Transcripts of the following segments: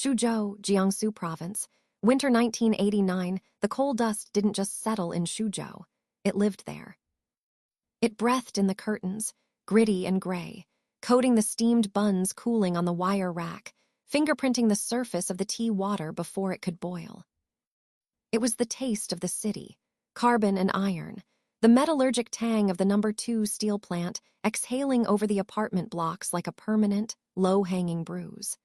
Suzhou, Jiangsu Province. Winter 1989, the coal dust didn't just settle in Suzhou. It lived there. It breathed in the curtains, gritty and gray, coating the steamed buns cooling on the wire rack, fingerprinting the surface of the tea water before it could boil. It was the taste of the city, carbon and iron, the metallurgic tang of the No. 2 steel plant exhaling over the apartment blocks like a permanent, low-hanging bruise.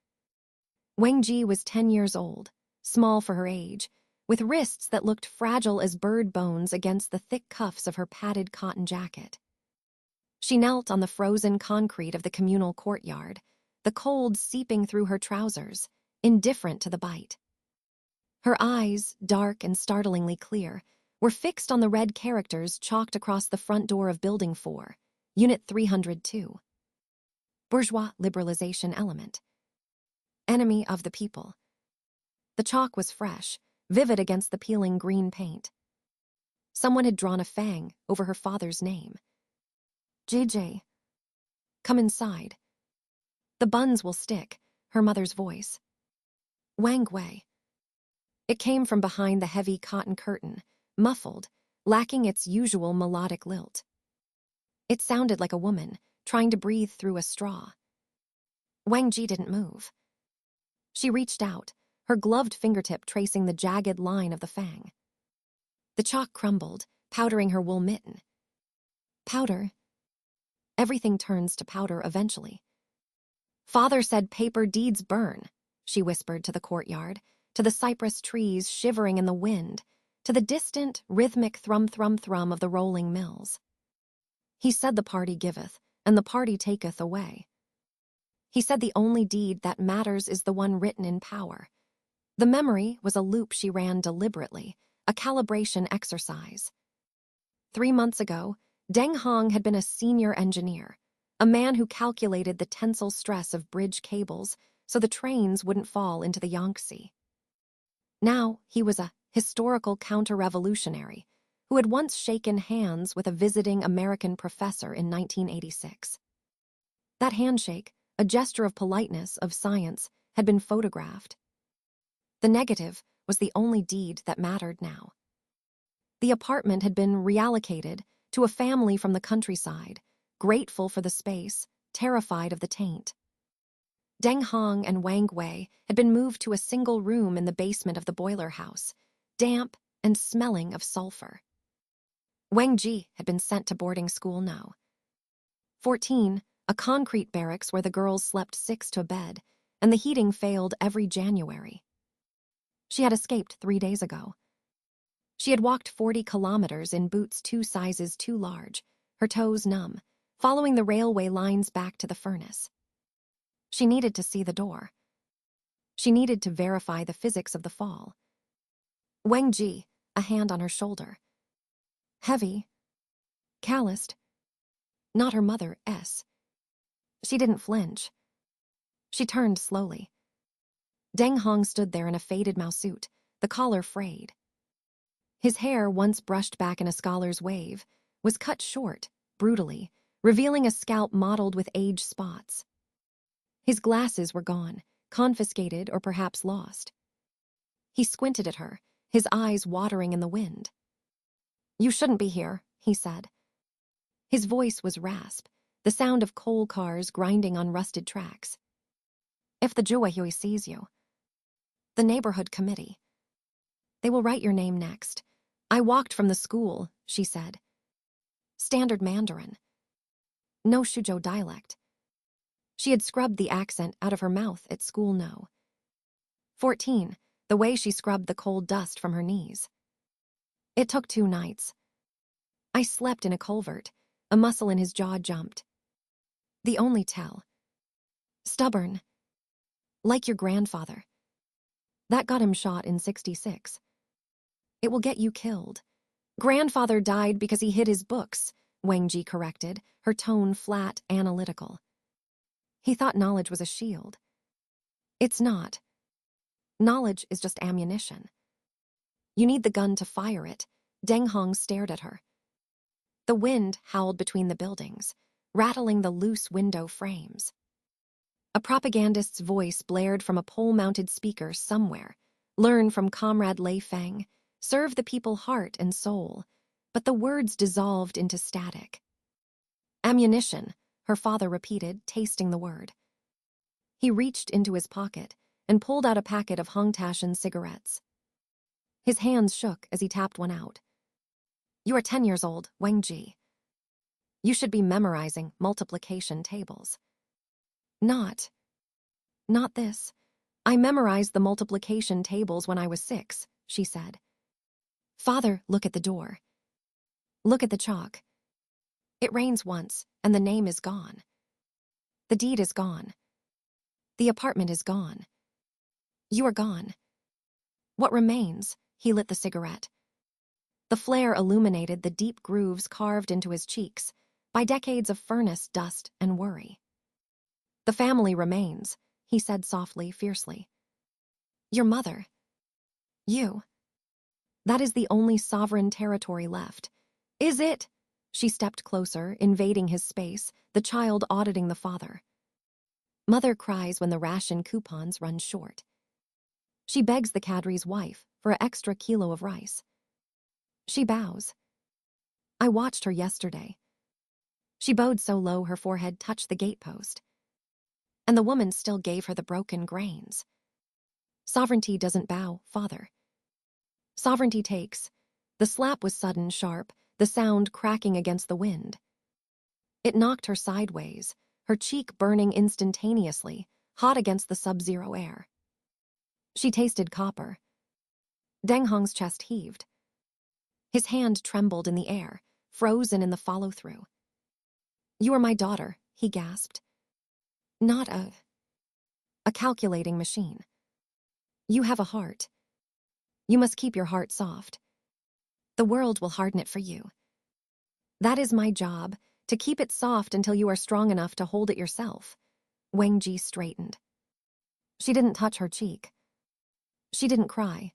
Wendi was 10 years old, small for her age, with wrists that looked fragile as bird bones against the thick cuffs of her padded cotton jacket. She knelt on the frozen concrete of the communal courtyard, the cold seeping through her trousers, indifferent to the bite. Her eyes, dark and startlingly clear, were fixed on the red characters chalked across the front door of Building 4, Unit 302. Bourgeois liberalization element. Enemy of the people. The chalk was fresh, vivid against the peeling green paint. Someone had drawn a fang over her father's name. JJ. Come inside. The buns will stick, her mother's voice. Wang Wei. It came from behind the heavy cotton curtain, muffled, lacking its usual melodic lilt. It sounded like a woman, trying to breathe through a straw. Wang Ji didn't move. She reached out, her gloved fingertip tracing the jagged line of the fang. The chalk crumbled, powdering her wool mitten. Powder. Everything turns to powder eventually. Father said paper deeds burn, she whispered to the courtyard, to the cypress trees shivering in the wind, to the distant, rhythmic thrum-thrum-thrum of the rolling mills. He said the party giveth, and the party taketh away. He said the only deed that matters is the one written in power. The memory was a loop she ran deliberately, a calibration exercise. 3 months ago, Deng Hong had been a senior engineer, a man who calculated the tensile stress of bridge cables so the trains wouldn't fall into the Yangtze. Now he was a historical counter-revolutionary who had once shaken hands with a visiting American professor in 1986. That handshake, a gesture of politeness, of science, had been photographed. The negative was the only deed that mattered now. The apartment had been reallocated to a family from the countryside, grateful for the space, terrified of the taint. Deng Hong and Wang Wei had been moved to a single room in the basement of the boiler house, damp and smelling of sulfur. Wang Ji had been sent to boarding school No. 14, a concrete barracks where the girls slept 6 to a bed, and the heating failed every January. She had escaped 3 days ago. She had walked 40 kilometers in boots 2 sizes too large, her toes numb, following the railway lines back to the furnace. She needed to see the door. She needed to verify the physics of the fall. Wang Ji, a hand on her shoulder. Heavy. Calloused. Not her mother, S. She didn't flinch. She turned slowly. Deng Hong stood there in a faded mousuit, the collar frayed. His hair, once brushed back in a scholar's wave, was cut short, brutally, revealing a scalp mottled with age spots. His glasses were gone, confiscated or perhaps lost. He squinted at her, his eyes watering in the wind. You shouldn't be here, he said. His voice was rasp, the sound of coal cars grinding on rusted tracks. If the Juahui sees you. The neighborhood committee. They will write your name next. I walked from the school, she said. Standard Mandarin. No Suzhou dialect. She had scrubbed the accent out of her mouth at school No. 14, the way she scrubbed the cold dust from her knees. It took 2 nights. I slept in a culvert. A muscle in his jaw jumped. The only tell. Stubborn. Like your grandfather. That got him shot in 66. It will get you killed. Grandfather died because he hid his books, Wang Ji corrected, her tone flat, analytical. He thought knowledge was a shield. It's not. Knowledge is just ammunition. You need the gun to fire it. Deng Hong stared at her. The wind howled between the buildings, rattling the loose window frames. A propagandist's voice blared from a pole-mounted speaker somewhere. Learn from Comrade Lei Feng. Serve the people heart and soul. But the words dissolved into static. Ammunition, her father repeated, tasting the word. He reached into his pocket and pulled out a packet of Hongtashan cigarettes. His hands shook as he tapped one out. You are 10 years old, Wendi. You should be memorizing multiplication tables. Not this. I memorized the multiplication tables when I was 6, she said. Father, look at the door. Look at the chalk. It rains once, and the name is gone. The deed is gone. The apartment is gone. You are gone. What remains? He lit the cigarette. The flare illuminated the deep grooves carved into his cheeks by decades of furnace dust and worry. The family remains, he said softly, fiercely. Your mother. You. That is the only sovereign territory left. Is it? She stepped closer, invading his space, the child auditing the father. Mother cries when the ration coupons run short. She begs the cadre's wife for an extra kilo of rice. She bows. I watched her yesterday. She bowed so low her forehead touched the gatepost. And the woman still gave her the broken grains. Sovereignty doesn't bow, father. Sovereignty takes. The slap was sudden, sharp, the sound cracking against the wind. It knocked her sideways, her cheek burning instantaneously, hot against the sub-zero air. She tasted copper. Deng Hong's chest heaved. His hand trembled in the air, frozen in the follow-through. You are my daughter, he gasped. Not a calculating machine. You have a heart. You must keep your heart soft. The world will harden it for you. That is my job, to keep it soft until you are strong enough to hold it yourself. Wendi straightened. She didn't touch her cheek. She didn't cry.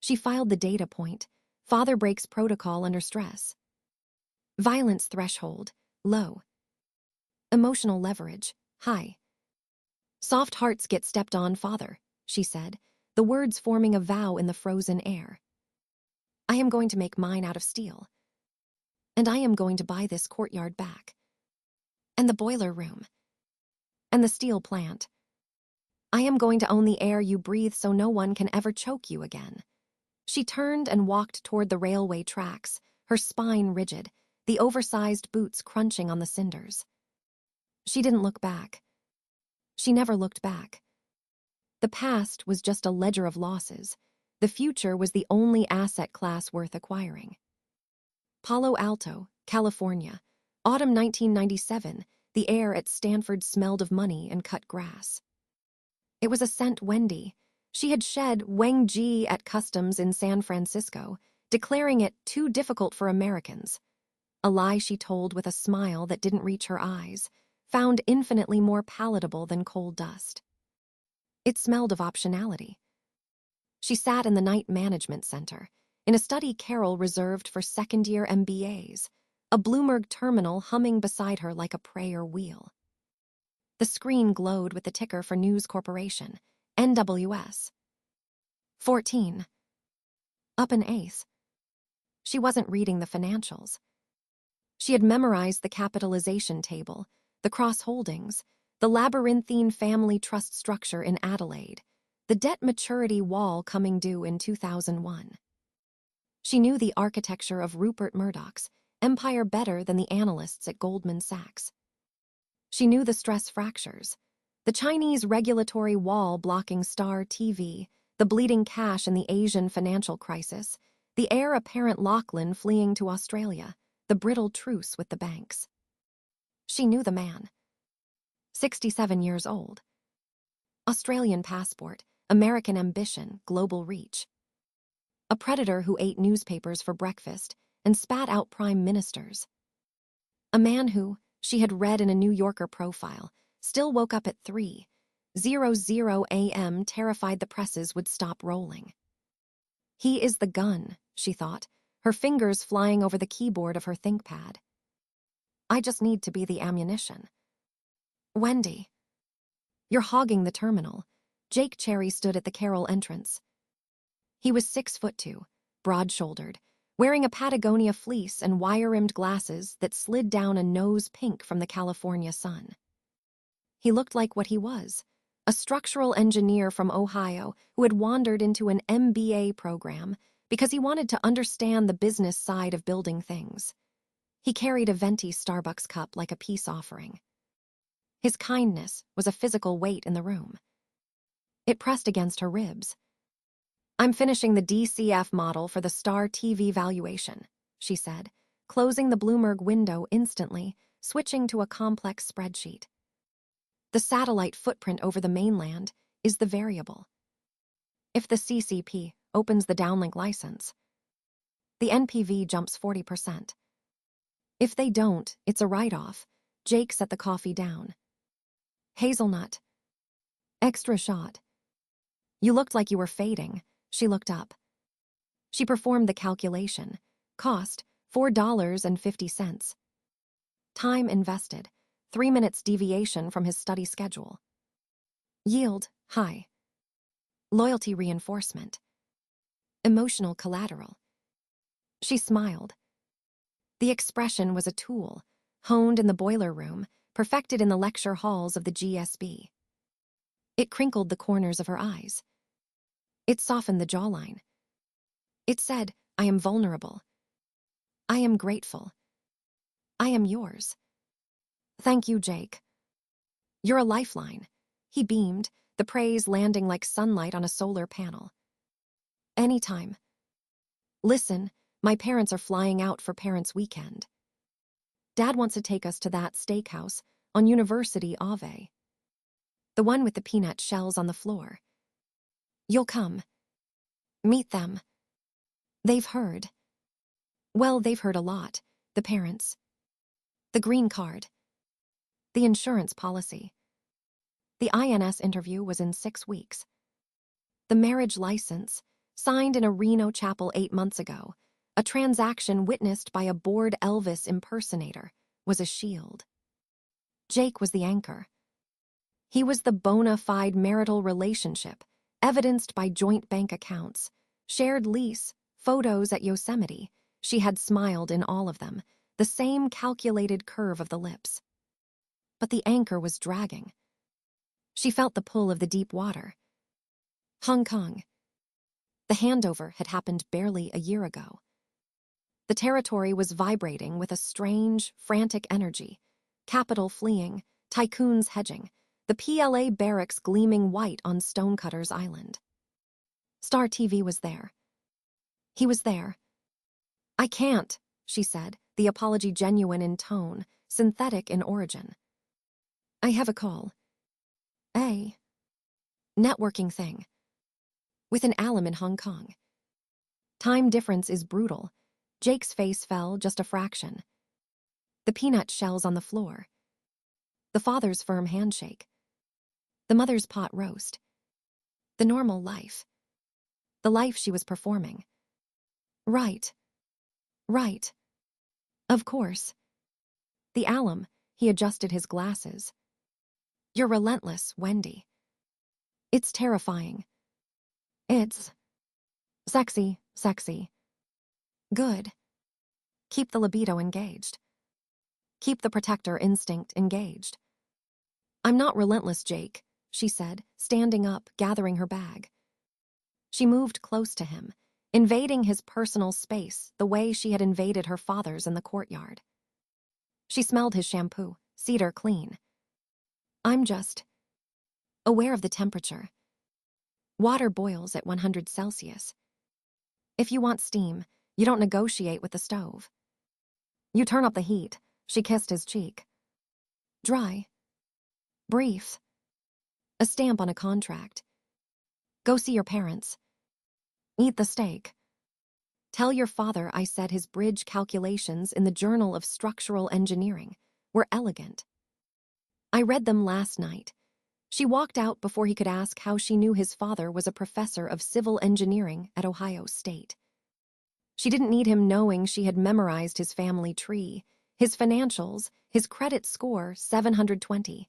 She filed the data point. Father breaks protocol under stress. Violence threshold, low. Emotional leverage, high. Soft hearts get stepped on, father, she said, the words forming a vow in the frozen air. I am going to make mine out of steel. And I am going to buy this courtyard back. And the boiler room. And the steel plant. I am going to own the air you breathe so no one can ever choke you again. She turned and walked toward the railway tracks, her spine rigid, the oversized boots crunching on the cinders. She didn't look back. She never looked back. The past was just a ledger of losses. The future was the only asset class worth acquiring. Palo Alto, California, autumn 1997, the air at Stanford smelled of money and cut grass. It was a scent Wendi. She had shed Wendi at customs in San Francisco, declaring it too difficult for Americans. A lie she told with a smile that didn't reach her eyes, found infinitely more palatable than coal dust. It smelled of optionality. She sat in the night management center, in a study Carol reserved for second-year MBAs, a Bloomberg terminal humming beside her like a prayer wheel. The screen glowed with the ticker for News Corporation, NWS. 14. Up an ace. She wasn't reading the financials. She had memorized the capitalization table, the cross-holdings, the labyrinthine family trust structure in Adelaide, the debt maturity wall coming due in 2001. She knew the architecture of Rupert Murdoch's empire better than the analysts at Goldman Sachs. She knew the stress fractures, the Chinese regulatory wall blocking Star TV, the bleeding cash in the Asian financial crisis, the heir apparent Lachlan fleeing to Australia, the brittle truce with the banks. She knew the man. 67 years old. Australian passport, American ambition, global reach. A predator who ate newspapers for breakfast and spat out prime ministers. A man who, she had read in a New Yorker profile, still woke up at 3:00 a.m. terrified the presses would stop rolling. He is the gun, she thought, her fingers flying over the keyboard of her ThinkPad. I just need to be the ammunition. Wendi. You're hogging the terminal. Jake Cherry stood at the Carroll entrance. He was 6'2", broad-shouldered, wearing a Patagonia fleece and wire-rimmed glasses that slid down a nose pink from the California sun. He looked like what he was, a structural engineer from Ohio who had wandered into an MBA program because he wanted to understand the business side of building things. He carried a venti Starbucks cup like a peace offering. His kindness was a physical weight in the room. It pressed against her ribs. I'm finishing the DCF model for the Star TV valuation, she said, closing the Bloomberg window instantly, switching to a complex spreadsheet. The satellite footprint over the mainland is the variable. If the CCP opens the downlink license, the NPV jumps 40%. If they don't, it's a write-off. Jake set the coffee down. Hazelnut. Extra shot. You looked like you were fading. She looked up. She performed the calculation. Cost, $4.50. Time invested, 3 minutes deviation from his study schedule. Yield, high. Loyalty reinforcement. Emotional collateral. She smiled. The expression was a tool, honed in the boiler room, perfected in the lecture halls of the GSB. It crinkled the corners of her eyes. It softened the jawline. It said, I am vulnerable. I am grateful. I am yours. Thank you, Jake. You're a lifeline. He beamed, the praise landing like sunlight on a solar panel. Anytime. Listen, my parents are flying out for Parents' Weekend. Dad wants to take us to that steakhouse on University Ave. The one with the peanut shells on the floor. You'll come. Meet them. They've heard. Well, they've heard a lot, the parents. The green card. The insurance policy. The INS interview was in 6 weeks. The marriage license, signed in a Reno chapel 8 months ago, a transaction witnessed by a bored Elvis impersonator, was a shield. Jake was the anchor. He was the bona fide marital relationship, evidenced by joint bank accounts, shared lease, photos at Yosemite. She had smiled in all of them, the same calculated curve of the lips. But the anchor was dragging. She felt the pull of the deep water. Hong Kong. The handover had happened barely a year ago. The territory was vibrating with a strange, frantic energy. Capital fleeing, tycoons hedging, the PLA barracks gleaming white on Stonecutter's Island. Star TV was there. He was there. I can't, she said, the apology genuine in tone, synthetic in origin. I have a call. A networking thing. With an alum in Hong Kong. Time difference is brutal. Jake's face fell just a fraction. The peanut shells on the floor. The father's firm handshake. The mother's pot roast. The normal life. The life she was performing. Right. Right. Of course. The alum, he adjusted his glasses. You're relentless, Wendi. It's terrifying. It's sexy, sexy. Good. Keep the libido engaged. Keep the protector instinct engaged. I'm not relentless, Jake, she said, standing up, gathering her bag. She moved close to him, invading his personal space the way she had invaded her father's in the courtyard. She smelled his shampoo, cedar clean. I'm just aware of the temperature. Water boils at 100 Celsius. If you want steam, you don't negotiate with the stove. You turn up the heat. She kissed his cheek. Dry. Brief. A stamp on a contract. Go see your parents. Eat the steak. Tell your father I said his bridge calculations in the Journal of Structural Engineering were elegant. I read them last night. She walked out before he could ask how she knew his father was a professor of civil engineering at Ohio State. She didn't need him knowing she had memorized his family tree, his financials, his credit score 720.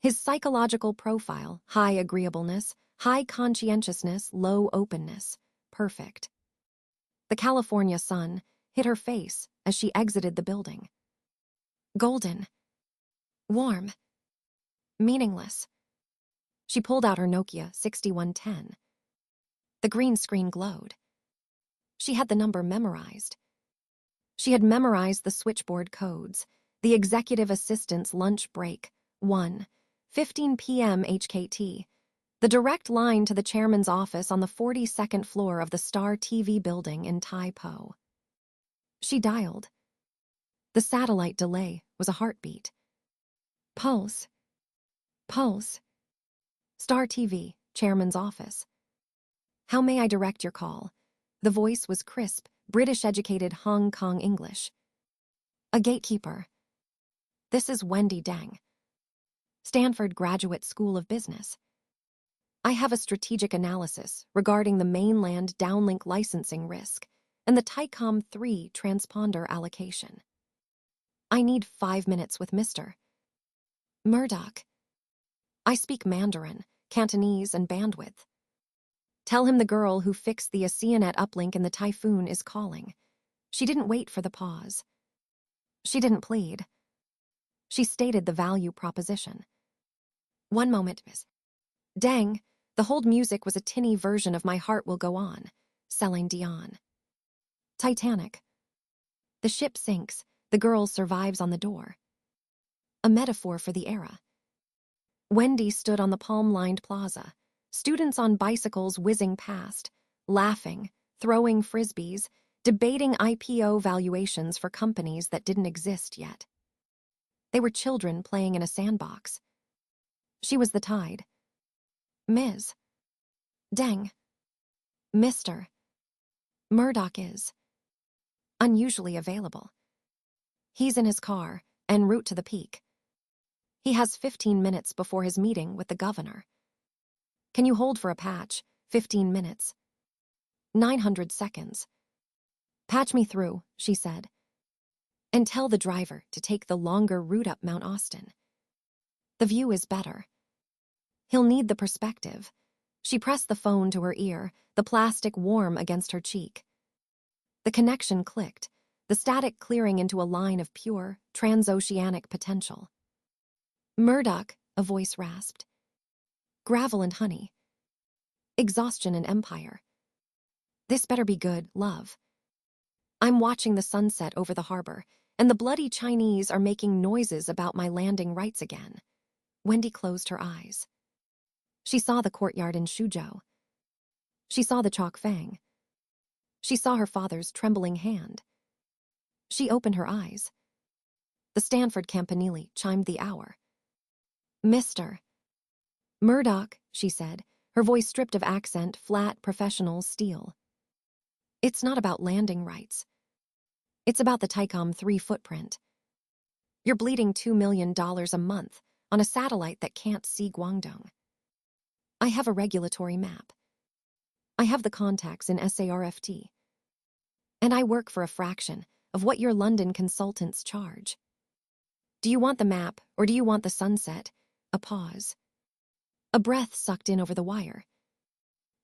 His psychological profile: high agreeableness, high conscientiousness, low openness. Perfect. The California sun hit her face as she exited the building. Golden. Warm. Meaningless. She pulled out her Nokia 6110. The green screen glowed. She had the number memorized. She had memorized the switchboard codes. The executive assistant's lunch break, 1:15 p.m. HKT. The direct line to the chairman's office on the 42nd floor of the Star TV building in Tai Po. She dialed. The satellite delay was a heartbeat. Pulse. Pulse. Star TV, chairman's office. How may I direct your call? The voice was crisp, British-educated Hong Kong English. A gatekeeper. This is Wendi Deng. Stanford Graduate School of Business. I have a strategic analysis regarding the mainland downlink licensing risk and the TICOM 3 transponder allocation. I need 5 minutes with Mr. Murdoch. I speak Mandarin, Cantonese, and bandwidth. Tell him the girl who fixed the ASEANet uplink in the typhoon is calling. She didn't wait for the pause. She didn't plead. She stated the value proposition. One moment, Miss Deng. The hold music was a tinny version of My Heart Will Go On, Celine Dion. Titanic. The ship sinks, the girl survives on the door. A metaphor for the era. Wendi stood on the palm-lined plaza, students on bicycles whizzing past, laughing, throwing frisbees, debating IPO valuations for companies that didn't exist yet. They were children playing in a sandbox. She was the tide. Ms. Deng. Mr. Murdoch is unusually available. He's in his car, en route to the peak. He has 15 minutes before his meeting with the governor. Can you hold for a patch? 15 minutes. 900 seconds. Patch me through, she said. And tell the driver to take the longer route up Mount Austin. The view is better. He'll need the perspective. She pressed the phone to her ear, the plastic warm against her cheek. The connection clicked, the static clearing into a line of pure, transoceanic potential. Murdoch, a voice rasped. Gravel and honey. Exhaustion and empire. This better be good, love. I'm watching the sunset over the harbor, and the bloody Chinese are making noises about my landing rights again. Wendi closed her eyes. She saw the courtyard in Suzhou. She saw the Chok Fang. She saw her father's trembling hand. She opened her eyes. The Stanford campanile chimed the hour. Mr. Murdoch, she said, her voice stripped of accent, flat, professional, steel. It's not about landing rights. It's about the TICOM 3 footprint. You're bleeding $2 million a month on a satellite that can't see Guangdong. I have a regulatory map. I have the contacts in SARFT. And I work for a fraction of what your London consultants charge. Do you want the map, or do you want the sunset? A pause. A breath sucked in over the wire.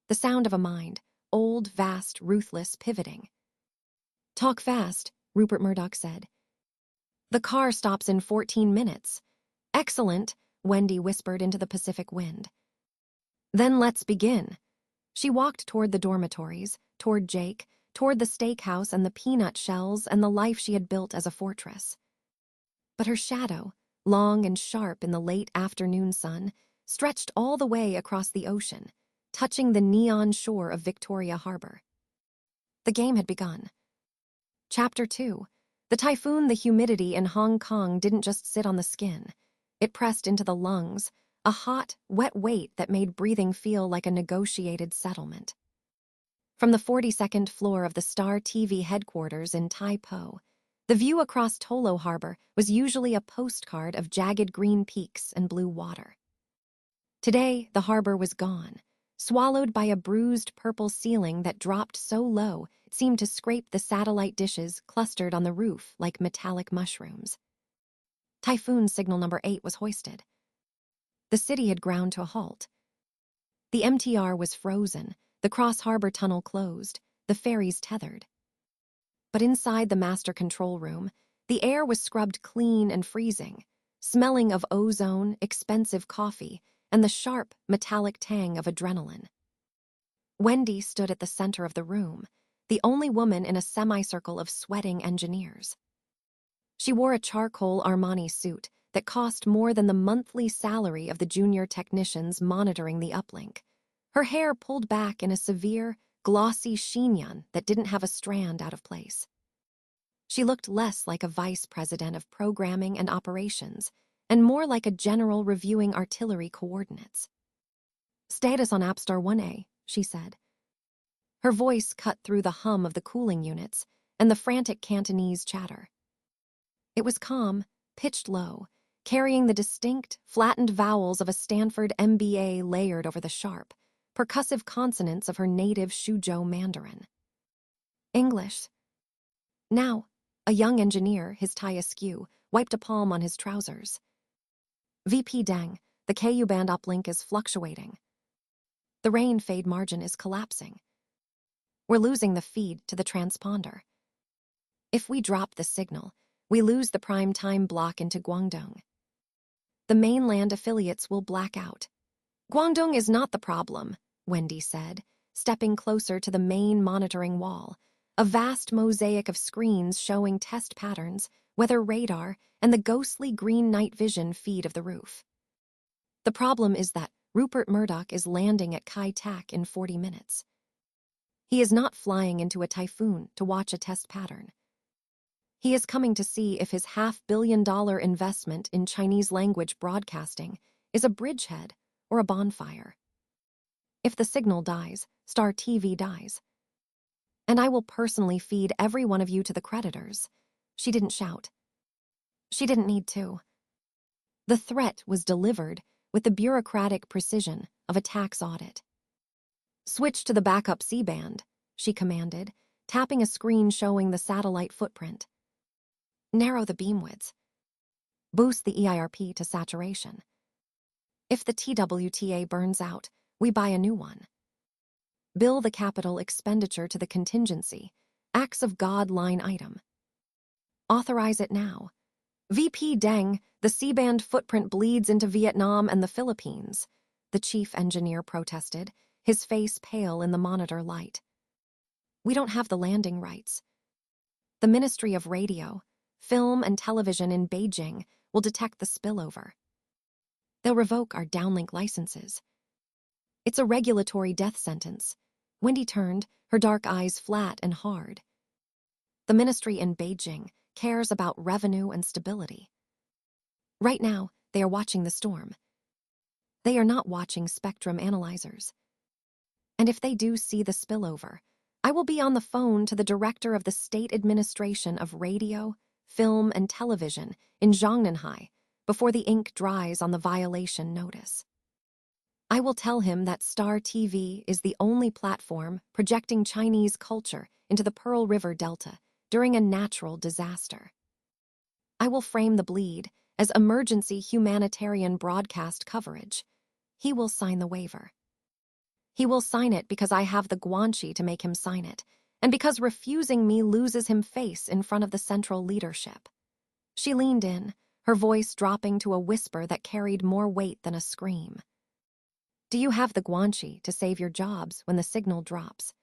The sound of a mind, old, vast, ruthless, pivoting. Talk fast, Rupert Murdoch said. The car stops in 14 minutes. Excellent, Wendi whispered into the Pacific wind. Then let's begin. She walked toward the dormitories, toward Jake, toward the steakhouse and the peanut shells and the life she had built as a fortress. But her shadow, long and sharp in the late afternoon sun, stretched all the way across the ocean, touching the neon shore of Victoria Harbor. The game had begun. Chapter 2. The typhoon, the humidity in Hong Kong didn't just sit on the skin. It pressed into the lungs, a hot, wet weight that made breathing feel like a negotiated settlement. From the 42nd floor of the Star TV headquarters in Tai Po, the view across Tolo Harbor was usually a postcard of jagged green peaks and blue water. Today, the harbor was gone, swallowed by a bruised purple ceiling that dropped so low it seemed to scrape the satellite dishes clustered on the roof like metallic mushrooms. Typhoon signal number 8 was hoisted. The city had ground to a halt. The MTR was frozen, the cross-harbor tunnel closed, the ferries tethered. But inside the master control room, the air was scrubbed clean and freezing, smelling of ozone, expensive coffee, and the sharp, metallic tang of adrenaline. Wendi stood at the center of the room, the only woman in a semicircle of sweating engineers. She wore a charcoal Armani suit that cost more than the monthly salary of the junior technicians monitoring the uplink. Her hair pulled back in a severe, glossy chignon that didn't have a strand out of place. She looked less like a vice president of programming and operations, and more like a general reviewing artillery coordinates. "Status on Apstar 1A, she said. Her voice cut through the hum of the cooling units and the frantic Cantonese chatter. It was calm, pitched low, carrying the distinct, flattened vowels of a Stanford MBA layered over the sharp, percussive consonants of her native Suzhou Mandarin. "English." Now, a young engineer, his tie askew, wiped a palm on his trousers. "VP Deng, the KU-band uplink is fluctuating. The rain fade margin is collapsing. We're losing the feed to the transponder. If we drop the signal, we lose the prime time block into Guangdong. The mainland affiliates will black out." "Guangdong is not the problem," Wendi said, stepping closer to the main monitoring wall, a vast mosaic of screens showing test patterns, weather radar, and the ghostly green night vision feed of the roof. "The problem is that Rupert Murdoch is landing at Kai Tak in 40 minutes. He is not flying into a typhoon to watch a test pattern. He is coming to see if his $500 million investment in Chinese-language broadcasting is a bridgehead or a bonfire. If the signal dies, Star TV dies. And I will personally feed every one of you to the creditors." She didn't shout. She didn't need to. The threat was delivered with the bureaucratic precision of a tax audit. "Switch to the backup C-band," she commanded, tapping a screen showing the satellite footprint. "Narrow the beam widths. Boost the EIRP to saturation. If the TWTA burns out, we buy a new one. Bill the capital expenditure to the contingency, acts of God line item. Authorize it now. VP Deng, the C-band footprint bleeds into Vietnam and the Philippines," the chief engineer protested, his face pale in the monitor light. "We don't have the landing rights. The Ministry of Radio, Film and Television in Beijing will detect the spillover. They'll revoke our downlink licenses. It's a regulatory death sentence." Wendi turned, her dark eyes flat and hard. "The ministry in Beijing cares about revenue and stability. Right now, they are watching the storm. They are not watching spectrum analyzers. And if they do see the spillover, I will be on the phone to the director of the State Administration of Radio, Film, and Television in Zhongnanhai before the ink dries on the violation notice. I will tell him that Star TV is the only platform projecting Chinese culture into the Pearl River Delta during a natural disaster. I will frame the bleed as emergency humanitarian broadcast coverage. He will sign the waiver. He will sign it because I have the guanxi to make him sign it, and because refusing me loses him face in front of the central leadership." She leaned in, her voice dropping to a whisper that carried more weight than a scream. "Do you have the guanxi to save your jobs when the signal drops?"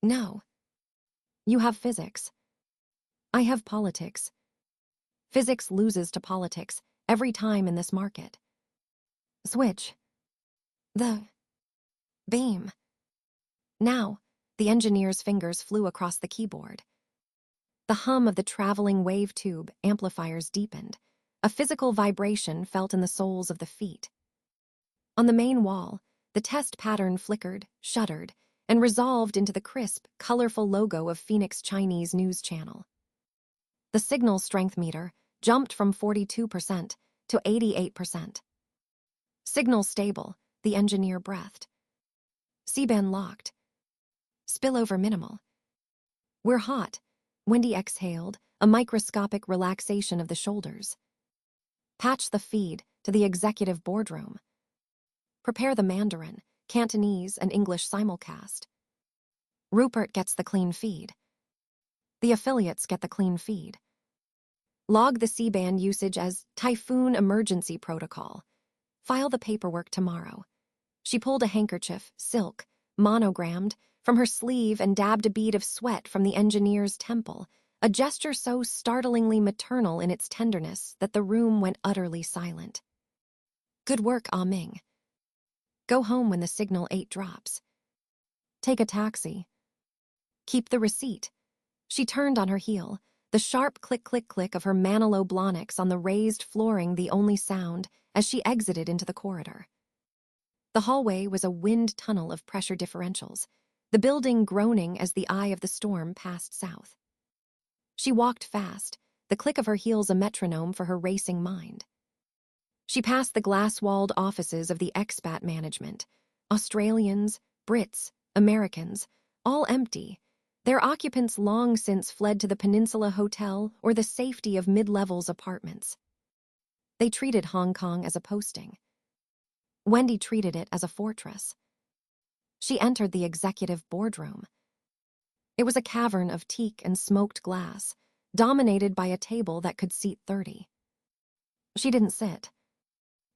"No." "You have physics. I have politics. Physics loses to politics every time in this market. Switch the beam." Now, the engineer's fingers flew across the keyboard. The hum of the traveling wave tube amplifiers deepened, a physical vibration felt in the soles of the feet. On the main wall, the test pattern flickered, shuddered, and resolved into the crisp, colorful logo of Phoenix Chinese News Channel. The signal strength meter jumped from 42% to 88%. "Signal stable," the engineer breathed. "C-band locked. Spillover minimal. We're hot," Wendi exhaled, a microscopic relaxation of the shoulders. "Patch the feed to the executive boardroom. Prepare the Mandarin, Cantonese, and English simulcast. Rupert gets the clean feed. The affiliates get the clean feed. Log the C-band usage as Typhoon Emergency Protocol. File the paperwork tomorrow. She pulled a handkerchief, silk, monogrammed, from her sleeve and dabbed a bead of sweat from the engineer's temple, a gesture so startlingly maternal in its tenderness that the room went utterly silent. Good work, Ah Ming. Go home when the signal 8 drops. Take a taxi. Keep the receipt. She turned on her heel, the sharp click-click-click of her Manilow Blahniks on the raised flooring the only sound as she exited into the corridor. The hallway was a wind tunnel of pressure differentials, the building groaning as the eye of the storm passed south. She walked fast, the click of her heels a metronome for her racing mind. She passed the glass-walled offices of the expat management, Australians, Brits, Americans, all empty, their occupants long since fled to the Peninsula Hotel or the safety of mid-levels apartments. They treated Hong Kong as a posting. Wendi treated it as a fortress. She entered the executive boardroom. It was a cavern of teak and smoked glass, dominated by a table that could seat 30. She didn't sit.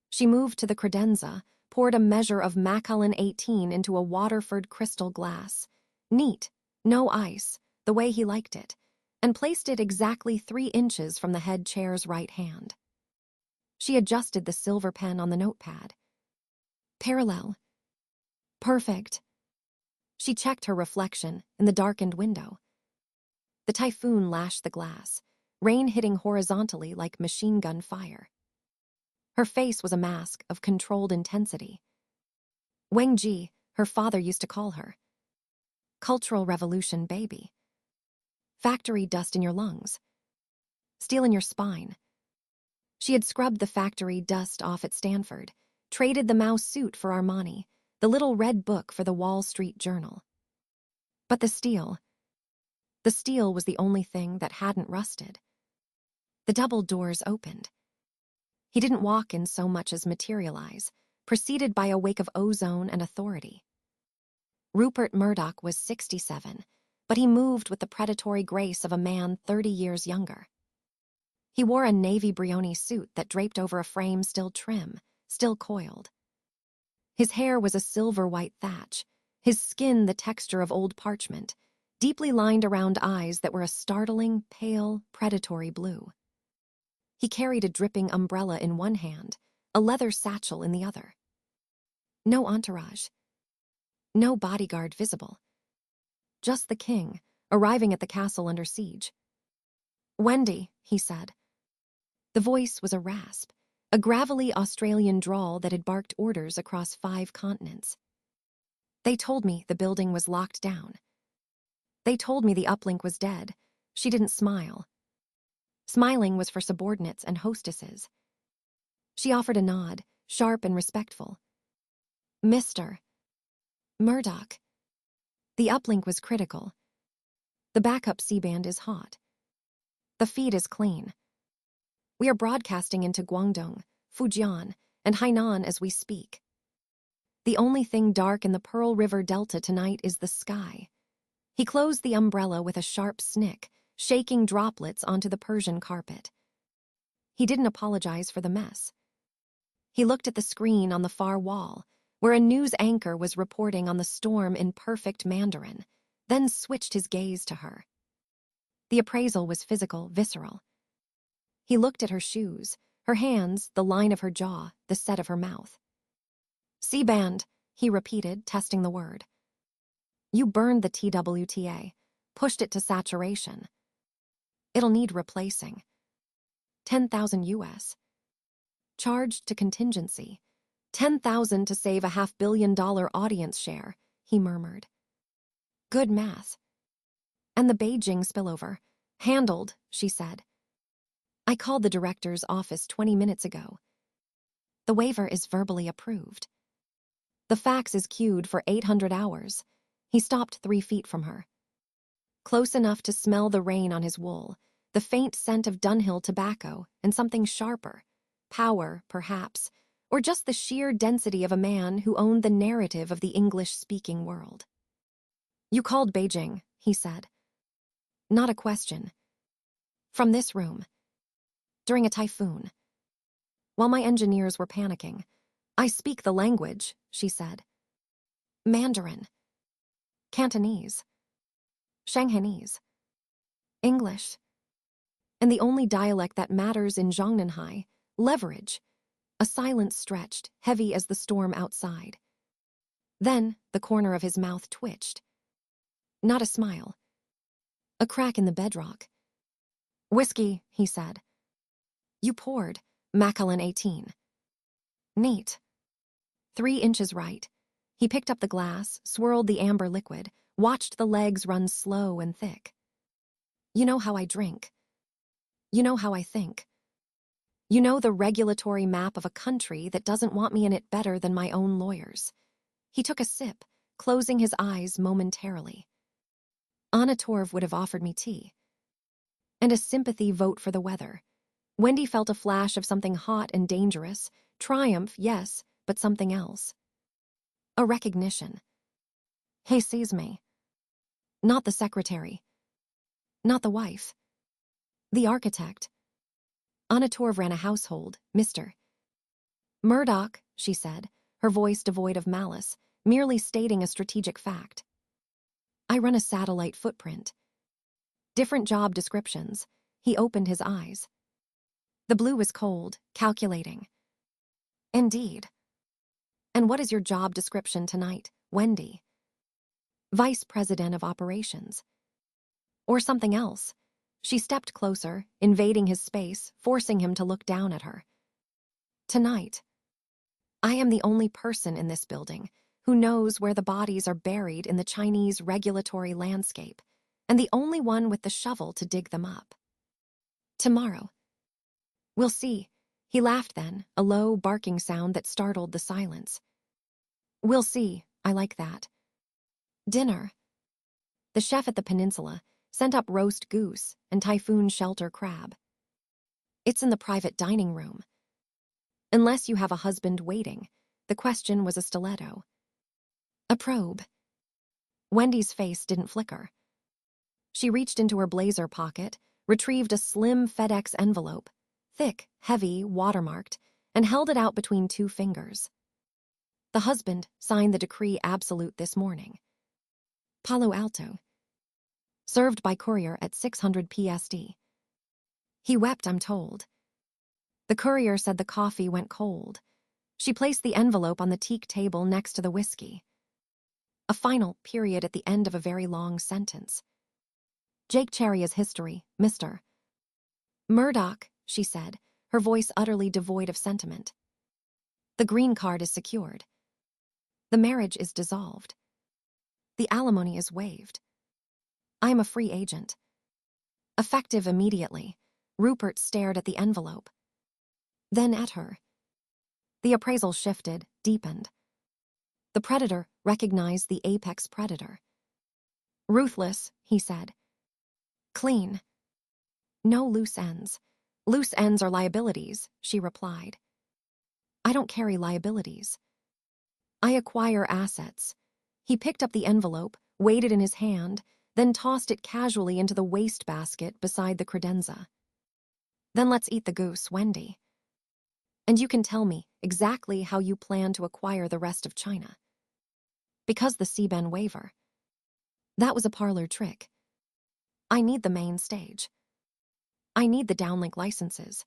She moved to the credenza, poured a measure of Macallan 18 into a Waterford crystal glass, neat, no ice, the way he liked it, and placed it exactly 3 inches from the head chair's right hand. She adjusted the silver pen on the notepad. Parallel. Perfect. She checked her reflection in the darkened window. The typhoon lashed the glass, rain hitting horizontally like machine gun fire. Her face was a mask of controlled intensity. Wang Ji, her father used to call her. Cultural Revolution baby. Factory dust in your lungs. Steel in your spine. She had scrubbed the factory dust off at Stanford, traded the mouse suit for Armani, the little red book for the Wall Street Journal. But the steel was the only thing that hadn't rusted. The double doors opened. He didn't walk in so much as materialize, preceded by a wake of ozone and authority. Rupert Murdoch was 67, but he moved with the predatory grace of a man 30 years younger. He wore a navy Brioni suit that draped over a frame still trim, still coiled. His hair was a silver-white thatch, his skin the texture of old parchment, deeply lined around eyes that were a startling, pale, predatory blue. He carried a dripping umbrella in one hand, a leather satchel in the other. No entourage. No bodyguard visible. Just the king, arriving at the castle under siege. Wendi, he said. The voice was a rasp, a gravelly Australian drawl that had barked orders across 5 continents. They told me the building was locked down. They told me the uplink was dead. She didn't smile. Smiling was for subordinates and hostesses. She offered a nod, sharp and respectful. Mr. Murdoch. The uplink was critical. The backup C-band is hot. The feed is clean. We are broadcasting into Guangdong, Fujian, and Hainan as we speak. The only thing dark in the Pearl River Delta tonight is the sky. He closed the umbrella with a sharp snick, shaking droplets onto the Persian carpet. He didn't apologize for the mess. He looked at the screen on the far wall, where a news anchor was reporting on the storm in perfect Mandarin, then switched his gaze to her. The appraisal was physical, visceral. He looked at her shoes, her hands, the line of her jaw, the set of her mouth. C-band, he repeated, testing the word. You burned the TWTA, pushed it to saturation. It'll need replacing. 10,000 US. Charged to contingency. 10,000 to save a $500 million audience share, he murmured. Good math. And the Beijing spillover. Handled, she said. I called the director's office 20 minutes ago. The waiver is verbally approved. The fax is queued for 800 hours. He stopped 3 feet from her. Close enough to smell the rain on his wool, the faint scent of Dunhill tobacco, and something sharper, power, perhaps, or just the sheer density of a man who owned the narrative of the English-speaking world. "You called Beijing," he said. "Not a question. From this room. During a typhoon. While my engineers were panicking. I speak the language," she said. "Mandarin. Cantonese. Shanghainese. English. And the only dialect that matters in Zhongnanhai, leverage." A silence stretched, heavy as the storm outside. Then the corner of his mouth twitched. Not a smile. A crack in the bedrock. "Whiskey," he said. "You poured. Macallan 18. Neat. 3 inches right." He picked up the glass, swirled the amber liquid, watched the legs run slow and thick. "You know how I drink. You know how I think. You know the regulatory map of a country that doesn't want me in it better than my own lawyers." He took a sip, closing his eyes momentarily. "Anna Torv would have offered me tea. And a sympathy vote for the weather." Wendi felt a flash of something hot and dangerous. Triumph, yes, but something else. A recognition. "He sees me. Not the secretary. Not the wife. The architect. Anna Torv ran a household, Mr. Murdoch," she said, her voice devoid of malice, merely stating a strategic fact. "I run a satellite footprint. Different job descriptions." He opened his eyes. The blue was cold, calculating. "Indeed. And what is your job description tonight, Wendi?" "Vice President of Operations." "Or something else." She stepped closer, invading his space, forcing him to look down at her. "Tonight, I am the only person in this building who knows where the bodies are buried in the Chinese regulatory landscape, and the only one with the shovel to dig them up. Tomorrow. We'll see." He laughed then, a low, barking sound that startled the silence. "We'll see, I like that. Dinner." The chef at the peninsula sent up roast goose and typhoon shelter crab. "It's in the private dining room. Unless you have a husband waiting." The question was a stiletto. A probe. Wendy's face didn't flicker. She reached into her blazer pocket, retrieved a slim FedEx envelope, thick, heavy, watermarked, and held it out between 2 fingers. "The husband signed the decree absolute this morning. Palo Alto. Served by courier at 600 PSD. He wept, I'm told. The courier said the coffee went cold." She placed the envelope on the teak table next to the whiskey. A final period at the end of a very long sentence. "Jake Cheria's history, Mr. Murdoch," she said, her voice utterly devoid of sentiment. "The green card is secured. The marriage is dissolved. The alimony is waived. I am a free agent. Effective immediately." Rupert stared at the envelope. Then at her. The appraisal shifted, deepened. The predator recognized the apex predator. "Ruthless," he said. "Clean. No loose ends." "Loose ends are liabilities," she replied. "I don't carry liabilities. I acquire assets." He picked up the envelope, weighed it in his hand, then tossed it casually into the wastebasket beside the credenza. "Then let's eat the goose, Wendi. And you can tell me exactly how you plan to acquire the rest of China." "Because the Seaben waiver. That was a parlor trick. I need the main stage. I need the downlink licenses.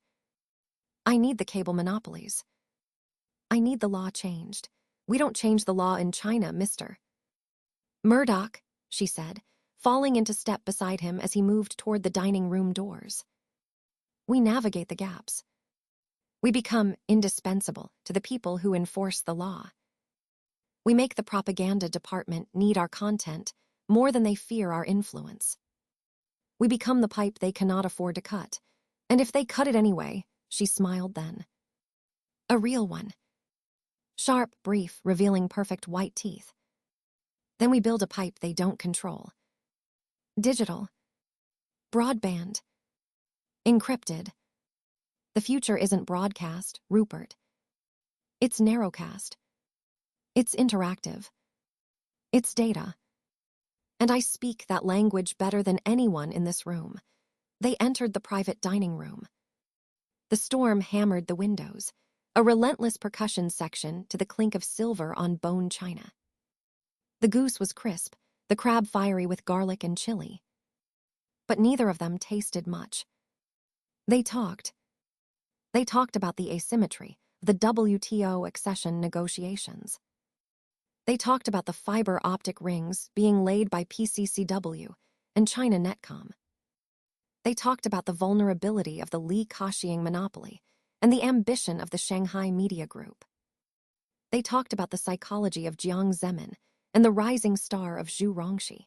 I need the cable monopolies. I need the law changed. We don't change the law in China, Mr. Murdoch," she said, falling into step beside him as he moved toward the dining room doors. "We navigate the gaps. We become indispensable to the people who enforce the law. We make the propaganda department need our content more than they fear our influence. We become the pipe they cannot afford to cut, and if they cut it anyway," she smiled then. "A real one. Sharp, brief, revealing perfect white teeth. Then we build a pipe they don't control. Digital. Broadband. Encrypted. The future isn't broadcast, Rupert. It's narrowcast. It's interactive. It's data. And I speak that language better than anyone in this room. They entered the private dining room. The storm hammered the windows, a relentless percussion section to the clink of silver on bone china. The goose was crisp, the crab fiery with garlic and chili. But neither of them tasted much. They talked. They talked about the asymmetry of the WTO accession negotiations. They talked about the fiber optic rings being laid by PCCW and China Netcom. They talked about the vulnerability of the Li Ka-shing monopoly and the ambition of the Shanghai Media Group. They talked about the psychology of Jiang Zemin and the rising star of Zhu Rongxi.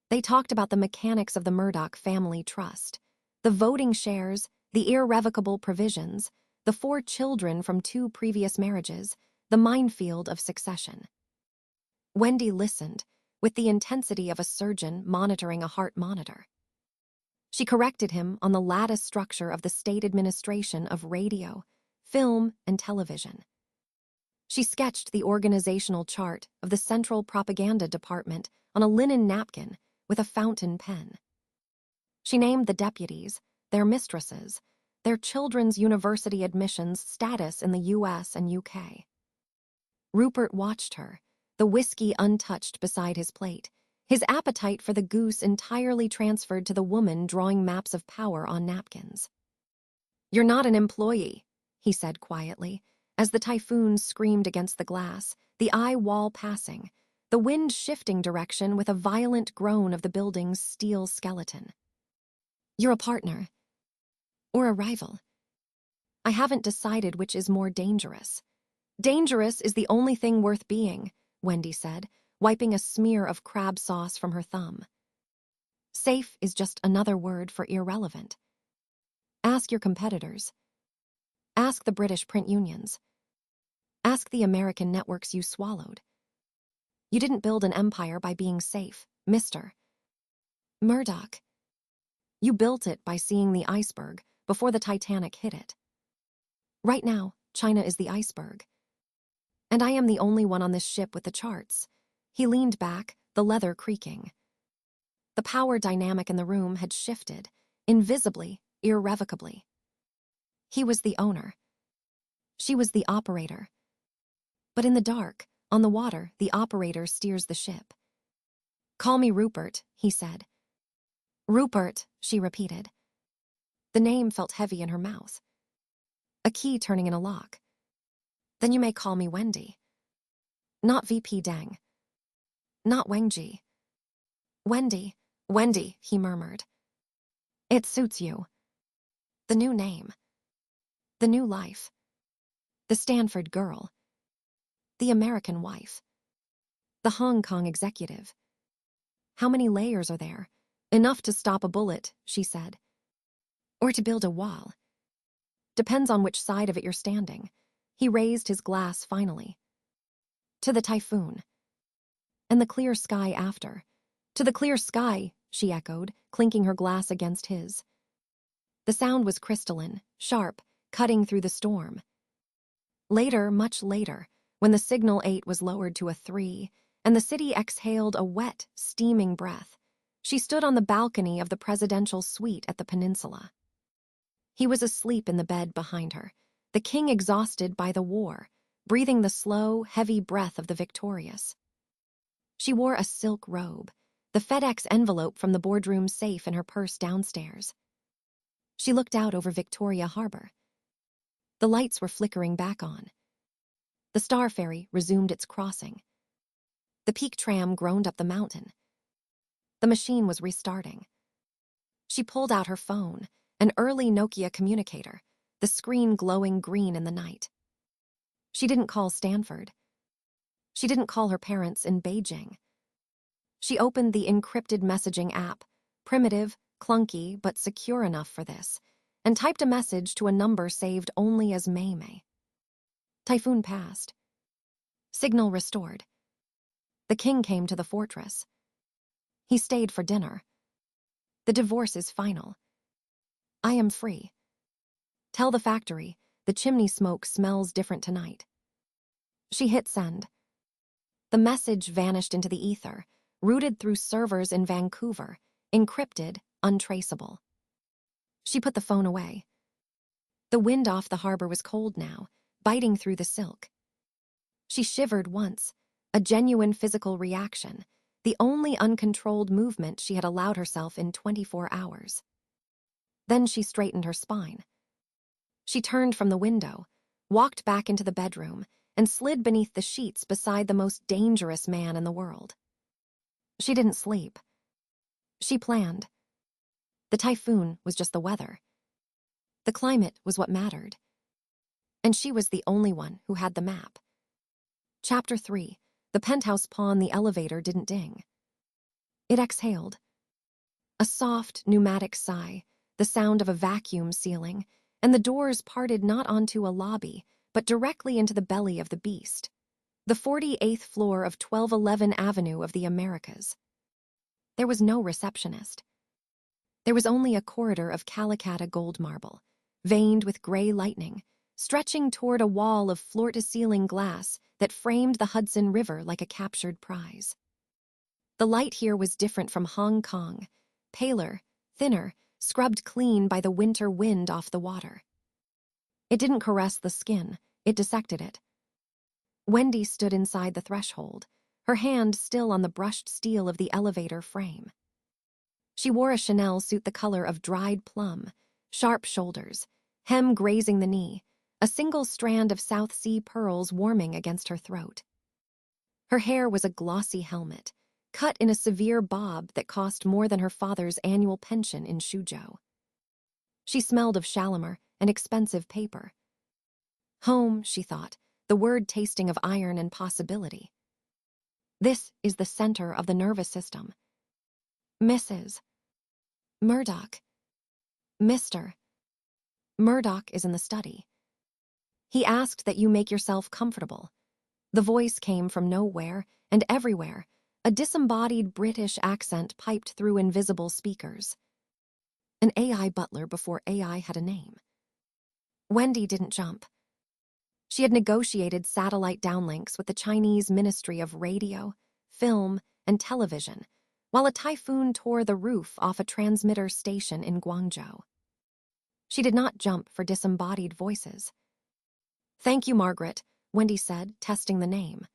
They talked about the mechanics of the Murdoch family trust, the voting shares, the irrevocable provisions, the 4 children from 2 previous marriages, the minefield of succession. Wendi listened, with the intensity of a surgeon monitoring a heart monitor. She corrected him on the lattice structure of the state administration of radio, film, and television. She sketched the organizational chart of the Central Propaganda Department on a linen napkin with a fountain pen. She named the deputies, their mistresses, their children's university admissions status in the US and UK. Rupert watched her, the whiskey untouched beside his plate, his appetite for the goose entirely transferred to the woman drawing maps of power on napkins. "You're not an employee," he said quietly, as the typhoon screamed against the glass, the eye wall passing, the wind shifting direction with a violent groan of the building's steel skeleton. "You're a partner. Or a rival. I haven't decided which is more dangerous." "Dangerous is the only thing worth being," Wendi said, wiping a smear of crab sauce from her thumb. "Safe is just another word for irrelevant. Ask your competitors. Ask the British print unions. Ask the American networks you swallowed. You didn't build an empire by being safe, Mr. Murdoch. You built it by seeing the iceberg before the Titanic hit it. Right now, China is the iceberg. And I am the only one on this ship with the charts." He leaned back, the leather creaking. The power dynamic in the room had shifted, invisibly, irrevocably. He was the owner. She was the operator. But in the dark, on the water, the operator steers the ship. "Call me Rupert," he said. "Rupert," she repeated. The name felt heavy in her mouth. A key turning in a lock. "Then you may call me Wendi. Not VP Deng. Not Wangji. Wendi, Wendi," he murmured. "It suits you. The new name. The new life. The Stanford girl. The American wife. The Hong Kong executive. How many layers are there? Enough to stop a bullet," she said. "Or to build a wall. Depends on which side of it you're standing." He raised his glass finally. "To the typhoon. And the clear sky after." "To the clear sky," she echoed, clinking her glass against his. The sound was crystalline, sharp, cutting through the storm. Later, much later, when the signal 8 was lowered to a 3, and the city exhaled a wet, steaming breath, she stood on the balcony of the presidential suite at the peninsula. He was asleep in the bed behind her, the king exhausted by the war, breathing the slow, heavy breath of the victorious. She wore a silk robe, the FedEx envelope from the boardroom safe in her purse downstairs. She looked out over Victoria Harbor. The lights were flickering back on. The Star Ferry resumed its crossing. The peak tram groaned up the mountain. The machine was restarting. She pulled out her phone, an early Nokia communicator, the screen glowing green in the night. She didn't call Stanford. She didn't call her parents in Beijing. She opened the encrypted messaging app, primitive, clunky, but secure enough for this, and typed a message to a number saved only as Mei Mei. Typhoon passed. Signal restored. The king came to the fortress. He stayed for dinner. The divorce is final. I am free. Tell the factory, the chimney smoke smells different tonight. She hit send. The message vanished into the ether, routed through servers in Vancouver, encrypted, untraceable. She put the phone away. The wind off the harbor was cold now, biting through the silk. She shivered once, a genuine physical reaction, the only uncontrolled movement she had allowed herself in 24 hours. Then she straightened her spine. She turned from the window, walked back into the bedroom, and slid beneath the sheets beside the most dangerous man in the world. She didn't sleep. She planned. The typhoon was just the weather. The climate was what mattered. And she was the only one who had the map. Chapter 3. The penthouse pawn the elevator didn't ding. It exhaled. A soft, pneumatic sigh, the sound of a vacuum sealing, and the doors parted not onto a lobby, but directly into the belly of the beast. The 48th floor of 1211 Avenue of the Americas. There was no receptionist. There was only a corridor of Calicut gold marble, veined with gray lightning, stretching toward a wall of floor-to-ceiling glass that framed the Hudson River like a captured prize. The light here was different from Hong Kong, paler, thinner, scrubbed clean by the winter wind off the water. It didn't caress the skin, it dissected it. Wendi stood inside the threshold, her hand still on the brushed steel of the elevator frame. She wore a Chanel suit the color of dried plum, sharp shoulders, hem grazing the knee, a single strand of South Sea pearls warming against her throat. Her hair was a glossy helmet, cut in a severe bob that cost more than her father's annual pension in Suzhou. She smelled of Shalimar and expensive paper. Home, she thought, the word tasting of iron and possibility. This is the center of the nervous system. Mrs. Murdoch. Mr. Murdoch is in the study. He asked that you make yourself comfortable. The voice came from nowhere and everywhere, a disembodied British accent piped through invisible speakers. An AI butler before AI had a name. Wendi didn't jump. She had negotiated satellite downlinks with the Chinese Ministry of Radio, Film, and Television, while a typhoon tore the roof off a transmitter station in Guangzhou. She did not jump for disembodied voices. "Thank you, Margaret," Wendi said, testing the name.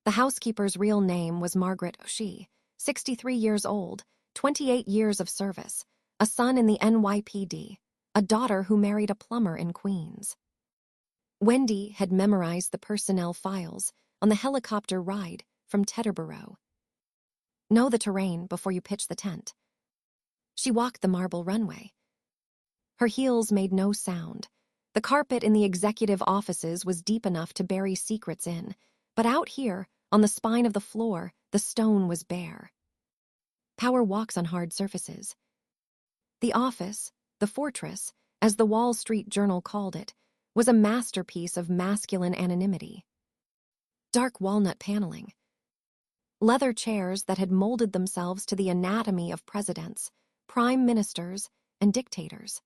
The housekeeper's real name was Margaret O'Shea, 63 years old, 28 years of service, a son in the NYPD, a daughter who married a plumber in Queens. Wendi had memorized the personnel files on the helicopter ride from Teterboro. Know the terrain before you pitch the tent. She walked the marble runway. Her heels made no sound. The carpet in the executive offices was deep enough to bury secrets in, but out here, on the spine of the floor, the stone was bare. Power walks on hard surfaces. The office, the fortress, as the Wall Street Journal called it, was a masterpiece of masculine anonymity. Dark walnut paneling. Leather chairs that had molded themselves to the anatomy of presidents, prime ministers, and dictators.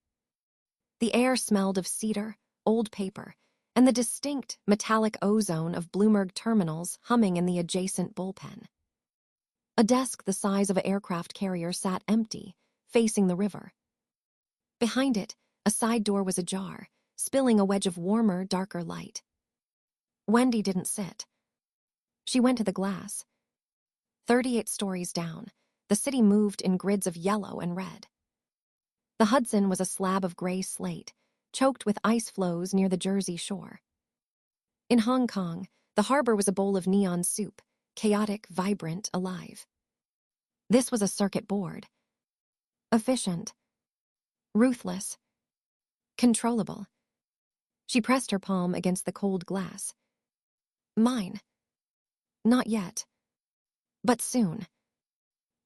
The air smelled of cedar, old paper, and the distinct metallic ozone of Bloomberg terminals humming in the adjacent bullpen. A desk the size of an aircraft carrier sat empty, facing the river. Behind it, a side door was ajar, spilling a wedge of warmer, darker light. Wendi didn't sit. She went to the glass. 38 stories down, the city moved in grids of yellow and red. The Hudson was a slab of gray slate, choked with ice floes near the Jersey shore. In Hong Kong, the harbor was a bowl of neon soup, chaotic, vibrant, alive. This was a circuit board. Efficient. Ruthless. Controllable. She pressed her palm against the cold glass. Mine. Not yet. But soon.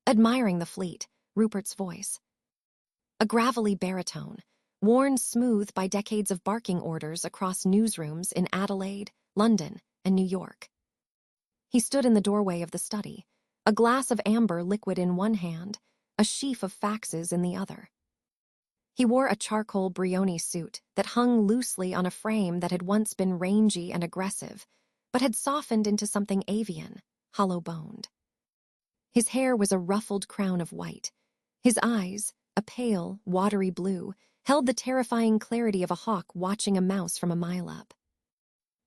Admiring the fleet, Rupert's voice. A gravelly baritone, worn smooth by decades of barking orders across newsrooms in Adelaide, London, and New York. He stood in the doorway of the study, a glass of amber liquid in one hand, a sheaf of faxes in the other. He wore a charcoal Brioni suit that hung loosely on a frame that had once been rangy and aggressive, but had softened into something avian, hollow-boned. His hair was a ruffled crown of white. His eyes, a pale, watery blue, held the terrifying clarity of a hawk watching a mouse from a mile up.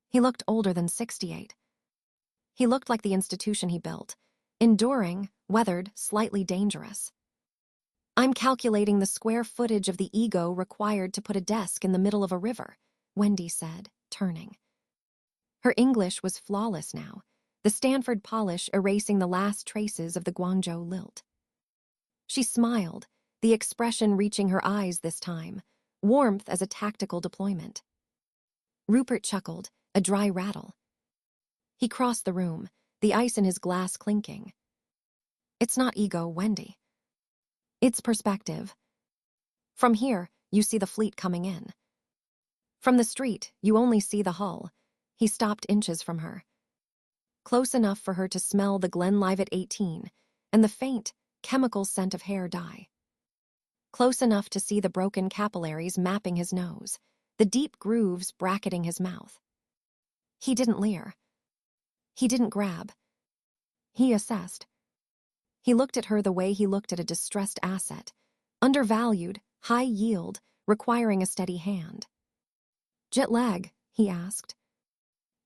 He looked older than 68. He looked like the institution he built, enduring, weathered, slightly dangerous. I'm calculating the square footage of the ego required to put a desk in the middle of a river, Wendi said, turning. Her English was flawless now, the Stanford polish erasing the last traces of the Guangzhou lilt. She smiled, the expression reaching her eyes this time, warmth as a tactical deployment. Rupert chuckled, a dry rattle. He crossed the room, the ice in his glass clinking. It's not ego, Wendi. It's perspective. From here, you see the fleet coming in. From the street, you only see the hull. He stopped inches from her. Close enough for her to smell the Glenlivet 18 and the faint, chemical scent of hair dye. Close enough to see the broken capillaries mapping his nose, the deep grooves bracketing his mouth. He didn't leer. He didn't grab. He assessed. He looked at her the way he looked at a distressed asset, undervalued, high yield, requiring a steady hand. Jet lag, he asked.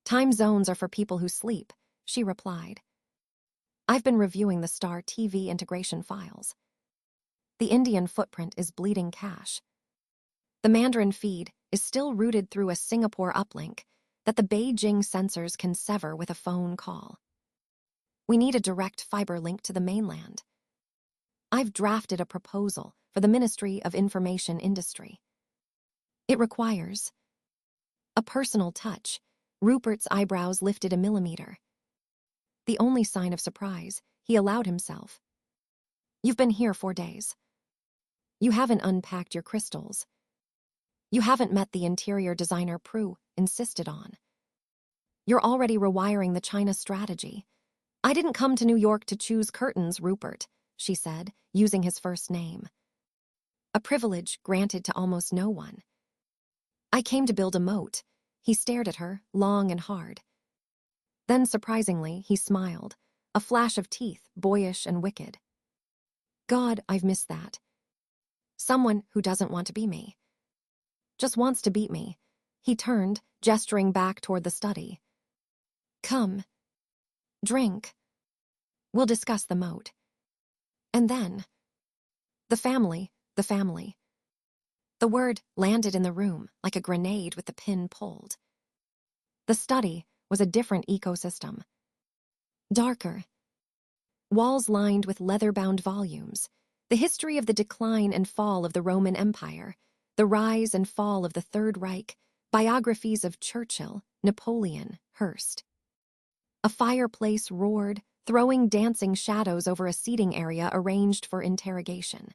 Time zones are for people who sleep, she replied. I've been reviewing the Star TV integration files. The Indian footprint is bleeding cache. The Mandarin feed is still routed through a Singapore uplink that the Beijing sensors can sever with a phone call. We need a direct fiber link to the mainland. I've drafted a proposal for the Ministry of Information Industry. It requires a personal touch. Rupert's eyebrows lifted a millimeter. The only sign of surprise he allowed himself. You've been here 4 days. You haven't unpacked your crystals. You haven't met the interior designer Prue insisted on. You're already rewiring the China strategy. I didn't come to New York to choose curtains, Rupert, she said, using his first name. A privilege granted to almost no one. I came to build a moat. He stared at her, long and hard. Then, surprisingly, he smiled, a flash of teeth, boyish and wicked. God, I've missed that. Someone who doesn't want to be me. Just wants to beat me. He turned, gesturing back toward the study. Come. Drink. We'll discuss the moat. And then. The family. The word landed in the room like a grenade with the pin pulled. The study was a different ecosystem. Darker. Walls lined with leather-bound volumes, the history of the decline and fall of the Roman Empire, the rise and fall of the Third Reich, biographies of Churchill, Napoleon, Hearst. A fireplace roared, throwing dancing shadows over a seating area arranged for interrogation.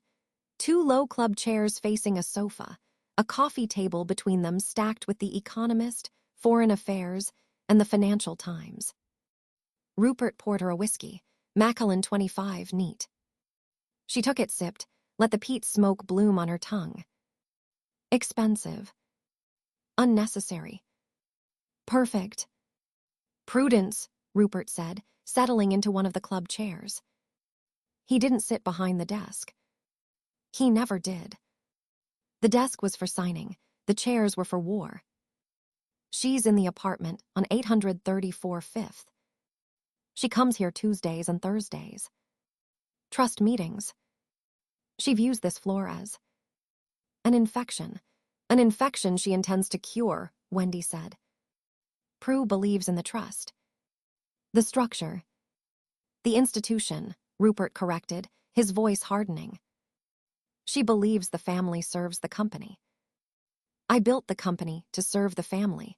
2 low club chairs facing a sofa, a coffee table between them stacked with The Economist, Foreign Affairs, and the Financial Times. Rupert poured her a whiskey, Macallan 25 neat. She took it, sipped, let the peat smoke bloom on her tongue. Expensive. Unnecessary. Perfect. Prudence, Rupert said, settling into one of the club chairs. He didn't sit behind the desk. He never did. The desk was for signing, the chairs were for war. She's in the apartment on 834 Fifth. She comes here Tuesdays and Thursdays. Trust meetings. She views this floor as an infection she intends to cure, Wendi said. Prue believes in the trust. The structure. The institution, Rupert corrected, his voice hardening. She believes the family serves the company. I built the company to serve the family.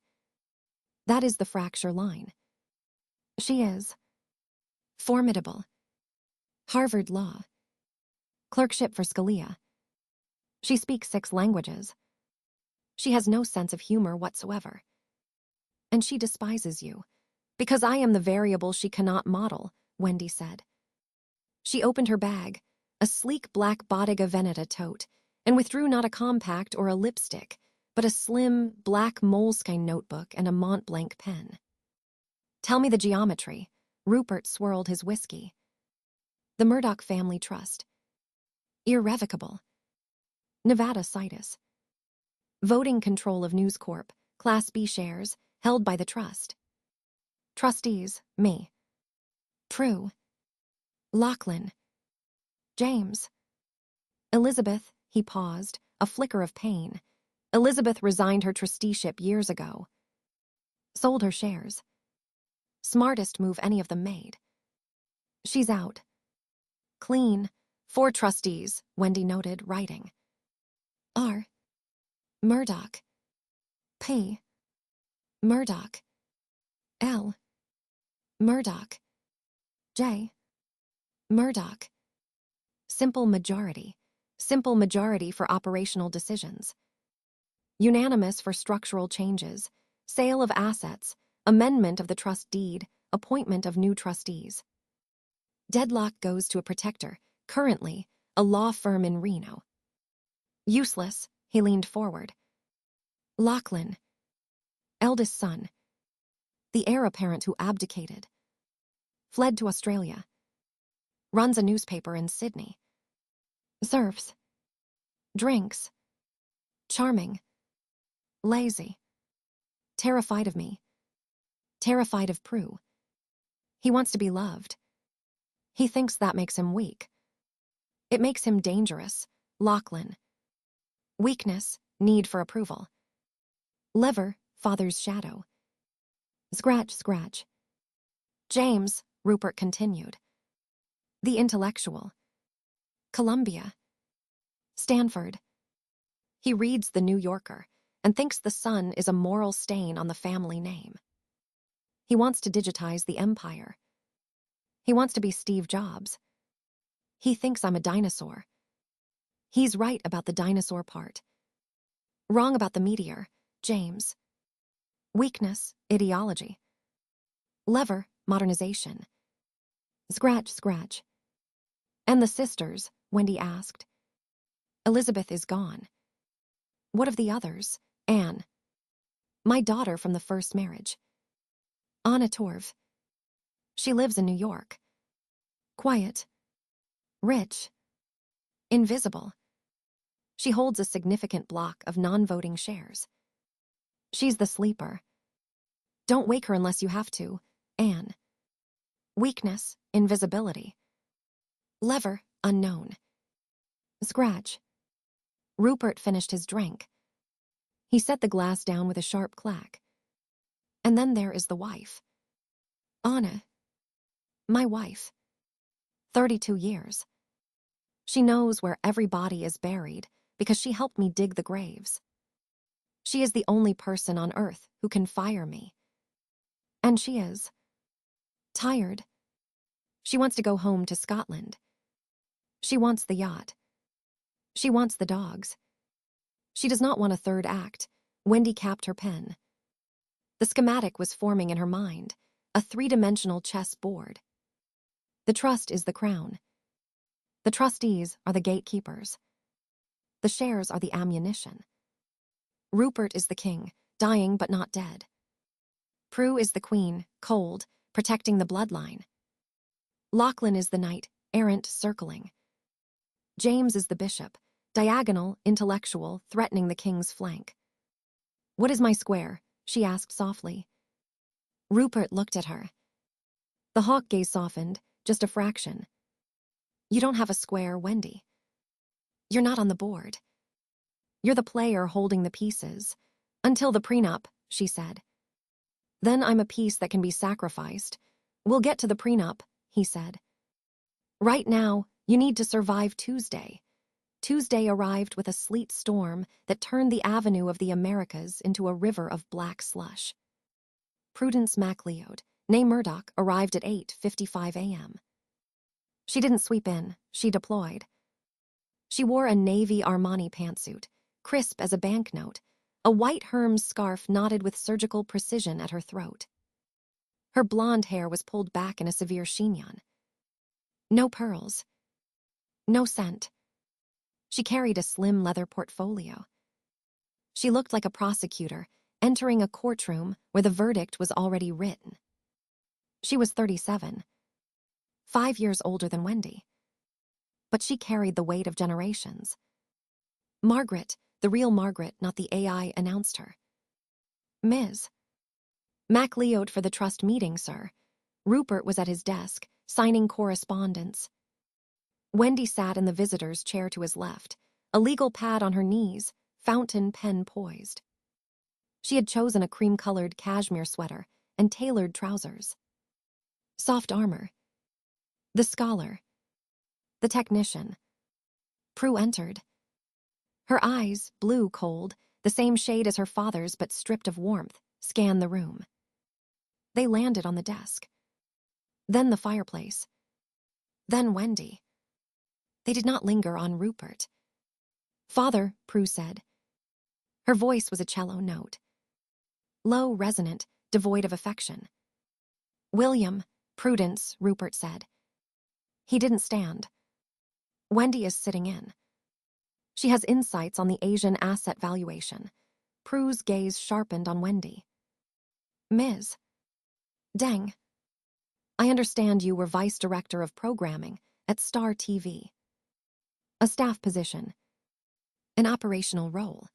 That is the fracture line. She is formidable. Harvard Law. Clerkship for Scalia. She speaks 6 languages. She has no sense of humor whatsoever. And she despises you, because I am the variable she cannot model, Wendi said. She opened her bag, a sleek black Bottega Veneta tote, and withdrew not a compact or a lipstick, but a slim, black moleskine notebook and a Mont Blanc pen. Tell me the geometry. Rupert swirled his whiskey. The Murdoch Family Trust. Irrevocable. Nevada Citus. Voting control of News Corp, Class B shares, held by the trust. Trustees, me. Prue. Lachlan. James. Elizabeth, he paused, a flicker of pain. Elizabeth resigned her trusteeship years ago. Sold her shares. Smartest move any of them made. She's out. Clean. 4 trustees, Wendi noted, writing. R. Murdoch. P. Murdoch. L. Murdoch. J. Murdoch. Simple majority. Simple majority for operational decisions. Unanimous for structural changes. Sale of assets. Amendment of the trust deed. Appointment of new trustees. Deadlock goes to a protector, currently, a law firm in Reno. Useless, he leaned forward. Lachlan. Eldest son. The heir apparent who abdicated. Fled to Australia. Runs a newspaper in Sydney. Surfs. Drinks. Charming. Lazy. Terrified of me. Terrified of Prue. He wants to be loved. He thinks that makes him weak. It makes him dangerous. Lachlan. Weakness, need for approval. Lever, father's shadow. Scratch, scratch. James, Rupert continued. The intellectual. Columbia. Stanford. He reads The New Yorker and thinks the son is a moral stain on the family name. He wants to digitize the empire. He wants to be Steve Jobs. He thinks I'm a dinosaur. He's right about the dinosaur part. Wrong about the meteor, James. Weakness, ideology. Lever, modernization. Scratch, scratch. And the sisters, Wendi asked. Elizabeth is gone. What of the others? Anne. My daughter from the first marriage. Anna Torv. She lives in New York. Quiet. Rich. Invisible. She holds a significant block of non-voting shares. She's the sleeper. Don't wake her unless you have to, Anne. Weakness, invisibility. Lever, unknown. Scratch. Rupert finished his drink. He set the glass down with a sharp clack. And then there is the wife. Anna. My wife. 32 years. She knows where every body is buried because she helped me dig the graves. She is the only person on earth who can fire me. And she is tired. She wants to go home to Scotland. She wants the yacht. She wants the dogs. She does not want a third act. Wendi capped her pen. The schematic was forming in her mind, a 3-dimensional chess board. The trust is the crown. The trustees are the gatekeepers. The shares are the ammunition. Rupert is the king, dying but not dead. Prue is the queen, cold, protecting the bloodline. Lachlan is the knight, errant, circling. James is the bishop, diagonal, intellectual, threatening the king's flank. What is my square? She asked softly. Rupert looked at her. The hawk gaze softened, just a fraction. You don't have a square, Wendi. You're not on the board. You're the player holding the pieces. Until the prenup, she said. Then I'm a piece that can be sacrificed. We'll get to the prenup, he said. Right now, you need to survive Tuesday. Tuesday arrived with a sleet storm that turned the Avenue of the Americas into a river of black slush. Prudence MacLeod, née Murdoch, arrived at 8:55 a.m. She didn't sweep in, she deployed. She wore a navy Armani pantsuit, crisp as a banknote, a white Hermes scarf knotted with surgical precision at her throat. Her blonde hair was pulled back in a severe chignon. No pearls. No scent. She carried a slim leather portfolio. She looked like a prosecutor entering a courtroom where the verdict was already written. She was 37, 5 years older than Wendi. But she carried the weight of generations. Margaret, the real Margaret, not the AI, announced her. Ms. MacLeod for the trust meeting, sir. Rupert was at his desk, signing correspondence. Wendi sat in the visitor's chair to his left, a legal pad on her knees, fountain pen poised. She had chosen a cream-colored cashmere sweater and tailored trousers. Soft armor. The scholar. The technician. Prue entered. Her eyes, blue cold, the same shade as her father's but stripped of warmth, scanned the room. They landed on the desk. Then the fireplace. Then Wendi. They did not linger on Rupert. Father, Prue said. Her voice was a cello note. Low, resonant, devoid of affection. William, Prudence, Rupert said. He didn't stand. Wendi is sitting in. She has insights on the Asian asset valuation. Prue's gaze sharpened on Wendi. Ms. Deng. I understand you were vice director of programming at Star TV. A staff position. An operational role.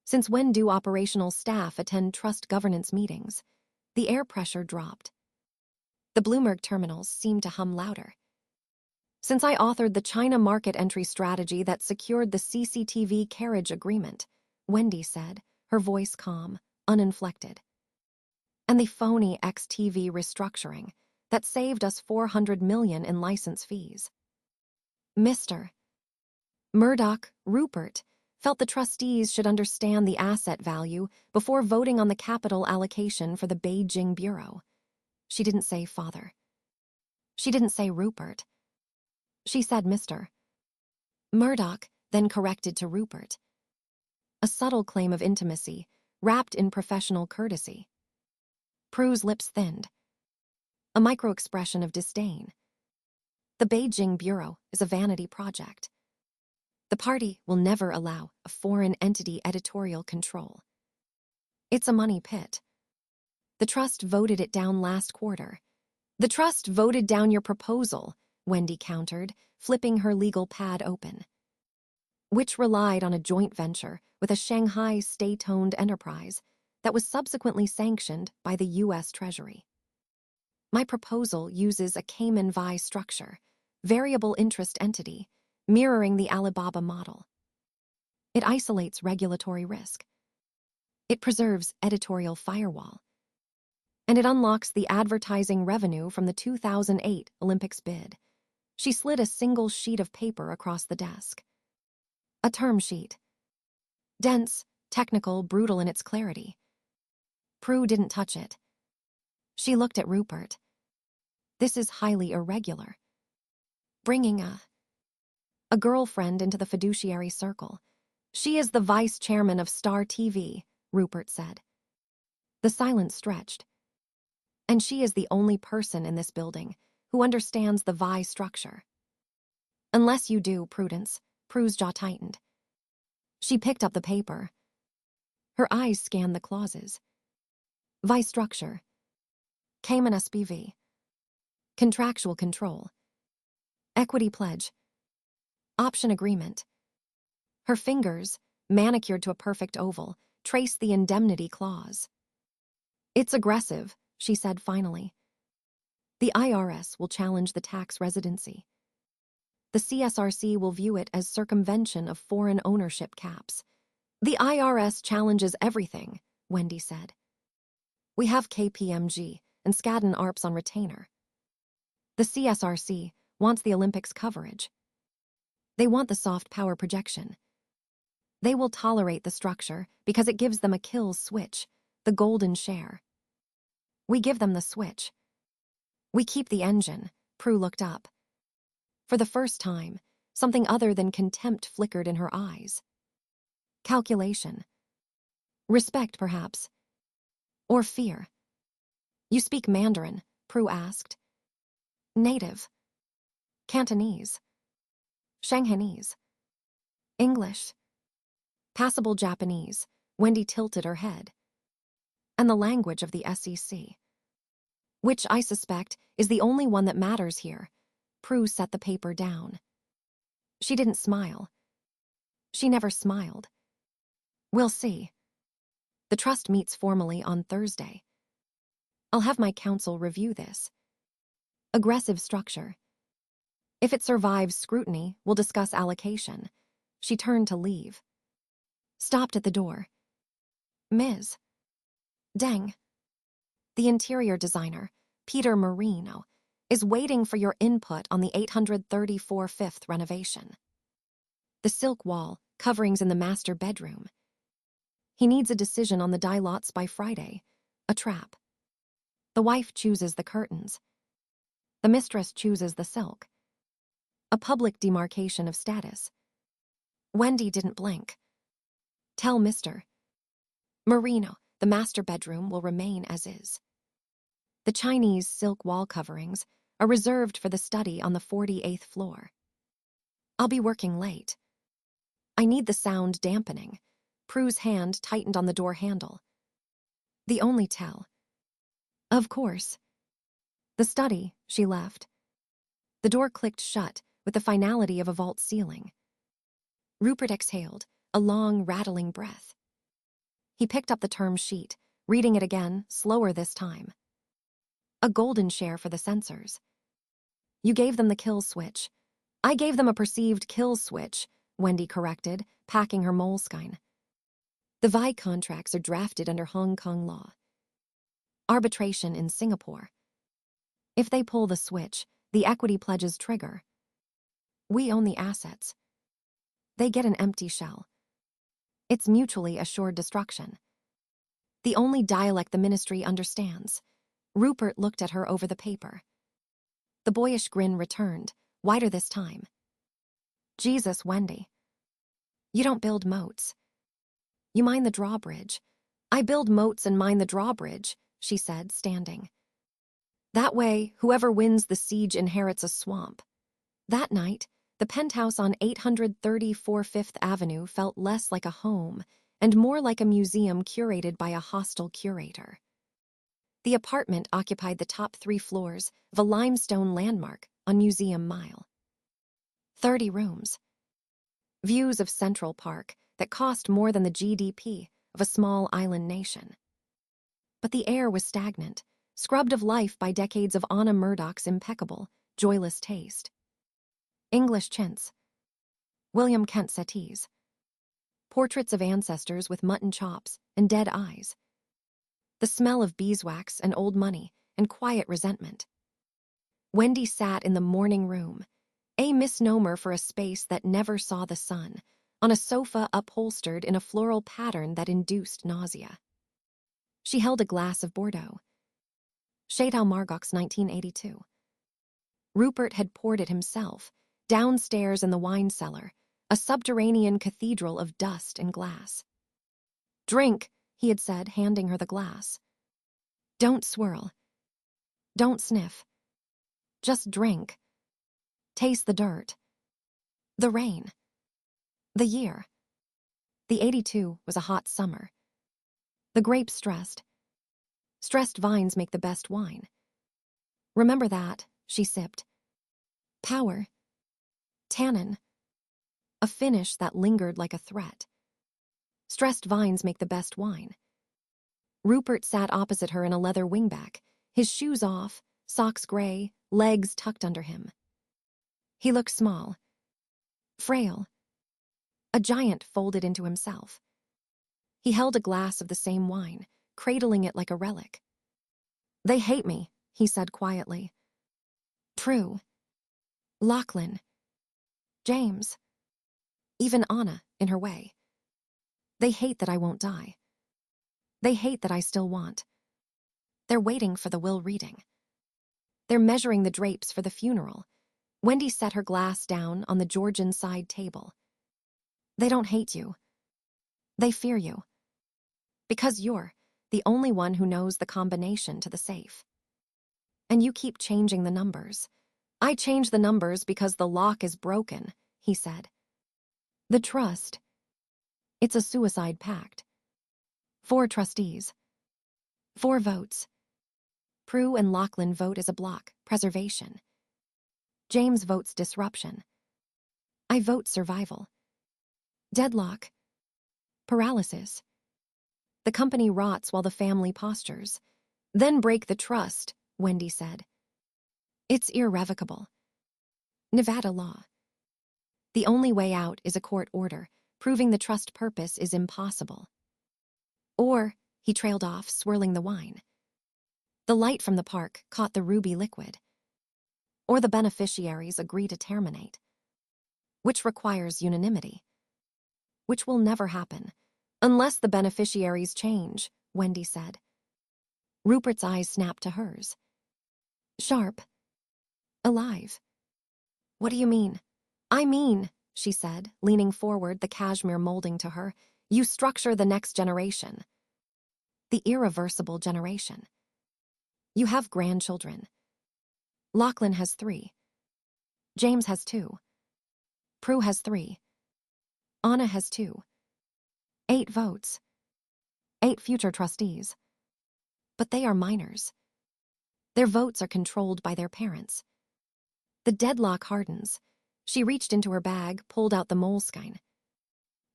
Since when do operational staff attend trust governance meetings? The air pressure dropped. The Bloomberg terminals seemed to hum louder. Since I authored the China market entry strategy that secured the CCTV carriage agreement, Wendi said, her voice calm, uninflected. And the phony XTV restructuring that saved us $400 million in license fees. Mr. Murdoch, Rupert, felt the trustees should understand the asset value before voting on the capital allocation for the Beijing Bureau. She didn't say father. She didn't say Rupert. She said Mr. Murdoch, then corrected to Rupert. A subtle claim of intimacy, wrapped in professional courtesy. Prue's lips thinned. A micro-expression of disdain. The Beijing Bureau is a vanity project. The party will never allow a foreign entity editorial control. It's a money pit. The trust voted it down last quarter. The trust voted down your proposal, Wendi countered, flipping her legal pad open. Which relied on a joint venture with a Shanghai state-owned enterprise that was subsequently sanctioned by the U.S. Treasury. My proposal uses a Cayman VI structure, variable interest entity, mirroring the Alibaba model. It isolates regulatory risk. It preserves editorial firewall. And it unlocks the advertising revenue from the 2008 Olympics bid. She slid a single sheet of paper across the desk. A term sheet. Dense, technical, brutal in its clarity. Prue didn't touch it. She looked at Rupert. This is highly irregular. Bringing a girlfriend into the fiduciary circle. She is the vice chairman of Star TV, Rupert said. The silence stretched. And she is the only person in this building who understands the VI structure. Unless you do, Prudence, Prue's jaw tightened. She picked up the paper. Her eyes scanned the clauses. VI structure. Cayman SPV. Contractual control. Equity pledge. Option agreement. Her fingers, manicured to a perfect oval, traced the indemnity clause. It's aggressive, she said finally. The IRS will challenge the tax residency. The CSRC will view it as circumvention of foreign ownership caps. The IRS challenges everything, Wendi said. We have KPMG and Skadden Arps on retainer. The CSRC wants the Olympics coverage. They want the soft power projection. They will tolerate the structure because it gives them a kill switch, the golden share. We give them the switch. We keep the engine, Prue looked up. For the first time, something other than contempt flickered in her eyes. Calculation. Respect, perhaps. Or fear. You speak Mandarin, Prue asked. Native. Cantonese. Shanghainese. English. Passable Japanese. Wendi tilted her head. And the language of the SEC. Which, I suspect, is the only one that matters here. Prue set the paper down. She didn't smile. She never smiled. We'll see. The trust meets formally on Thursday. I'll have my counsel review this. Aggressive structure. If it survives scrutiny, we'll discuss allocation. She turned to leave. Stopped at the door. Ms. Deng. The interior designer, Peter Marino, is waiting for your input on the 834 Fifth renovation. The silk wall, coverings in the master bedroom. He needs a decision on the dye lots by Friday. A trap. The wife chooses the curtains. The mistress chooses the silk. A public demarcation of status. Wendi didn't blink. Tell Mr. Marino the master bedroom will remain as is. The Chinese silk wall coverings are reserved for the study on the 48th floor. I'll be working late. I need the sound dampening. Prue's hand tightened on the door handle. The only tell. Of course. The study, she left. The door clicked shut with the finality of a vault ceiling. Rupert exhaled, a long, rattling breath. He picked up the term sheet, reading it again, slower this time. A golden share for the censors. You gave them the kill switch. I gave them a perceived kill switch, Wendi corrected, packing her moleskine. The VI contracts are drafted under Hong Kong law. Arbitration in Singapore. If they pull the switch, the equity pledges trigger. We own the assets. They get an empty shell. It's mutually assured destruction. The only dialect the ministry understands. Rupert looked at her over the paper. The boyish grin returned, wider this time. Jesus, Wendi. You don't build moats. You mine the drawbridge. I build moats and mine the drawbridge, she said, standing. That way, whoever wins the siege inherits a swamp. That night, the penthouse on 834 Fifth Avenue felt less like a home and more like a museum curated by a hostile curator. The apartment occupied the top 3 floors of a limestone landmark on Museum Mile. 30 rooms. Views of Central Park that cost more than the GDP of a small island nation. But the air was stagnant, scrubbed of life by decades of Anna Murdoch's impeccable, joyless taste. English chintz. William Kent settees. Portraits of ancestors with mutton chops and dead eyes. The smell of beeswax and old money and quiet resentment. Wendi sat in the morning room, a misnomer for a space that never saw the sun, on a sofa upholstered in a floral pattern that induced nausea. She held a glass of Bordeaux. Chateau Margaux 1982. Rupert had poured it himself, downstairs in the wine cellar, a subterranean cathedral of dust and glass. Drink, he had said, handing her the glass. Don't swirl. Don't sniff. Just drink. Taste the dirt. The rain. The year. The 82 was a hot summer. The grapes stressed. Stressed vines make the best wine. Remember that, she sipped. Power. Tannin. A finish that lingered like a threat. Stressed vines make the best wine. Rupert sat opposite her in a leather wingback, his shoes off, socks gray, legs tucked under him. He looked small. Frail. A giant folded into himself. He held a glass of the same wine, cradling it like a relic. They hate me, he said quietly. True. Lachlan. James. Even Anna, in her way. They hate that I won't die. They hate that I still want. They're waiting for the will reading. They're measuring the drapes for the funeral. Wendi set her glass down on the Georgian side table. They don't hate you. They fear you. Because you're the only one who knows the combination to the safe. And you keep changing the numbers. I change the numbers because the lock is broken, he said. The trust. It's a suicide pact. 4 trustees. 4 votes. Prue and Lachlan vote as a block, preservation. James votes disruption. I vote survival. Deadlock. Paralysis. The company rots while the family postures. Then break the trust, Wendi said. It's irrevocable. Nevada law. The only way out is a court order, proving the trust purpose is impossible. Or, he trailed off, swirling the wine. The light from the park caught the ruby liquid. Or the beneficiaries agree to terminate. Which requires unanimity. Which will never happen, unless the beneficiaries change, Wendi said. Rupert's eyes snapped to hers. Sharp. Alive. What do you mean? I mean, she said, leaning forward, the cashmere molding to her, you structure the next generation. The irreversible generation. You have grandchildren. Lachlan has 3. James has 2. Prue has 3. Anna has 2. 8 votes. 8 future trustees. But they are minors. Their votes are controlled by their parents. The deadlock hardens. She reached into her bag, pulled out the moleskine.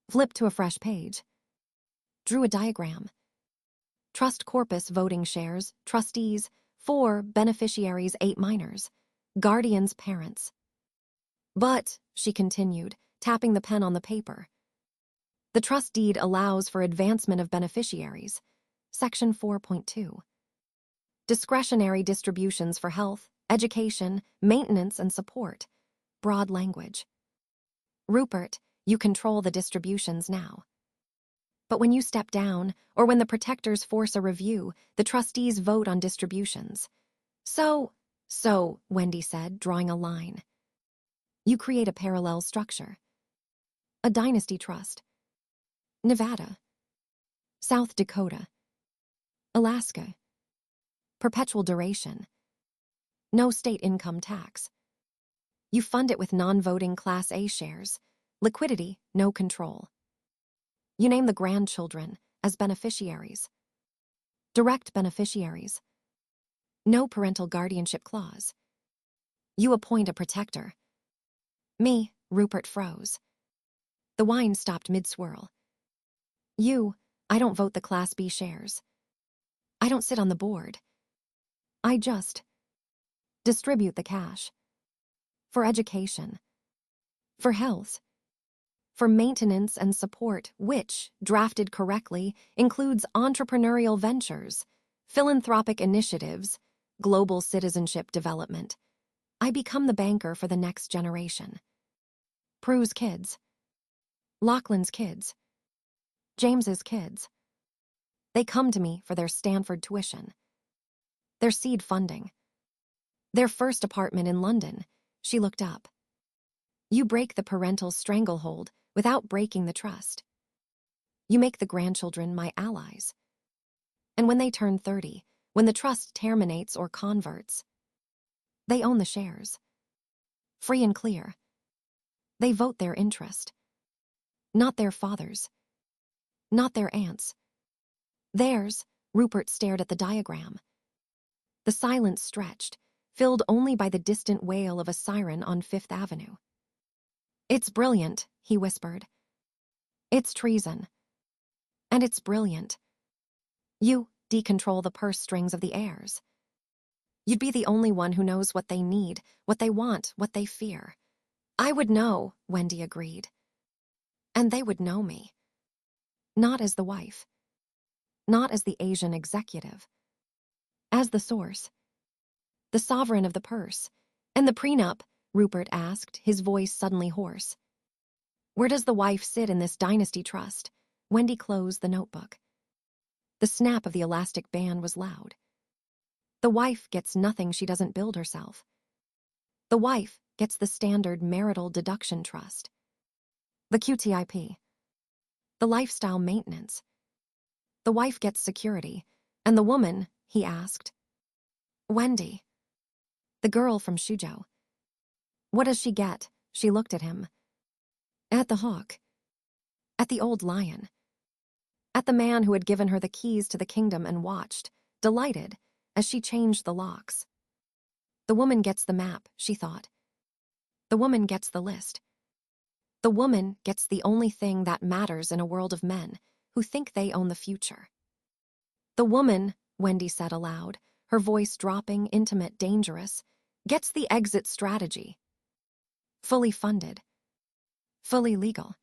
Flipped to a fresh page. Drew a diagram. Trust corpus voting shares, trustees, 4 beneficiaries, 8 minors. Guardians, parents. But, she continued, tapping the pen on the paper, the trust deed allows for advancement of beneficiaries. Section 4.2. Discretionary distributions for health, education, maintenance, and support. Broad language. Rupert, you control the distributions now. But when you step down, or when the protectors force a review, the trustees vote on distributions. So, Wendi said, drawing a line. You create a parallel structure. A dynasty trust. Nevada. South Dakota. Alaska. Perpetual duration. No state income tax. You fund it with non-voting Class A shares. Liquidity, no control. You name the grandchildren as beneficiaries. Direct beneficiaries. No parental guardianship clause. You appoint a protector. Me, Rupert froze. The wine stopped mid-swirl. I don't vote the Class B shares. I don't sit on the board. I just distribute the cash. For education. For health. For maintenance and support, which, drafted correctly, includes entrepreneurial ventures, philanthropic initiatives, global citizenship development. I become the banker for the next generation. Prue's kids. Lachlan's kids. James's kids. They come to me for their Stanford tuition. Their seed funding. Their first apartment in London. She looked up. You break the parental stranglehold without breaking the trust. You make the grandchildren my allies. And when they turn 30, when the trust terminates or converts, they own the shares. Free and clear. They vote their interest. Not their father's. Not their aunt's. Theirs, Rupert stared at the diagram. The silence stretched, filled only by the distant wail of a siren on Fifth Avenue. It's brilliant, he whispered. It's treason. And it's brilliant. You decontrol the purse strings of the heirs. You'd be the only one who knows what they need, what they want, what they fear. I would know, Wendi agreed. And they would know me. Not as the wife. Not as the Asian executive. As the source. The sovereign of the purse. And the prenup, Rupert asked, his voice suddenly hoarse. Where does the wife sit in this dynasty trust? Wendi closed the notebook. The snap of the elastic band was loud. The wife gets nothing she doesn't build herself. The wife gets the standard marital deduction trust. The QTIP. The lifestyle maintenance. The wife gets security, and the woman, he asked. Wendi. The girl from Shuzhou. What does she get? She looked at him. At the Hawk. At the old lion. At the man who had given her the keys to the kingdom and watched, delighted, as she changed the locks. The woman gets the map, she thought. The woman gets the list. The woman gets the only thing that matters in a world of men who think they own the future. The woman, Wendi said aloud, her voice dropping, intimate, dangerous, gets the exit strategy. Fully funded. Fully legal.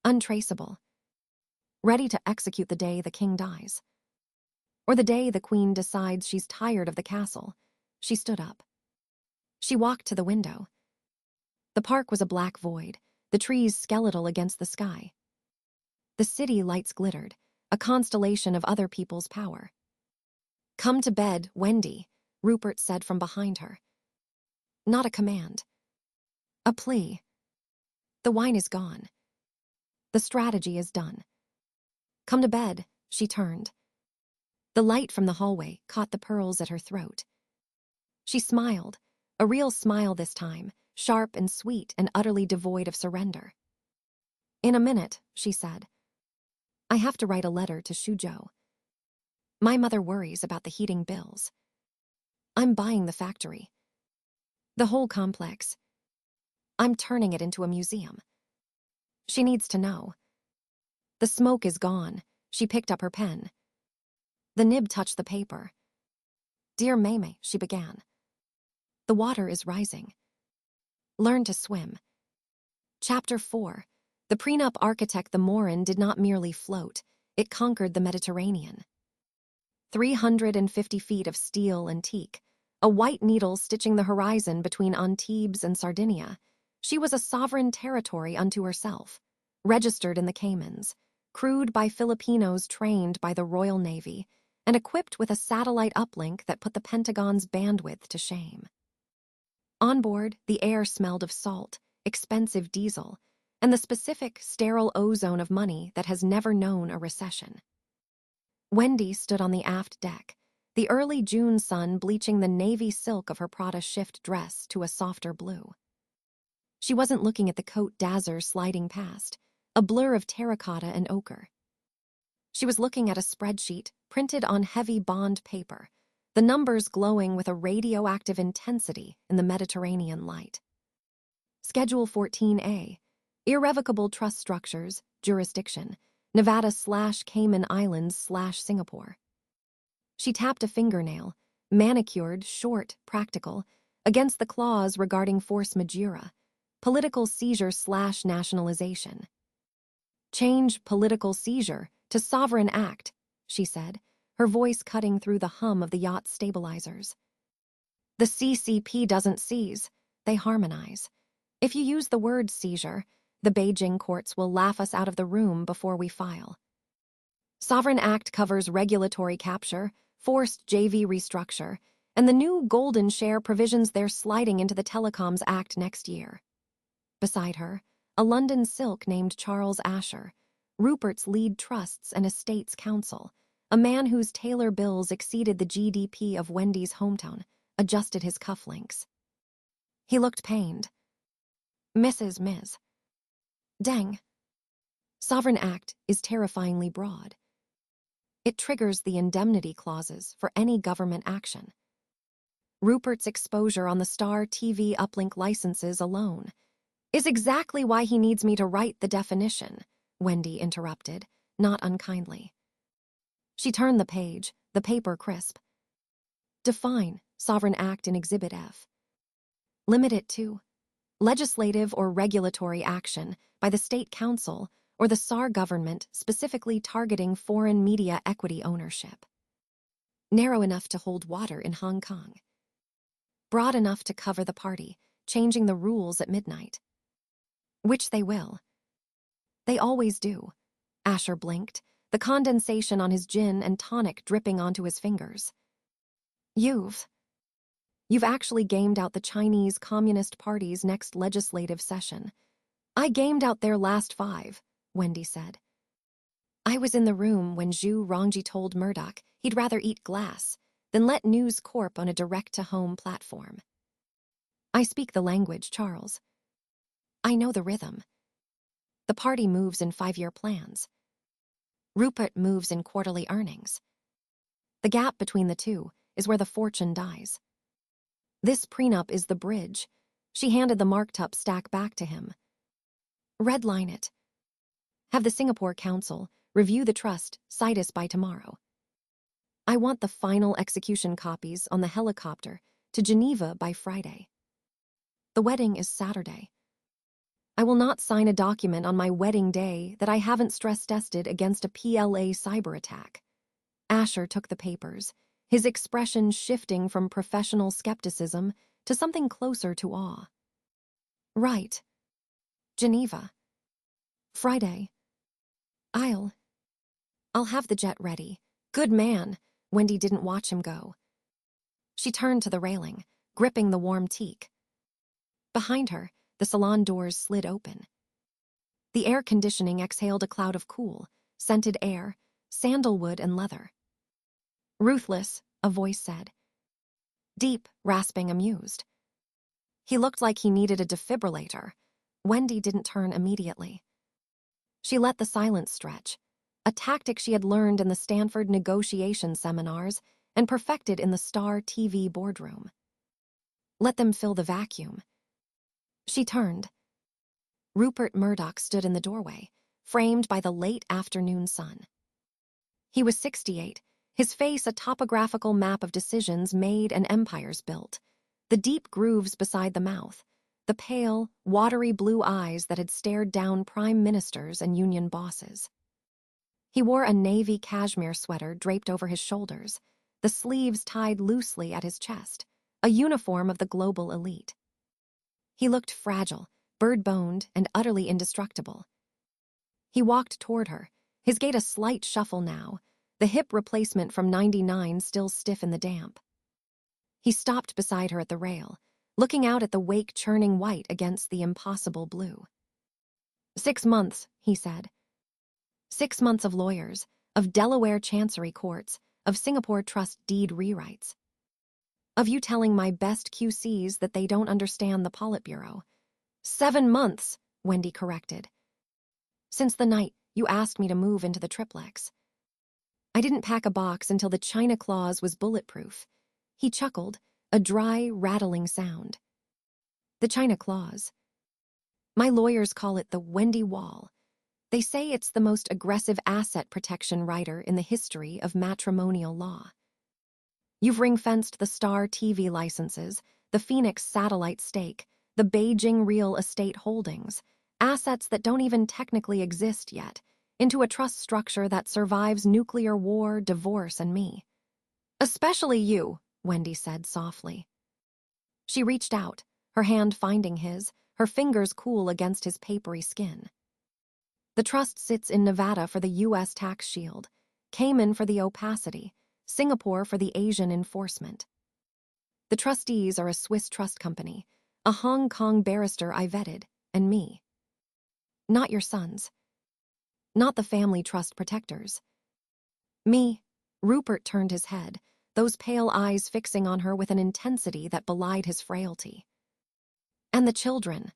Untraceable. Ready to execute the day the king dies. Or the day the queen decides she's tired of the castle. She stood up. She walked to the window. The park was a black void, the trees skeletal against the sky. The city lights glittered, a constellation of other people's power. "Come to bed, Wendi," Rupert said from behind her. Not a command. A plea. The wine is gone. The strategy is done. "Come to bed," she turned. The light from the hallway caught the pearls at her throat. She smiled, a real smile this time, sharp and sweet and utterly devoid of surrender. "In a minute," she said. "I have to write a letter to Shuzhou. My mother worries about the heating bills. I'm buying the factory. The whole complex. I'm turning it into a museum. She needs to know." The smoke is gone. She picked up her pen. The nib touched the paper. "Dear Maymay," she began. "The water is rising. Learn to swim." Chapter 4. The prenup architect the Morin did not merely float, it conquered the Mediterranean. 350 feet of steel and teak, a white needle stitching the horizon between Antibes and Sardinia. She was a sovereign territory unto herself, registered in the Caymans, crewed by Filipinos trained by the Royal Navy, and equipped with a satellite uplink that put the Pentagon's bandwidth to shame. On board, the air smelled of salt, expensive diesel, and the specific, sterile ozone of money that has never known a recession. Wendi stood on the aft deck, the early June sun bleaching the navy silk of her Prada shift dress to a softer blue. She wasn't looking at the coat dazzer sliding past, a blur of terracotta and ochre. She was looking at a spreadsheet printed on heavy bond paper, the numbers glowing with a radioactive intensity in the Mediterranean light. Schedule 14A, Irrevocable Trust Structures, Jurisdiction, Nevada/Cayman Islands/Singapore. She tapped a fingernail, manicured, short, practical, against the clause regarding force majeure, political seizure/nationalization. "Change political seizure to sovereign act," she said, her voice cutting through the hum of the yacht's stabilizers. "The CCP doesn't seize, they harmonize. If you use the word seizure, the Beijing courts will laugh us out of the room before we file. Sovereign Act covers regulatory capture, forced JV restructure, and the new golden share provisions they're sliding into the Telecoms Act next year." Beside her, a London silk named Charles Asher, Rupert's lead trusts and estates counsel, a man whose tailor bills exceeded the GDP of Wendi's hometown, adjusted his cufflinks. He looked pained. Ms. Deng. Sovereign Act is terrifyingly broad. It triggers the indemnity clauses for any government action. Rupert's exposure on the Star TV uplink licenses alone is exactly why he needs me to write the definition, Wendi interrupted, not unkindly. She turned the page, the paper crisp. Define Sovereign Act in Exhibit F. Limit it to legislative or regulatory action by the State Council or the SAR government specifically targeting foreign media equity ownership. Narrow enough to hold water in Hong Kong. Broad enough to cover the party, changing the rules at midnight. Which they will. They always do. Asher blinked, the condensation on his gin and tonic dripping onto his fingers. You've actually gamed out the Chinese Communist Party's next legislative session. I gamed out their last 5, Wendi said. I was in the room when Zhu Rongji told Murdoch he'd rather eat glass than let News Corp on a direct-to-home platform. I speak the language, Charles. I know the rhythm. The party moves in 5-year plans. Rupert moves in quarterly earnings. The gap between the two is where the fortune dies. This prenup is the bridge. She handed the marked-up stack back to him. Redline it. Have the Singapore Council review the trust situs by tomorrow. I want the final execution copies on the helicopter to Geneva by Friday. The wedding is Saturday. I will not sign a document on my wedding day that I haven't stress-tested against a PLA cyber attack. Asher took the papers, his expression shifting from professional skepticism to something closer to awe. Right. Geneva. Friday. I'll have the jet ready. Good man. Wendi didn't watch him go. She turned to the railing, gripping the warm teak. Behind her, the salon doors slid open. The air conditioning exhaled a cloud of cool, scented air, sandalwood and leather. Ruthless, a voice said. Deep, rasping, amused. He looked like he needed a defibrillator. Wendi didn't turn immediately. She let the silence stretch, a tactic she had learned in the Stanford negotiation seminars and perfected in the Star TV boardroom. Let them fill the vacuum. She turned. Rupert Murdoch stood in the doorway, framed by the late afternoon sun. He was 68, his face a topographical map of decisions made and empires built, the deep grooves beside the mouth, the pale, watery blue eyes that had stared down prime ministers and union bosses. He wore a navy cashmere sweater draped over his shoulders, the sleeves tied loosely at his chest, a uniform of the global elite. He looked fragile, bird-boned, and utterly indestructible. He walked toward her, his gait a slight shuffle now, the hip replacement from '99 still stiff in the damp. He stopped beside her at the rail, looking out at the wake churning white against the impossible blue. 6 months, he said. 6 months of lawyers, of Delaware Chancery courts, of Singapore trust deed rewrites. Of you telling my best QCs that they don't understand the Politburo. 7 months, Wendi corrected. Since the night you asked me to move into the triplex. I didn't pack a box until the China clause was bulletproof. He chuckled, a dry, rattling sound. The China clause. My lawyers call it the Wendi Wall. They say it's the most aggressive asset protection rider in the history of matrimonial law. You've ring-fenced the Star TV licenses, the Phoenix satellite stake, the Beijing real estate holdings, assets that don't even technically exist yet, into a trust structure that survives nuclear war, divorce, and me. Especially you, Wendi said softly. She reached out, her hand finding his, her fingers cool against his papery skin. The trust sits in Nevada for the U.S. tax shield, Cayman for the opacity, Singapore for the Asian enforcement. The trustees are a Swiss trust company, a Hong Kong barrister I vetted, and me. Not your sons. Not the family trust protectors. Me. Rupert turned his head, those pale eyes fixing on her with an intensity that belied his frailty. And the children.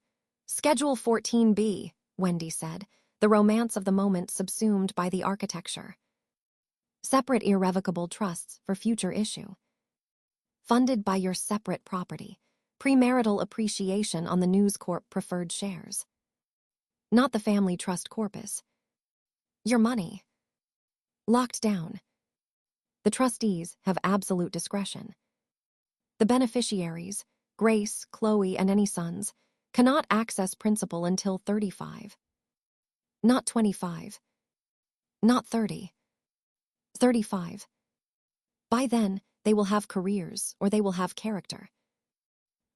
Schedule 14B, Wendi said, the romance of the moment subsumed by the architecture. Separate irrevocable trusts for future issue. Funded by your separate property, premarital appreciation on the News Corp preferred shares. Not the family trust corpus. Your money. Locked down. The trustees have absolute discretion. The beneficiaries, Grace, Chloe, and any sons, cannot access principal until 35. Not 25. Not 30. 35. By then, they will have careers, or they will have character.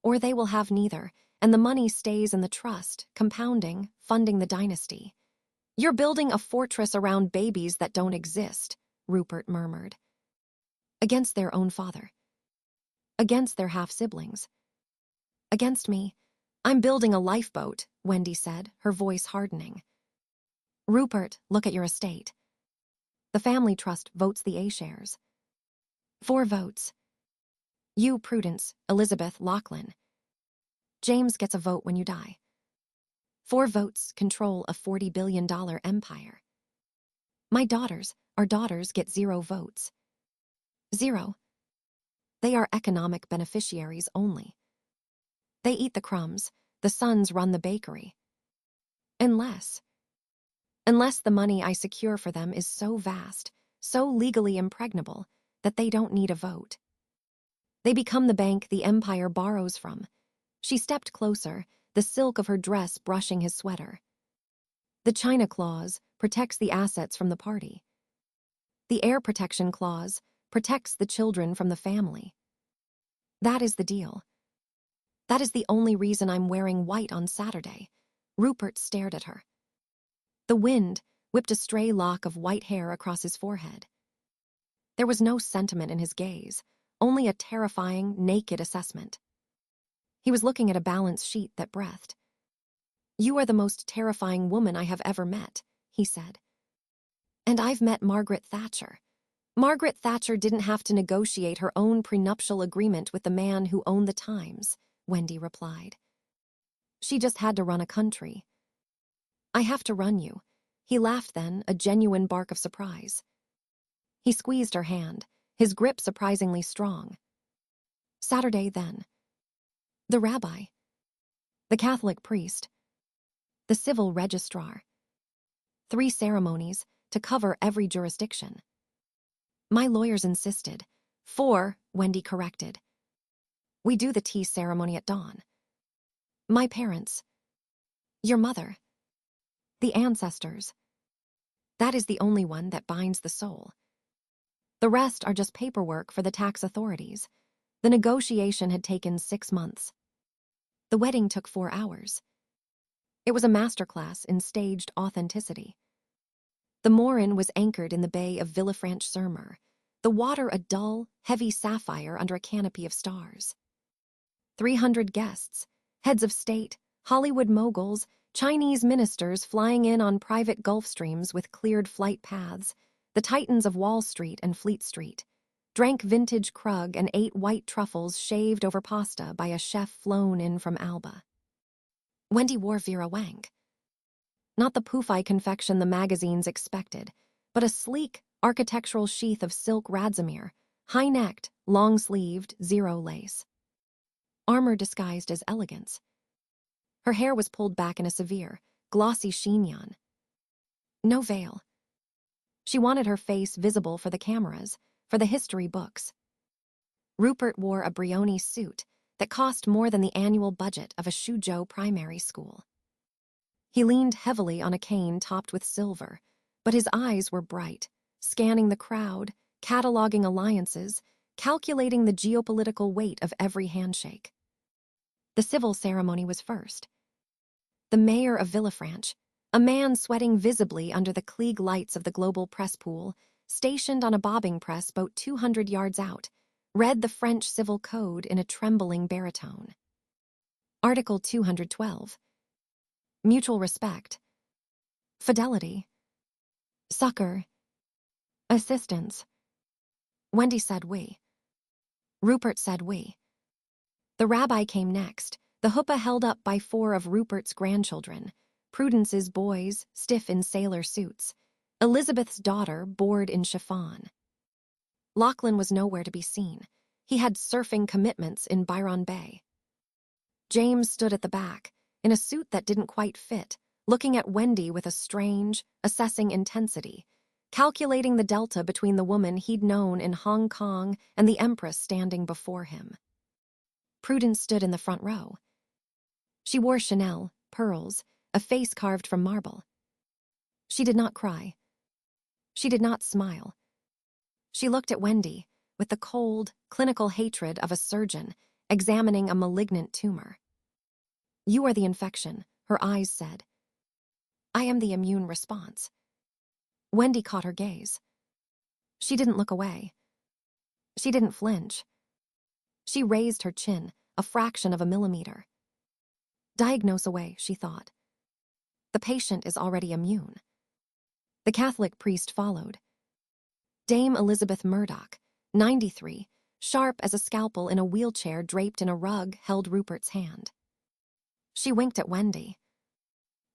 Or they will have neither, and the money stays in the trust, compounding, funding the dynasty. You're building a fortress around babies that don't exist, Rupert murmured. Against their own father. Against their half-siblings. Against me. I'm building a lifeboat, Wendi said, her voice hardening. Rupert, look at your estate. The family trust votes the A-shares. 4 votes. You, Prudence, Elizabeth, Lachlan. James gets a vote when you die. 4 votes control a $40 billion empire. Our daughters get 0 votes. 0. They are economic beneficiaries only. They eat the crumbs, the sons run the bakery. Unless the money I secure for them is so vast, so legally impregnable, that they don't need a vote. They become the bank the empire borrows from. She stepped closer, the silk of her dress brushing his sweater. The China clause protects the assets from the party. The heir protection clause protects the children from the family. That is the deal. That is the only reason I'm wearing white on Saturday. Rupert stared at her. The wind whipped a stray lock of white hair across his forehead. There was no sentiment in his gaze, only a terrifying, naked assessment. He was looking at a balance sheet that breathed. "You are the most terrifying woman I have ever met," he said. "And I've met Margaret Thatcher." Margaret Thatcher didn't have to negotiate her own prenuptial agreement with the man who owned the Times, Wendi replied. She just had to run a country. "I have to run you." He laughed then, a genuine bark of surprise. He squeezed her hand, his grip surprisingly strong. Saturday, then. The rabbi. The Catholic priest. The civil registrar. 3 ceremonies to cover every jurisdiction. My lawyers insisted. 4, Wendi corrected. We do the tea ceremony at dawn. My parents. Your mother. The ancestors. That is the only one that binds the soul. The rest are just paperwork for the tax authorities. The negotiation had taken 6 months. The wedding took 4 hours. It was a masterclass in staged authenticity. The Morin was anchored in the bay of Villefranche-sur-Mer, the water a dull, heavy sapphire under a canopy of stars. 300 guests, heads of state, Hollywood moguls, Chinese ministers flying in on private Gulfstreams with cleared flight paths, the titans of Wall Street and Fleet Street, drank vintage Krug and ate white truffles shaved over pasta by a chef flown in from Alba. Wendi wore Vera Wang. Not the poofy confection the magazines expected, but a sleek, architectural sheath of silk radzimir, high-necked, long-sleeved, 0 lace. Armor disguised as elegance. Her hair was pulled back in a severe, glossy chignon. No veil. She wanted her face visible for the cameras, for the history books. Rupert wore a Brioni suit that cost more than the annual budget of a Suzhou primary school. He leaned heavily on a cane topped with silver, but his eyes were bright, scanning the crowd, cataloging alliances, calculating the geopolitical weight of every handshake. The civil ceremony was first. The mayor of Villefranche, a man sweating visibly under the Klieg lights of the global press pool, stationed on a bobbing press boat 200 yards out, read the French civil code in a trembling baritone. Article 212. Mutual respect. Fidelity. Succor. Assistance. Wendi said we. Rupert said we. The rabbi came next, the huppah held up by 4 of Rupert's grandchildren, Prudence's boys, stiff in sailor suits, Elizabeth's daughter, bored in chiffon. Lachlan was nowhere to be seen. He had surfing commitments in Byron Bay. James stood at the back, in a suit that didn't quite fit, looking at Wendi with a strange, assessing intensity, calculating the delta between the woman he'd known in Hong Kong and the Empress standing before him. Prudence stood in the front row. She wore Chanel, pearls, a face carved from marble. She did not cry. She did not smile. She looked at Wendi with the cold, clinical hatred of a surgeon examining a malignant tumor. You are the infection, her eyes said. I am the immune response. Wendi caught her gaze. She didn't look away. She didn't flinch. She raised her chin, a fraction of a millimeter. Diagnose away, she thought. The patient is already immune. The Catholic priest followed. Dame Elizabeth Murdoch, 93, sharp as a scalpel in a wheelchair draped in a rug, held Rupert's hand. She winked at Wendi.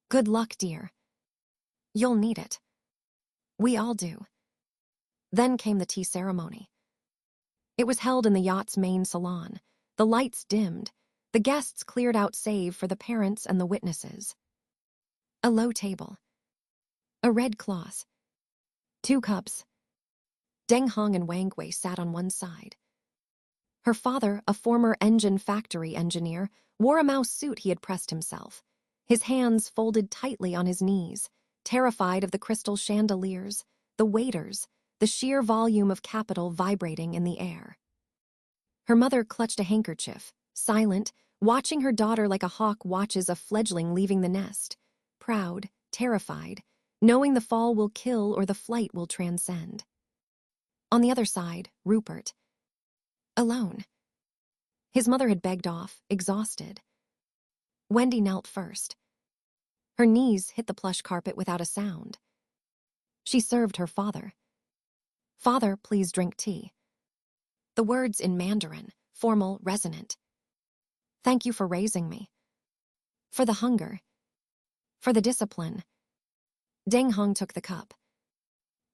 Good luck, dear. You'll need it. We all do. Then came the tea ceremony. It was held in the yacht's main salon. The lights dimmed. The guests cleared out save for the parents and the witnesses. A low table. A red cloth. 2 cups. Deng Hong and Wang Wei sat on one side. Her father, a former engine factory engineer, wore a mouse suit he had pressed himself, his hands folded tightly on his knees, terrified of the crystal chandeliers, the waiters, the sheer volume of capital vibrating in the air. Her mother clutched a handkerchief, silent, watching her daughter like a hawk watches a fledgling leaving the nest, proud, terrified, knowing the fall will kill or the flight will transcend. On the other side, Rupert. Alone. His mother had begged off, exhausted. Wendi knelt first. Her knees hit the plush carpet without a sound. She served her father. Father, please drink tea. The words in Mandarin, formal, resonant. Thank you for raising me. For the hunger. For the discipline. Deng Hong took the cup.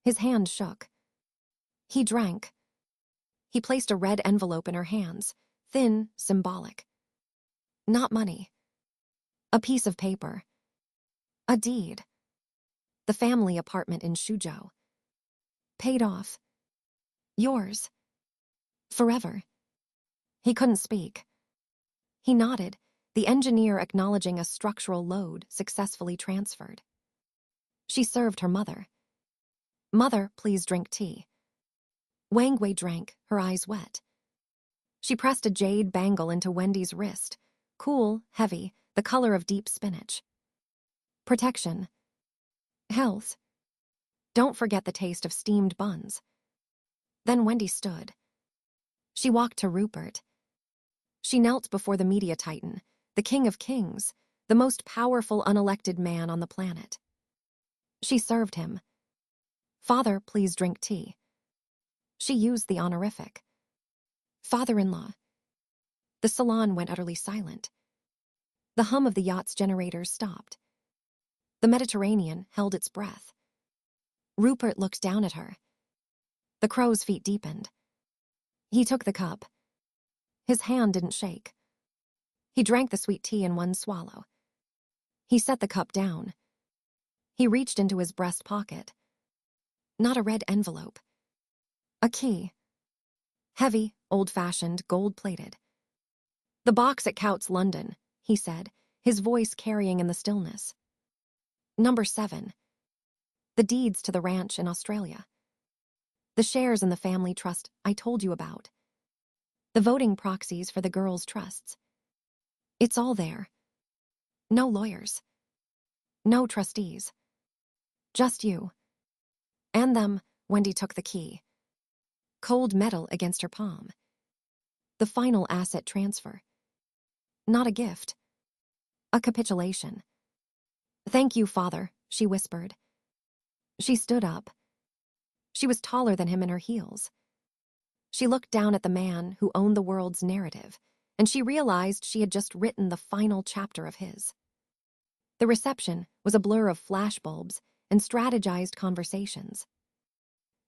His hand shook. He drank. He placed a red envelope in her hands, thin, symbolic. Not money. A piece of paper. A deed. The family apartment in Suzhou. Paid off. Yours. Forever. He couldn't speak. He nodded, the engineer acknowledging a structural load successfully transferred. She served her mother. Mother, please drink tea. Wang Wei drank, her eyes wet. She pressed a jade bangle into Wendy's wrist, cool, heavy, the color of deep spinach. Protection. Health. Don't forget the taste of steamed buns. Then Wendi stood. She walked to Rupert. She knelt before the media titan, the king of kings, the most powerful unelected man on the planet. She served him. Father, please drink tea. She used the honorific. Father-in-law. The salon went utterly silent. The hum of the yacht's generators stopped. The Mediterranean held its breath. Rupert looked down at her. The crow's feet deepened. He took the cup. His hand didn't shake. He drank the sweet tea in one swallow. He set the cup down. He reached into his breast pocket. Not a red envelope. A key. Heavy, old-fashioned, gold-plated. The box at Coutts, London, he said, his voice carrying in the stillness. Number 7. The deeds to the ranch in Australia. The shares in the family trust I told you about. The voting proxies for the girls' trusts. It's all there. No lawyers. No trustees. Just you. And them. Wendi took the key. Cold metal against her palm. The final asset transfer. Not a gift. A capitulation. Thank you, Father, she whispered. She stood up. She was taller than him in her heels. She looked down at the man who owned the world's narrative, and she realized she had just written the final chapter of his. The reception was a blur of flashbulbs and strategized conversations.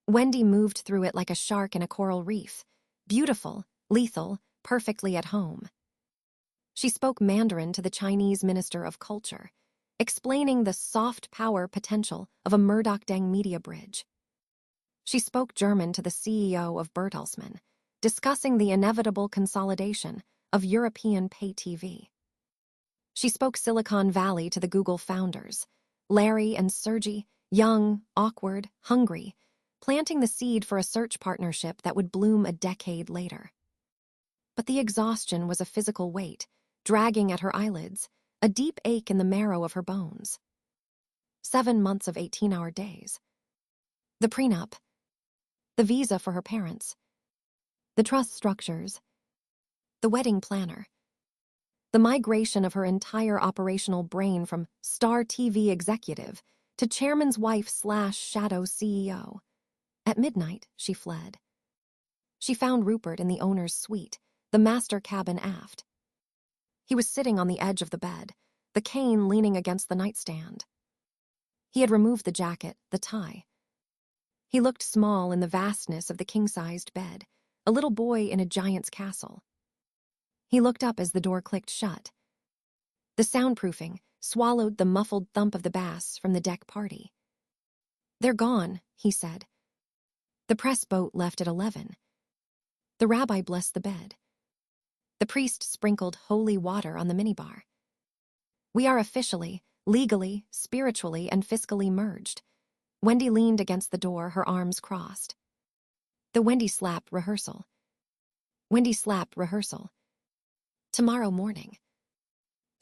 Wendi moved through it like a shark in a coral reef, beautiful, lethal, perfectly at home. She spoke Mandarin to the Chinese Minister of Culture, explaining the soft power potential of a Murdoch Deng media bridge. She spoke German to the CEO of Bertelsmann, discussing the inevitable consolidation of European pay TV. She spoke Silicon Valley to the Google founders, Larry and Sergey, young, awkward, hungry, planting the seed for a search partnership that would bloom a decade later. But the exhaustion was a physical weight, dragging at her eyelids, a deep ache in the marrow of her bones. 7 months of 18-hour days. The prenup. The visa for her parents. The trust structures. The wedding planner. The migration of her entire operational brain from star TV executive to chairman's wife/shadow CEO. At midnight, she fled. She found Rupert in the owner's suite, the master cabin aft. He was sitting on the edge of the bed, the cane leaning against the nightstand. He had removed the jacket, the tie. He looked small in the vastness of the king-sized bed, a little boy in a giant's castle. He looked up as the door clicked shut. The soundproofing swallowed the muffled thump of the bass from the deck party. "They're gone," he said. "The press boat left at 11. The rabbi blessed the bed. The priest sprinkled holy water on the minibar. We are officially, legally, spiritually, and fiscally merged." Wendi leaned against the door, her arms crossed. The Wendi slap rehearsal. Wendi slap rehearsal. Tomorrow morning.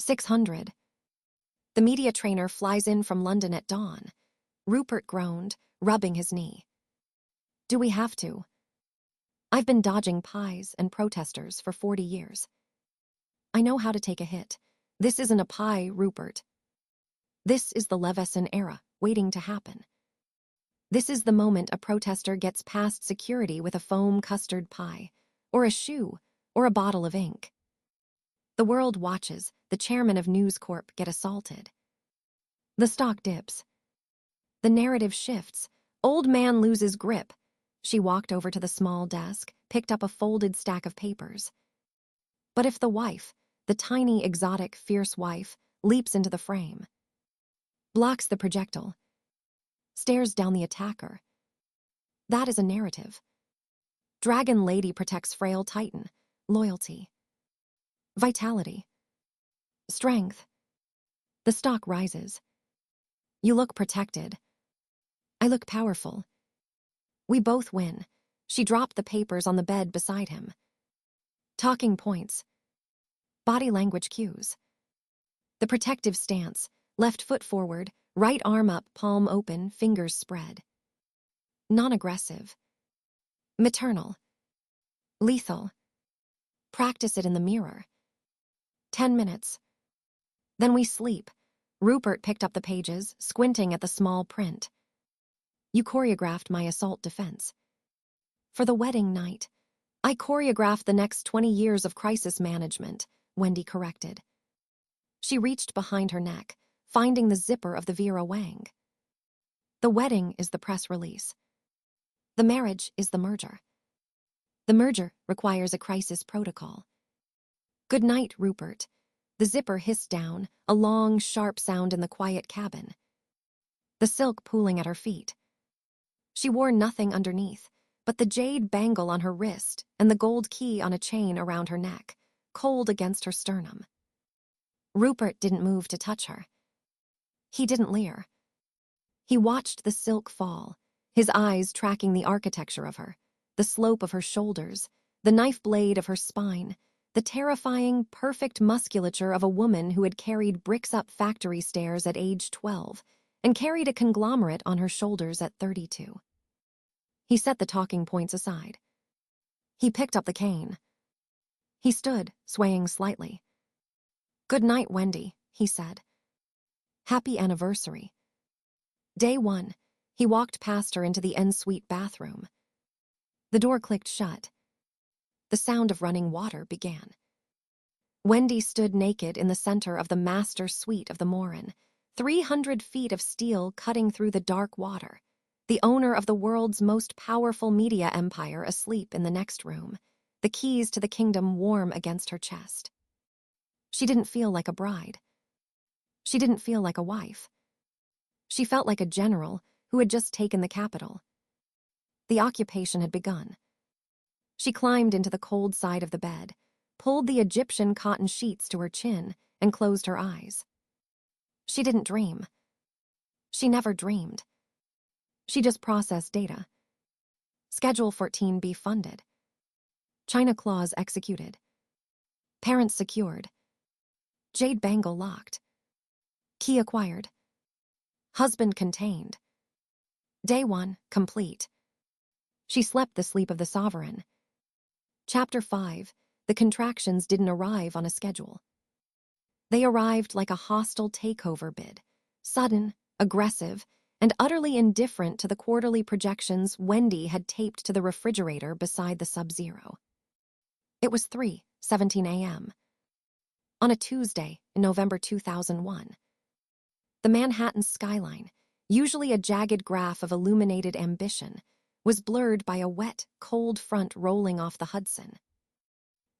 600. The media trainer flies in from London at dawn. Rupert groaned, rubbing his knee. "Do we have to? I've been dodging pies and protesters for 40 years. I know how to take a hit. This isn't a pie, Rupert. This is the Leveson era, waiting to happen. This is the moment a protester gets past security with a foam custard pie, or a shoe, or a bottle of ink. The world watches the chairman of News Corp get assaulted. The stock dips. The narrative shifts. Old man loses grip." She walked over to the small desk, picked up a folded stack of papers. "But if the wife, the tiny, exotic, fierce wife, leaps into the frame, blocks the projectile, stares down the attacker, that is a narrative. Dragon Lady protects frail Titan, loyalty, vitality, strength. The stock rises. You look protected. I look powerful. We both win." She dropped the papers on the bed beside him. Talking points. Body language cues. The protective stance, left foot forward, right arm up, palm open, fingers spread. Non-aggressive. Maternal. Lethal. Practice it in the mirror. 10 minutes. Then we sleep. Rupert picked up the pages, squinting at the small print. "You choreographed my assault defense. For the wedding night, I choreographed the next 20 years of crisis management," Wendi corrected. She reached behind her neck, finding the zipper of the Vera Wang. "The wedding is the press release. The marriage is the merger. The merger requires a crisis protocol. Good night, Rupert." The zipper hissed down, a long, sharp sound in the quiet cabin. The silk pooling at her feet. She wore nothing underneath, but the jade bangle on her wrist and the gold key on a chain around her neck, cold against her sternum. Rupert didn't move to touch her. He didn't leer. He watched the silk fall, his eyes tracking the architecture of her, the slope of her shoulders, the knife blade of her spine, the terrifying, perfect musculature of a woman who had carried bricks up factory stairs at age 12 and carried a conglomerate on her shoulders at 32. He set the talking points aside. He picked up the cane. He stood, swaying slightly. "Good night, Wendi," he said. "Happy anniversary." Day 1, he walked past her into the en-suite bathroom. The door clicked shut. The sound of running water began. Wendi stood naked in the center of the master suite of the Morin, 300 feet of steel cutting through the dark water, the owner of the world's most powerful media empire asleep in the next room, the keys to the kingdom warm against her chest. She didn't feel like a bride. She didn't feel like a wife. She felt like a general who had just taken the capital. The occupation had begun. She climbed into the cold side of the bed, pulled the Egyptian cotton sheets to her chin, and closed her eyes. She didn't dream. She never dreamed. She just processed data. Schedule 14B funded. China clause executed. Parents secured. Jade bangle locked. Key acquired. Husband contained. Day 1 complete. She slept the sleep of the sovereign. Chapter 5. The contractions didn't arrive on a schedule. They arrived like a hostile takeover bid, sudden, aggressive, and utterly indifferent to the quarterly projections Wendi had taped to the refrigerator beside the Sub-Zero. It was 3:17 a.m. on a Tuesday in November 2001. The Manhattan skyline, usually a jagged graph of illuminated ambition, was blurred by a wet, cold front rolling off the Hudson.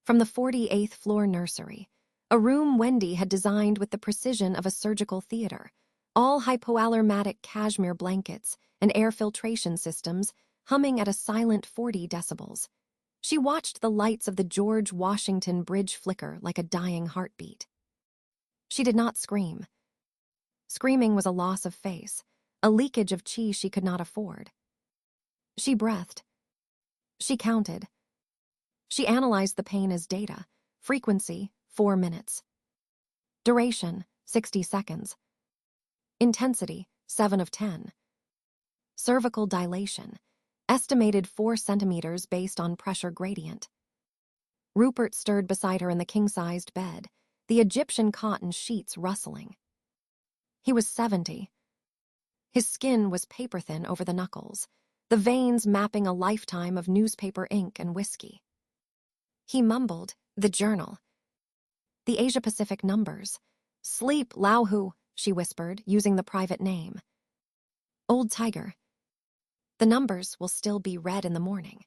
From the 48th floor nursery, a room Wendi had designed with the precision of a surgical theater, all hypoallermatic cashmere blankets and air filtration systems humming at a silent 40 decibels. She watched the lights of the George Washington Bridge flicker like a dying heartbeat. She did not scream. Screaming was a loss of face, a leakage of chi she could not afford. She breathed. She counted. She analyzed the pain as data. Frequency, 4 minutes. Duration, 60 seconds. Intensity, 7 of 10. Cervical dilation, estimated 4 centimeters based on pressure gradient. Rupert stirred beside her in the king-sized bed, the Egyptian cotton sheets rustling. He was 70. His skin was paper-thin over the knuckles, the veins mapping a lifetime of newspaper ink and whiskey. He mumbled, the journal. The Asia-Pacific numbers. Sleep, Lauhu, she whispered, using the private name. Old Tiger. The numbers will still be red in the morning.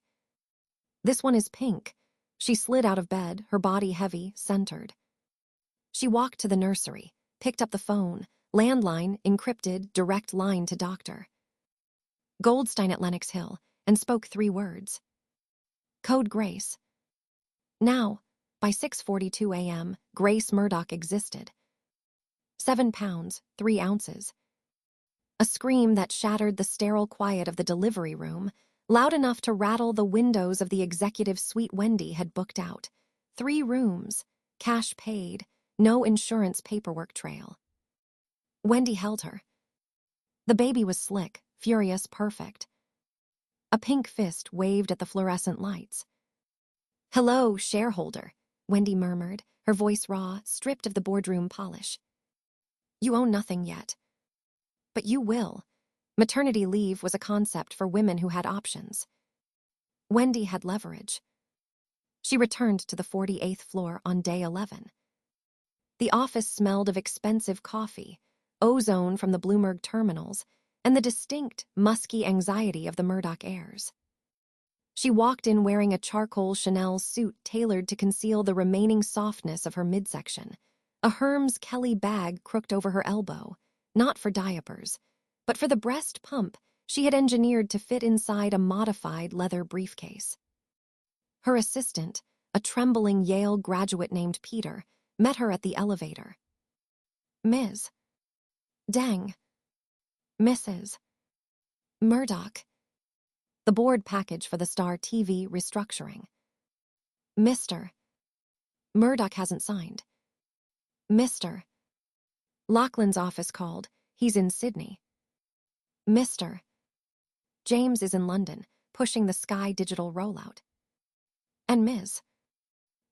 This one is pink. She slid out of bed, her body heavy, centered. She walked to the nursery, picked up the phone, landline, encrypted, direct line to doctor. Goldstein at Lenox Hill, and spoke 3 words. Code Grace. Now, by 6:42 a.m., Grace Murdoch existed. 7 pounds, 3 ounces. A scream that shattered the sterile quiet of the delivery room, loud enough to rattle the windows of the executive suite Wendi had booked out. 3 rooms, cash paid, no insurance paperwork trail. Wendi held her. The baby was slick, furious, perfect. A pink fist waved at the fluorescent lights. Hello, shareholder, Wendi murmured, her voice raw, stripped of the boardroom polish. You own nothing yet. But you will. Maternity leave was a concept for women who had options. Wendi had leverage. She returned to the 48th floor on day 11. The office smelled of expensive coffee, ozone from the Bloomberg terminals, and the distinct, musky anxiety of the Murdoch heirs. She walked in wearing a charcoal Chanel suit tailored to conceal the remaining softness of her midsection, a Hermes Kelly bag crooked over her elbow, not for diapers, but for the breast pump she had engineered to fit inside a modified leather briefcase. Her assistant, a trembling Yale graduate named Peter, met her at the elevator. Ms. Deng. Mrs. Murdoch. The board package for the Star TV restructuring. Mr. Murdoch hasn't signed. Mr. Lachlan's office called. He's in Sydney. Mr. James is in London, pushing the Sky Digital rollout. And Ms.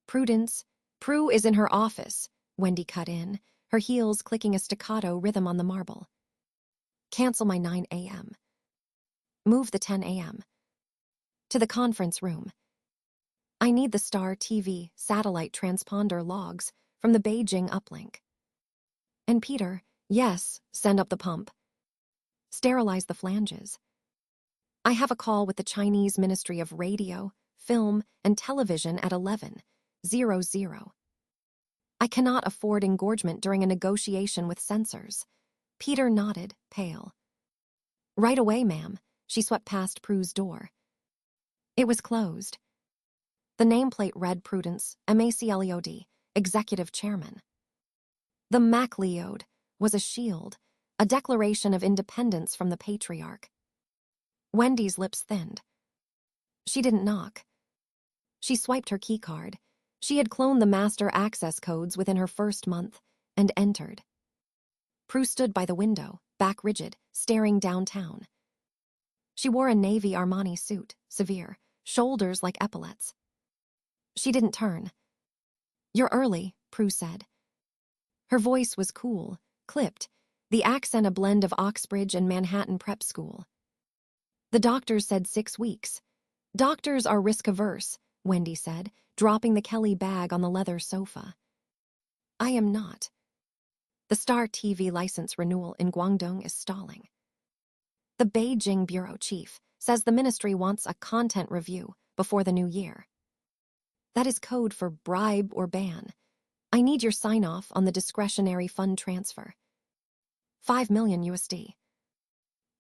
Prudence. Prue is in her office, Wendi cut in, her heels clicking a staccato rhythm on the marble. Cancel my 9 a.m. Move the 10 a.m. to the conference room. I need the Star TV satellite transponder logs from the Beijing uplink. And Peter, yes, send up the pump. Sterilize the flanges. I have a call with the Chinese Ministry of Radio, Film, and Television at 11:00. I cannot afford engorgement during a negotiation with censors. Peter nodded, pale. Right away, ma'am. She swept past Prue's door. It was closed. The nameplate read Prudence, MACLEOD, Executive Chairman. The MacLeod was a shield, a declaration of independence from the patriarch. Wendy's lips thinned. She didn't knock. She swiped her keycard. She had cloned the master access codes within her first month and entered. Prue stood by the window, back rigid, staring downtown. She wore a navy Armani suit, severe, shoulders like epaulets. She didn't turn. You're early, Prue said. Her voice was cool, clipped, the accent a blend of Oxbridge and Manhattan prep school. The doctors said 6 weeks. Doctors are risk-averse, Wendi said, dropping the Kelly bag on the leather sofa. I am not. The Star TV license renewal in Guangdong is stalling. The Beijing bureau chief says the ministry wants a content review before the new year. That is code for bribe or ban. I need your sign-off on the discretionary fund transfer. 5 million USD.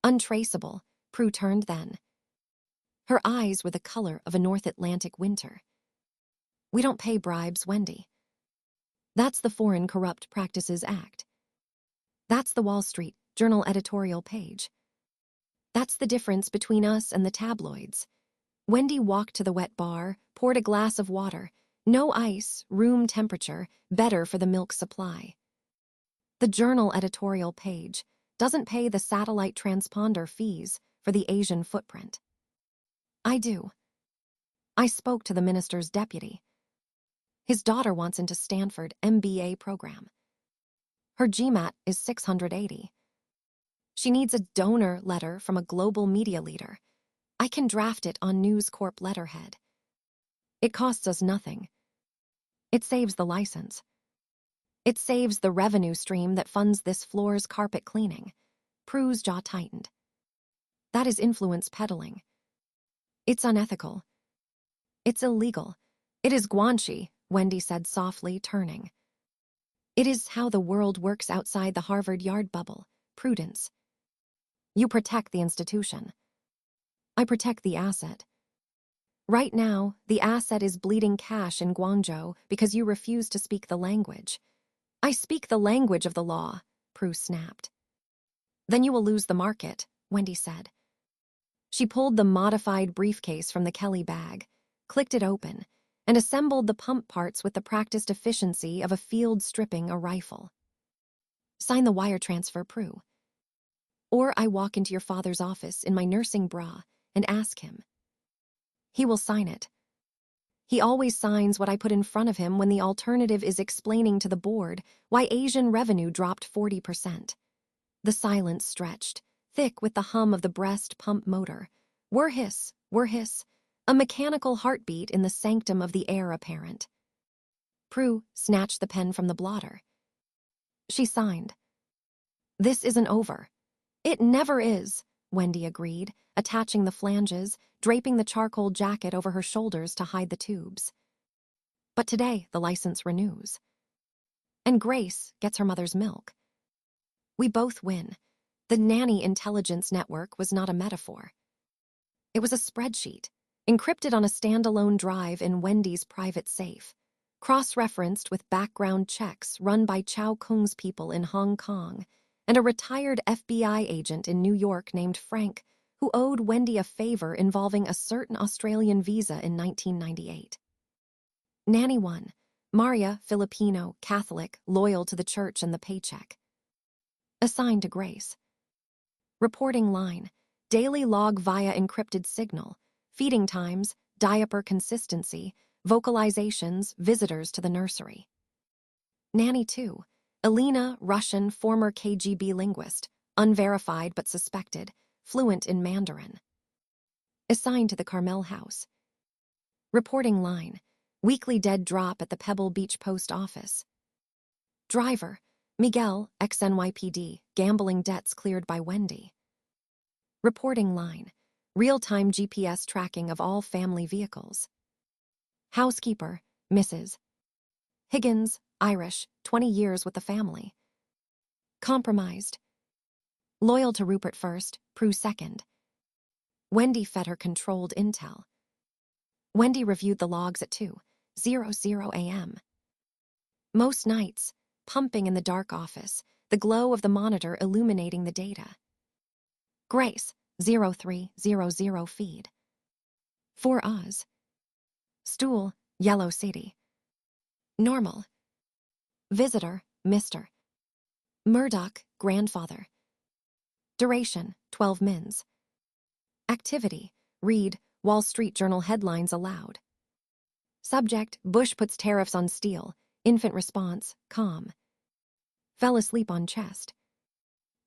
Untraceable, Prue turned then. Her eyes were the color of a North Atlantic winter. We don't pay bribes, Wendi. That's the Foreign Corrupt Practices Act. That's the Wall Street Journal editorial page. That's the difference between us and the tabloids. Wendi walked to the wet bar, poured a glass of water. No ice, room temperature, better for the milk supply. The Journal editorial page doesn't pay the satellite transponder fees for the Asian footprint. I do. I spoke to the minister's deputy. His daughter wants into Stanford MBA program. Her GMAT is 680. She needs a donor letter from a global media leader. I can draft it on News Corp letterhead. It costs us nothing. It saves the license. It saves the revenue stream that funds this floor's carpet cleaning. Prue's jaw tightened. That is influence peddling. It's unethical. It's illegal. It is guanxi, Wendi said softly, turning. It is how the world works outside the Harvard Yard bubble. Prudence. You protect the institution. I protect the asset. Right now, the asset is bleeding cash in Guangzhou because you refuse to speak the language. I speak the language of the law, Prue snapped. Then you will lose the market, Wendi said. She pulled the modified briefcase from the Kelly bag, clicked it open, and assembled the pump parts with the practiced efficiency of a field stripping a rifle. Sign the wire transfer, Prue. Or I walk into your father's office in my nursing bra and ask him. He will sign it. He always signs what I put in front of him when the alternative is explaining to the board why Asian revenue dropped 40%. The silence stretched, thick with the hum of the breast pump motor. Whir hiss, a mechanical heartbeat in the sanctum of the heir apparent. Prue snatched the pen from the blotter. She signed. This isn't over. It never is, Wendi agreed, attaching the flanges, draping the charcoal jacket over her shoulders to hide the tubes. But today, the license renews. And Grace gets her mother's milk. We both win. The nanny intelligence network was not a metaphor. It was a spreadsheet, encrypted on a standalone drive in Wendy's private safe, cross-referenced with background checks run by Chow Kung's people in Hong Kong, and a retired FBI agent in New York named Frank, who owed Wendi a favor involving a certain Australian visa in 1998. Nanny 1, Maria, Filipino, Catholic, loyal to the church and the paycheck. Assigned to Grace. Reporting line, daily log via encrypted signal, feeding times, diaper consistency, vocalizations, visitors to the nursery. Nanny 2, Alina, Russian, former KGB linguist, unverified but suspected, fluent in Mandarin. Assigned to the Carmel house. Reporting line, weekly dead drop at the Pebble Beach post office. Driver, Miguel, ex-NYPD, gambling debts cleared by Wendi. Reporting line, real-time GPS tracking of all family vehicles. Housekeeper, Mrs. Higgins, Irish, 20 years with the family. Compromised. Loyal to Rupert first, Prue second. Wendi fed her controlled intel. Wendi reviewed the logs at 2:00 a.m. Most nights, pumping in the dark office, the glow of the monitor illuminating the data. Grace, 0300 feed. 4 Oz. Stool, Yellow City. Normal. Visitor, Mr. Murdoch, grandfather. Duration, 12 mins. Activity, read, Wall Street Journal headlines aloud. Subject, Bush puts tariffs on steel. Infant response, calm. Fell asleep on chest.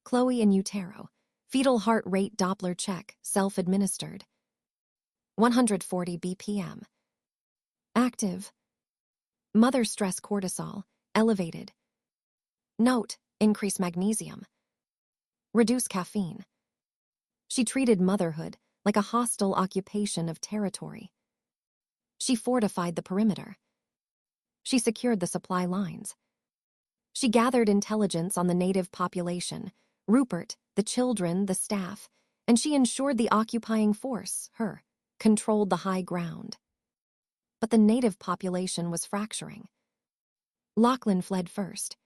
Chloe in utero. Fetal heart rate Doppler check, self-administered. 140 BPM. Active. Mother stress cortisol, elevated. Note: increase magnesium. Reduce caffeine. She treated motherhood like a hostile occupation of territory. She fortified the perimeter. She secured the supply lines. She gathered intelligence on the native population, Rupert, the children, the staff, and she ensured the occupying force, her, controlled the high ground. But the native population was fracturing. Lachlan fled first.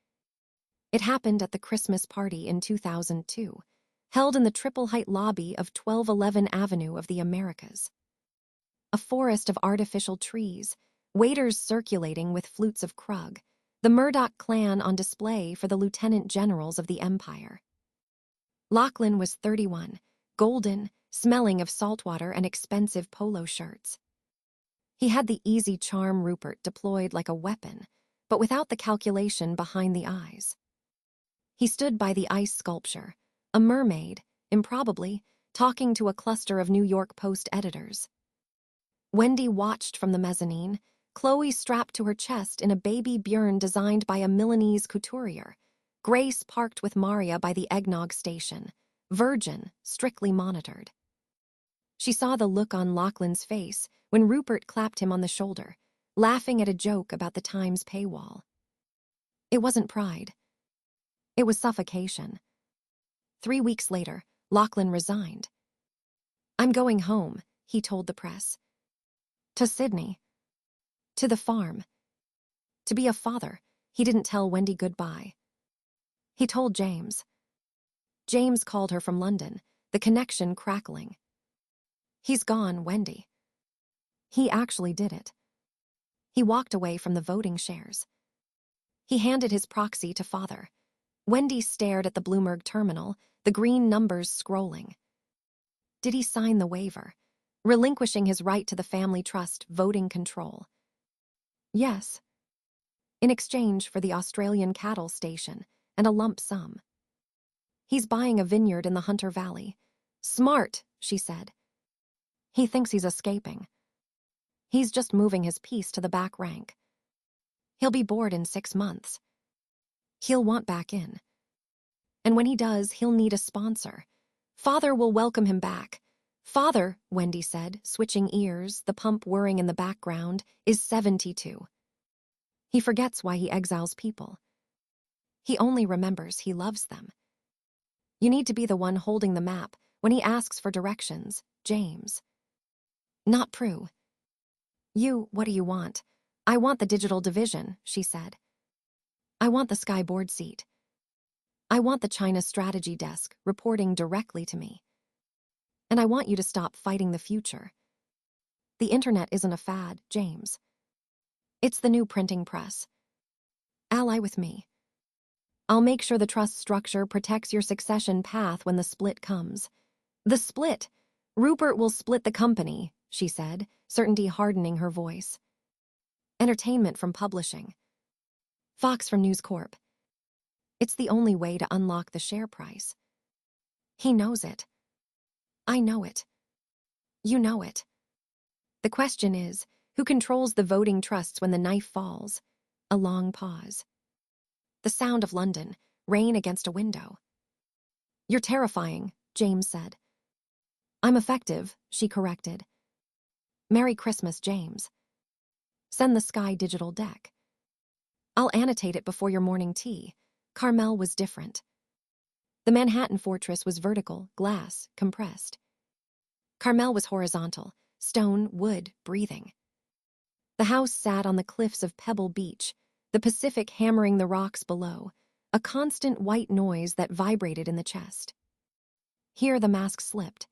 It happened at the Christmas party in 2002, held in the triple-height lobby of 1211 Avenue of the Americas. A forest of artificial trees, waiters circulating with flutes of Krug, the Murdoch clan on display for the lieutenant generals of the empire. Lachlan was 31, golden, smelling of saltwater and expensive polo shirts. He had the easy charm Rupert deployed like a weapon, but without the calculation behind the eyes. He stood by the ice sculpture, a mermaid, improbably, talking to a cluster of New York Post editors. Wendi watched from the mezzanine, Chloe strapped to her chest in a baby Björn designed by a Milanese couturier. Grace parked with Maria by the eggnog station, virgin, strictly monitored. She saw the look on Lachlan's face when Rupert clapped him on the shoulder, laughing at a joke about the Times paywall. It wasn't pride. It was suffocation. 3 weeks later, Lachlan resigned. "I'm going home," he told the press. To Sydney. To the farm. To be a father. He didn't tell Wendi goodbye. He told James. James called her from London, the connection crackling. "He's gone, Wendi." He actually did it. He walked away from the voting shares. He handed his proxy to father. Wendi stared at the Bloomberg terminal, the green numbers scrolling. Did he sign the waiver, relinquishing his right to the family trust voting control? Yes. In exchange for the Australian cattle station and a lump sum. He's buying a vineyard in the Hunter Valley. Smart, she said. He thinks he's escaping. He's just moving his piece to the back rank. He'll be bored in 6 months. He'll want back in. And when he does, he'll need a sponsor. Father will welcome him back. Father, Wendi said, switching ears, the pump whirring in the background, is 72. He forgets why he exiles people. He only remembers he loves them. You need to be the one holding the map when he asks for directions, James. Not Prue. What do you want? I want the digital division, she said. I want the Sky board seat. I want the China strategy desk reporting directly to me. And I want you to stop fighting the future. The internet isn't a fad, James. It's the new printing press. Ally with me. I'll make sure the trust structure protects your succession path when the split comes. The split! Rupert will split the company, she said, certainty hardening her voice. Entertainment from publishing. Fox from News Corp. It's the only way to unlock the share price. He knows it. I know it. You know it. The question is, who controls the voting trusts when the knife falls? A long pause. The sound of London, rain against a window. You're terrifying, James said. I'm effective, she corrected. Merry Christmas, James. Send the Sky digital deck. I'll annotate it before your morning tea. Carmel was different. The Manhattan Fortress was vertical, glass, compressed. Carmel was horizontal, stone, wood, breathing. The house sat on the cliffs of Pebble Beach, the Pacific hammering the rocks below, a constant white noise that vibrated in the chest. Here the mask slipped.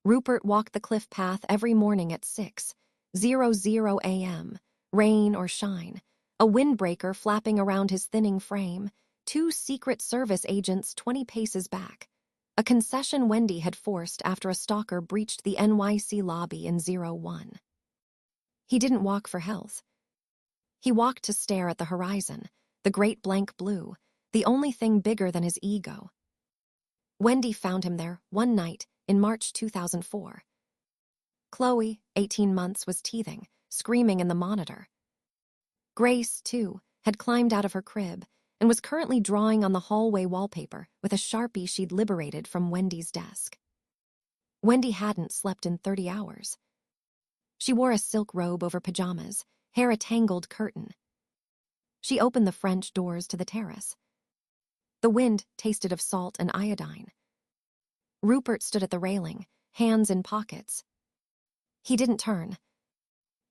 Rupert walked the cliff path every morning at 6:00 a.m., rain or shine, a windbreaker flapping around his thinning frame, 2 Secret Service agents 20 paces back, a concession Wendi had forced after a stalker breached the NYC lobby in 01. He didn't walk for health. He walked to stare at the horizon, the great blank blue, the only thing bigger than his ego. Wendi found him there one night in March 2004. Chloe, 18 months, was teething, screaming in the monitor. Grace, too, had climbed out of her crib and was currently drawing on the hallway wallpaper with a Sharpie she'd liberated from Wendy's desk. Wendi hadn't slept in 30 hours. She wore a silk robe over pajamas, hair a tangled curtain. She opened the French doors to the terrace. The wind tasted of salt and iodine. Rupert stood at the railing, hands in pockets. He didn't turn.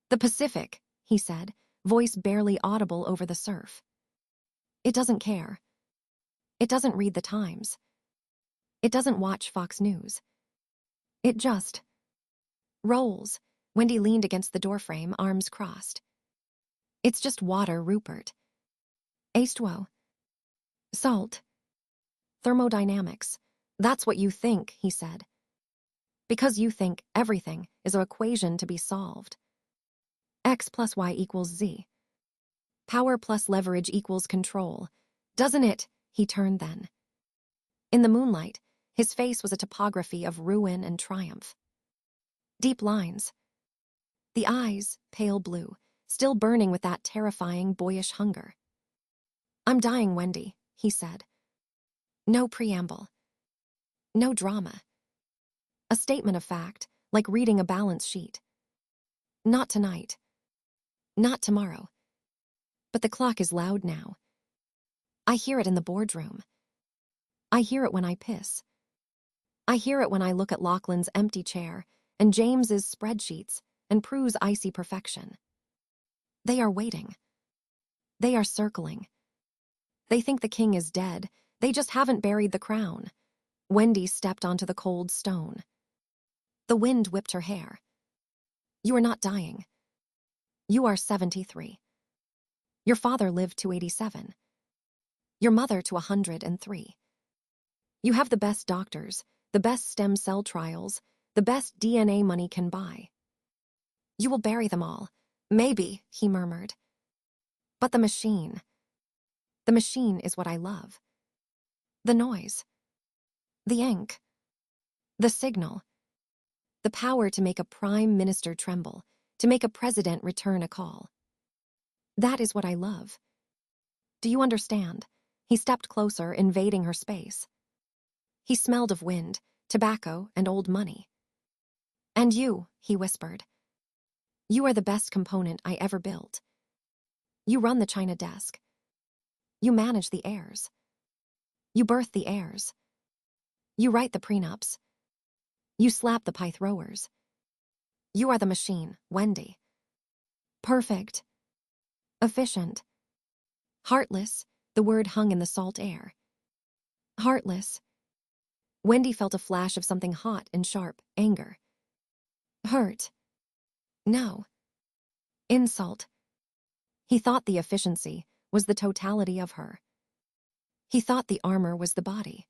"The Pacific," he said, voice barely audible over the surf. "It doesn't care. It doesn't read the Times. It doesn't watch Fox News. It just rolls." Wendi leaned against the doorframe, arms crossed. "It's just water, Rupert. H2O. Salt. Thermodynamics. That's what you think," he said. "Because you think everything is an equation to be solved. X plus Y equals Z. Power plus leverage equals control. Doesn't it?" He turned then. In the moonlight, his face was a topography of ruin and triumph. Deep lines. The eyes, pale blue, still burning with that terrifying, boyish hunger. "I'm dying, Wendi," he said. No preamble. No drama. A statement of fact, like reading a balance sheet. Not tonight. Not tomorrow. But the clock is loud now. I hear it in the boardroom. I hear it when I piss. I hear it when I look at Lachlan's empty chair and James's spreadsheets and Prue's icy perfection. They are waiting. They are circling. They think the king is dead. They just haven't buried the crown. Wendi stepped onto the cold stone. The wind whipped her hair. "You are not dying. You are 73. Your father lived to 87. Your mother to 103. You have the best doctors, the best stem cell trials, the best DNA money can buy. You will bury them all. Maybe," he murmured. "But the machine is what I love. The noise. The ink. The signal. The power to make a prime minister tremble, to make a president return a call. That is what I love. Do you understand?" He stepped closer, invading her space. He smelled of wind, tobacco, and old money. "And you," he whispered. "You are the best component I ever built. You run the China desk. You manage the heirs. You birth the heirs. You write the prenups. You slap the pie throwers. You are the machine, Wendi. Perfect. Efficient. Heartless," the word hung in the salt air. Heartless. Wendi felt a flash of something hot and sharp, anger. Hurt. No. Insult. He thought the efficiency was the totality of her. He thought the armor was the body.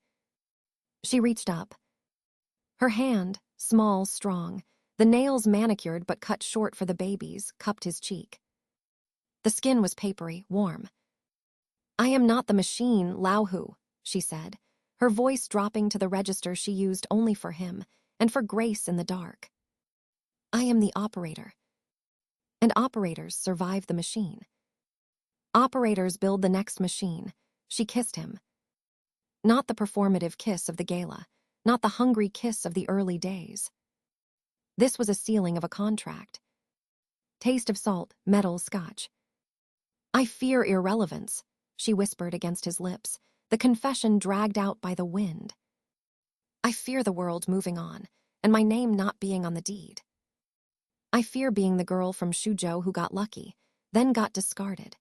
She reached up. Her hand, small, strong, the nails manicured but cut short for the babies, cupped his cheek. The skin was papery, warm. "I am not the machine, Lauhu," she said, her voice dropping to the register she used only for him and for grace in the dark. "I am the operator. And operators survive the machine. Operators build the next machine." She kissed him. Not the performative kiss of the gala, not the hungry kiss of the early days. This was a sealing of a contract. Taste of salt, metal, scotch. "I fear irrelevance," she whispered against his lips, the confession dragged out by the wind. "I fear the world moving on, and my name not being on the deed. I fear being the girl from Shuzhou who got lucky, then got discarded.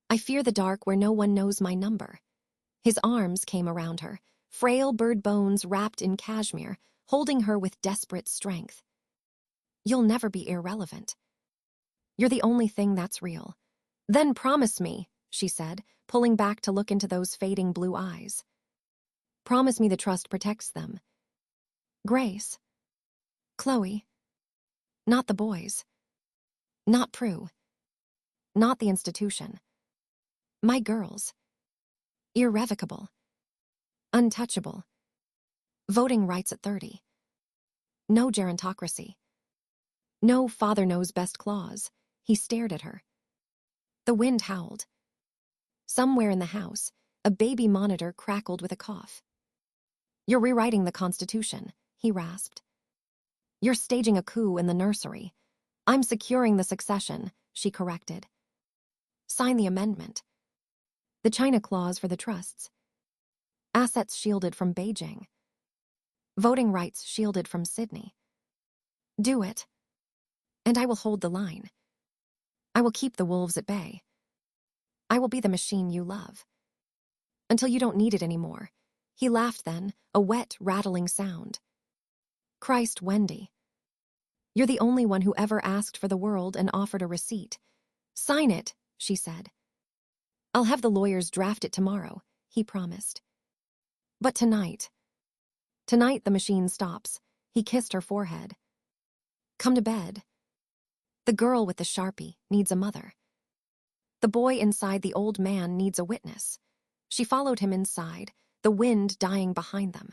I fear the dark where no one knows my number." His arms came around her, frail bird bones wrapped in cashmere, holding her with desperate strength. "You'll never be irrelevant. You're the only thing that's real. Then promise me," she said, pulling back to look into those fading blue eyes. "Promise me the trust protects them. Grace. Chloe. Not the boys. Not Prue. Not the institution. My girls. Irrevocable. Untouchable. Voting rights at 30. No gerontocracy. No father knows best clause." He stared at her. The wind howled. Somewhere in the house, a baby monitor crackled with a cough. "You're rewriting the Constitution," he rasped. "You're staging a coup in the nursery." "I'm securing the succession," she corrected. "Sign the amendment." "The China clause for the trusts." "Assets shielded from Beijing." "Voting rights shielded from Sydney." "Do it. And I will hold the line. I will keep the wolves at bay. I will be the machine you love. Until you don't need it anymore." He laughed then, a wet, rattling sound. "Christ, Wendi. You're the only one who ever asked for the world and offered a receipt." "Sign it," she said. "I'll have the lawyers draft it tomorrow," he promised. "But tonight the machine stops." He kissed her forehead. "Come to bed. The girl with the Sharpie needs a mother. The boy inside the old man needs a witness." She followed him inside, the wind dying behind them.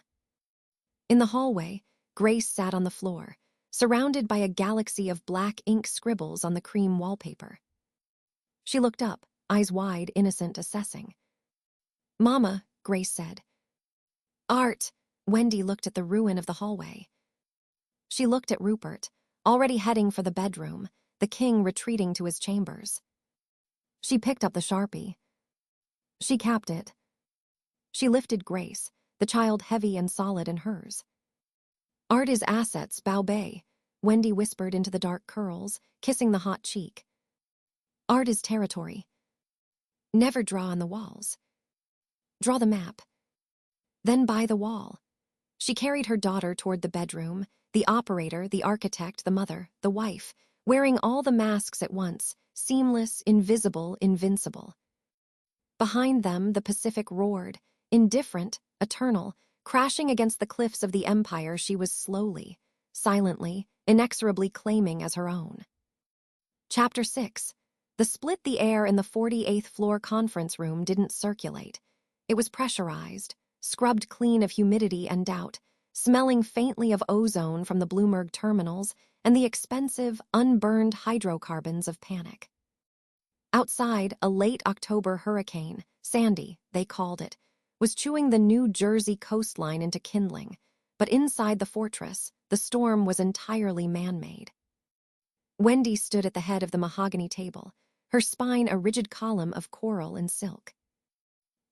In the hallway, Grace sat on the floor, surrounded by a galaxy of black ink scribbles on the cream wallpaper. She looked up, eyes wide, innocent, assessing. "Mama," Grace said. "Art." Wendi looked at the ruin of the hallway. She looked at Rupert, already heading for the bedroom, the king retreating to his chambers. She picked up the Sharpie. She capped it. She lifted Grace, the child heavy and solid in hers. "Art is assets, Bao Bei," Wendi whispered into the dark curls, kissing the hot cheek. "Art is territory. Never draw on the walls. Draw the map. Then buy the wall." She carried her daughter toward the bedroom, the operator, the architect, the mother, the wife, wearing all the masks at once, seamless, invisible, invincible. Behind them, the Pacific roared, indifferent, eternal, crashing against the cliffs of the empire she was slowly, silently, inexorably claiming as her own. Chapter 6. The split the air in the 48th floor conference room didn't circulate. It was pressurized, scrubbed clean of humidity and doubt, smelling faintly of ozone from the Bloomberg terminals and the expensive, unburned hydrocarbons of panic. Outside, a late October hurricane, Sandy, they called it, was chewing the New Jersey coastline into kindling, but inside the fortress, the storm was entirely man-made. Wendi stood at the head of the mahogany table, her spine a rigid column of coral and silk.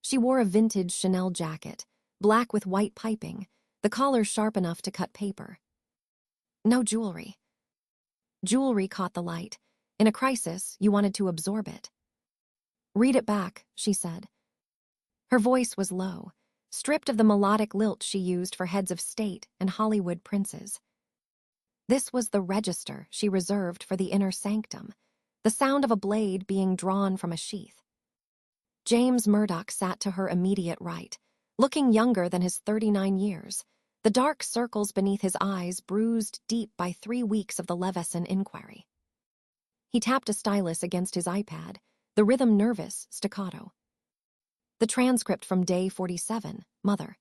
She wore a vintage Chanel jacket, black with white piping, the collar sharp enough to cut paper. No jewelry. Jewelry caught the light. In a crisis, you wanted to absorb it. "Read it back," she said. Her voice was low, stripped of the melodic lilt she used for heads of state and Hollywood princes. This was the register she reserved for the inner sanctum, the sound of a blade being drawn from a sheath. James Murdoch sat to her immediate right, looking younger than his 39 years, the dark circles beneath his eyes bruised deep by 3 weeks of the Leveson inquiry. He tapped a stylus against his iPad, the rhythm nervous, staccato. "The transcript from day 47, Mother.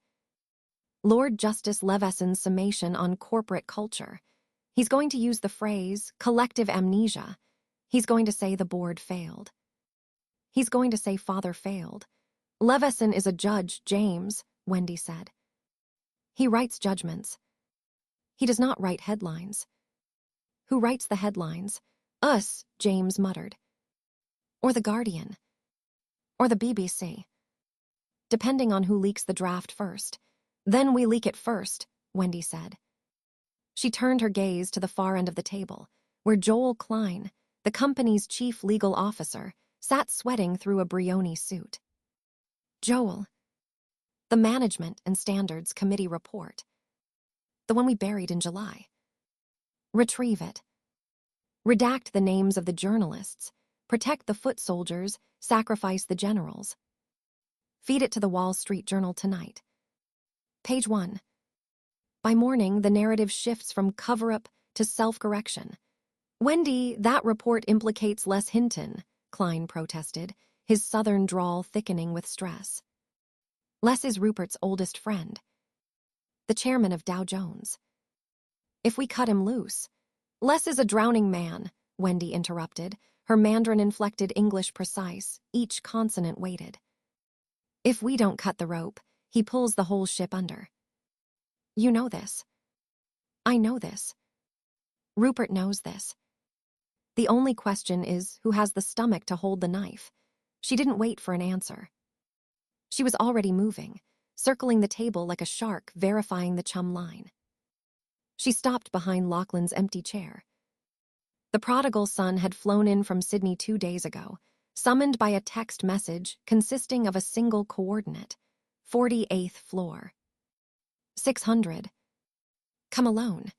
Lord Justice Leveson's summation on corporate culture. He's going to use the phrase collective amnesia. He's going to say the board failed. He's going to say father failed. Leveson is a judge, James," Wendi said. "He writes judgments. He does not write headlines." "Who writes the headlines?" "Us," James muttered. "Or the Guardian. Or the BBC. Depending on who leaks the draft first. Then we leak it first," Wendi said. She turned her gaze to the far end of the table, where Joel Klein, the company's chief legal officer, sat sweating through a Brioni suit. "Joel, the Management and Standards Committee report. The one we buried in July. Retrieve it. Redact the names of the journalists. Protect the foot soldiers. Sacrifice the generals. Feed it to the Wall Street Journal tonight. Page 1. By morning, the narrative shifts from cover-up to self-correction. Wendi, that report implicates Les Hinton, Klein protested, his southern drawl thickening with stress. Les is Rupert's oldest friend. The chairman of Dow Jones. If we cut him loose. Les is a drowning man, Wendi interrupted, her Mandarin-inflected English precise, each consonant weighted. If we don't cut the rope, he pulls the whole ship under. You know this. I know this. Rupert knows this. The only question is who has the stomach to hold the knife. She didn't wait for an answer. She was already moving, circling the table like a shark, verifying the chum line. She stopped behind Lachlan's empty chair. The prodigal son had flown in from Sydney 2 days ago, summoned by a text message consisting of a single coordinate, 48th floor. 600. Come alone.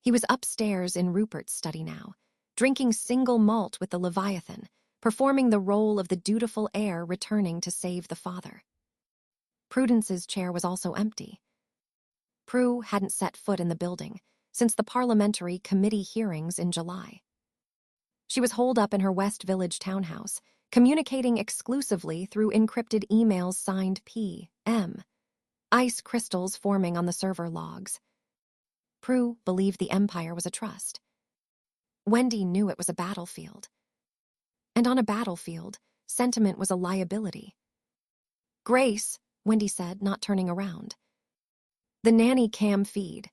He was upstairs in Rupert's study now, drinking single malt with the Leviathan, performing the role of the dutiful heir returning to save the father. Prudence's chair was also empty. Prue hadn't set foot in the building since the parliamentary committee hearings in July. She was holed up in her West Village townhouse, communicating exclusively through encrypted emails signed P.M., ice crystals forming on the server logs. Prue believed the Empire was a trust. Wendi knew it was a battlefield. And on a battlefield, sentiment was a liability. Grace, Wendi said, not turning around. The nanny cam feed.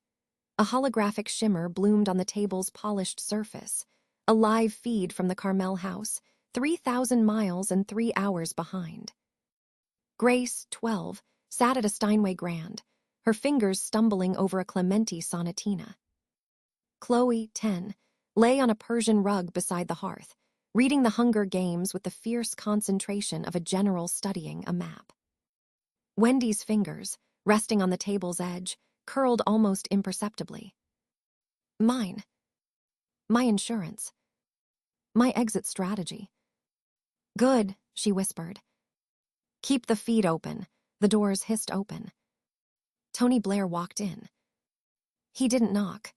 A holographic shimmer bloomed on the table's polished surface, a live feed from the Carmel house, 3,000 miles and 3 hours behind. Grace, 12, sat at a Steinway Grand, her fingers stumbling over a Clementi sonatina. Chloe, 10, lay on a Persian rug beside the hearth, reading the Hunger Games with the fierce concentration of a general studying a map. Wendy's fingers, resting on the table's edge, curled almost imperceptibly. Mine. My insurance. My exit strategy. Good, she whispered. Keep the feed open. The doors hissed open. Tony Blair walked in. He didn't knock.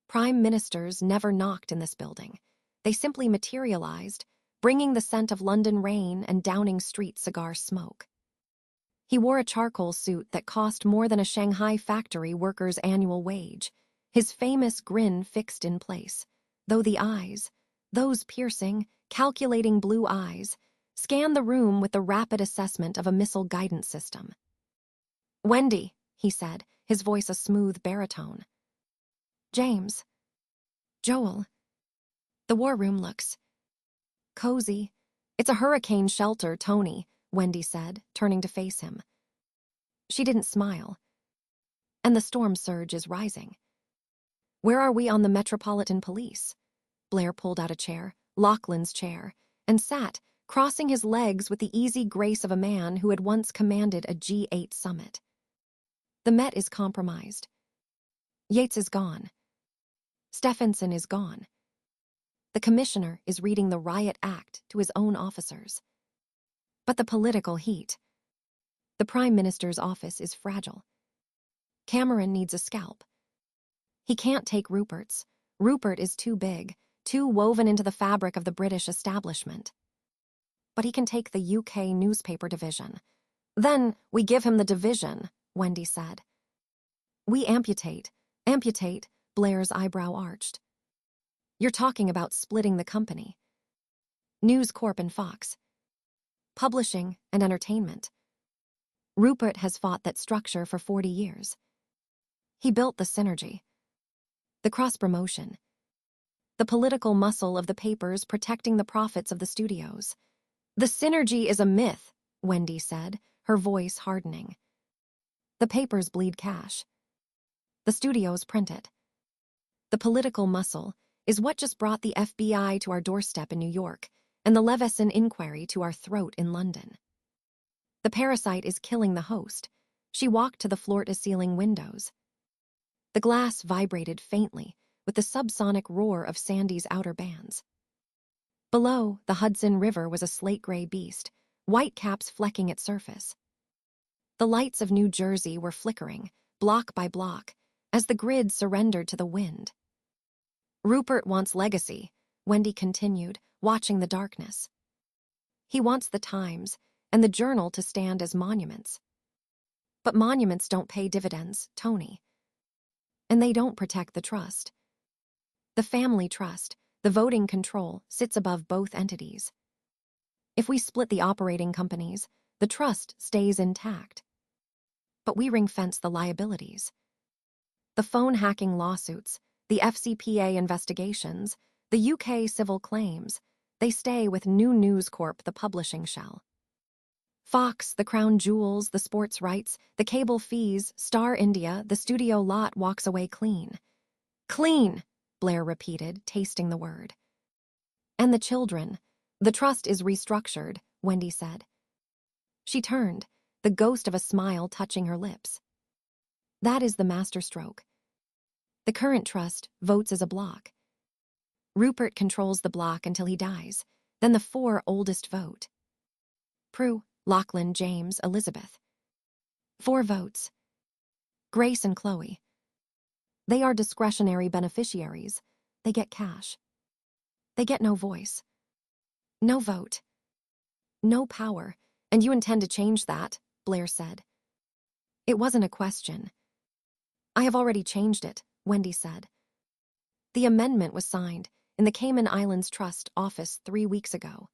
Prime ministers never knocked in this building. They simply materialized, bringing the scent of London rain and Downing Street cigar smoke. He wore a charcoal suit that cost more than a Shanghai factory worker's annual wage, his famous grin fixed in place, though the eyes, those piercing, calculating blue eyes, scanned the room with the rapid assessment of a missile guidance system. Wendi, he said, his voice a smooth baritone. James. Joel. The war room looks cozy. It's a hurricane shelter, Tony, Wendi said, turning to face him. She didn't smile. And the storm surge is rising. Where are we on the Metropolitan Police? Blair pulled out a chair, Lachlan's chair, and sat, crossing his legs with the easy grace of a man who had once commanded a G8 summit. The Met is compromised. Yates is gone. Stephenson is gone. The commissioner is reading the Riot Act to his own officers. But the political heat. The Prime Minister's office is fragile. Cameron needs a scalp. He can't take Rupert's. Rupert is too big, too woven into the fabric of the British establishment. But he can take the UK newspaper division. Then we give him the division, Wendi said. We amputate, Blair's eyebrow arched. You're talking about splitting the company. News Corp and Fox. Publishing and entertainment. Rupert has fought that structure for 40 years. He built the synergy. The cross-promotion. The political muscle of the papers protecting the profits of the studios. The synergy is a myth, Wendi said, her voice hardening. The papers bleed cash. The studios print it. The political muscle is what just brought the FBI to our doorstep in New York and the Leveson inquiry to our throat in London. The parasite is killing the host. She walked to the floor-to-ceiling windows. The glass vibrated faintly with the subsonic roar of Sandy's outer bands. Below, the Hudson River was a slate-gray beast, white caps flecking its surface. The lights of New Jersey were flickering, block by block, as the grid surrendered to the wind. Rupert wants legacy, Wendi continued, watching the darkness. He wants the Times and the Journal to stand as monuments. But monuments don't pay dividends, Tony. And they don't protect the trust. The family trust, The voting control sits above both entities. If we split the operating companies, the trust stays intact. But we ring-fence the liabilities. The phone hacking lawsuits, the FCPA investigations, the UK civil claims, they stay with New News Corp, the publishing shell. Fox, the crown jewels, the sports rights, the cable fees, Star India, the studio lot walks away clean. Clean, Blair repeated, tasting the word. And the children. The trust is restructured, Wendi said. She turned, the ghost of a smile touching her lips. That is the masterstroke. The current trust votes as a block. Rupert controls the block until he dies. Then the 4 oldest vote. Prue, Lachlan, James, Elizabeth. 4 votes. Grace and Chloe. They are discretionary beneficiaries. They get cash. They get no voice. No vote. No power. And you intend to change that, Blair said. It wasn't a question. I have already changed it, Wendi said. The amendment was signed in the Cayman Islands Trust office 3 weeks ago.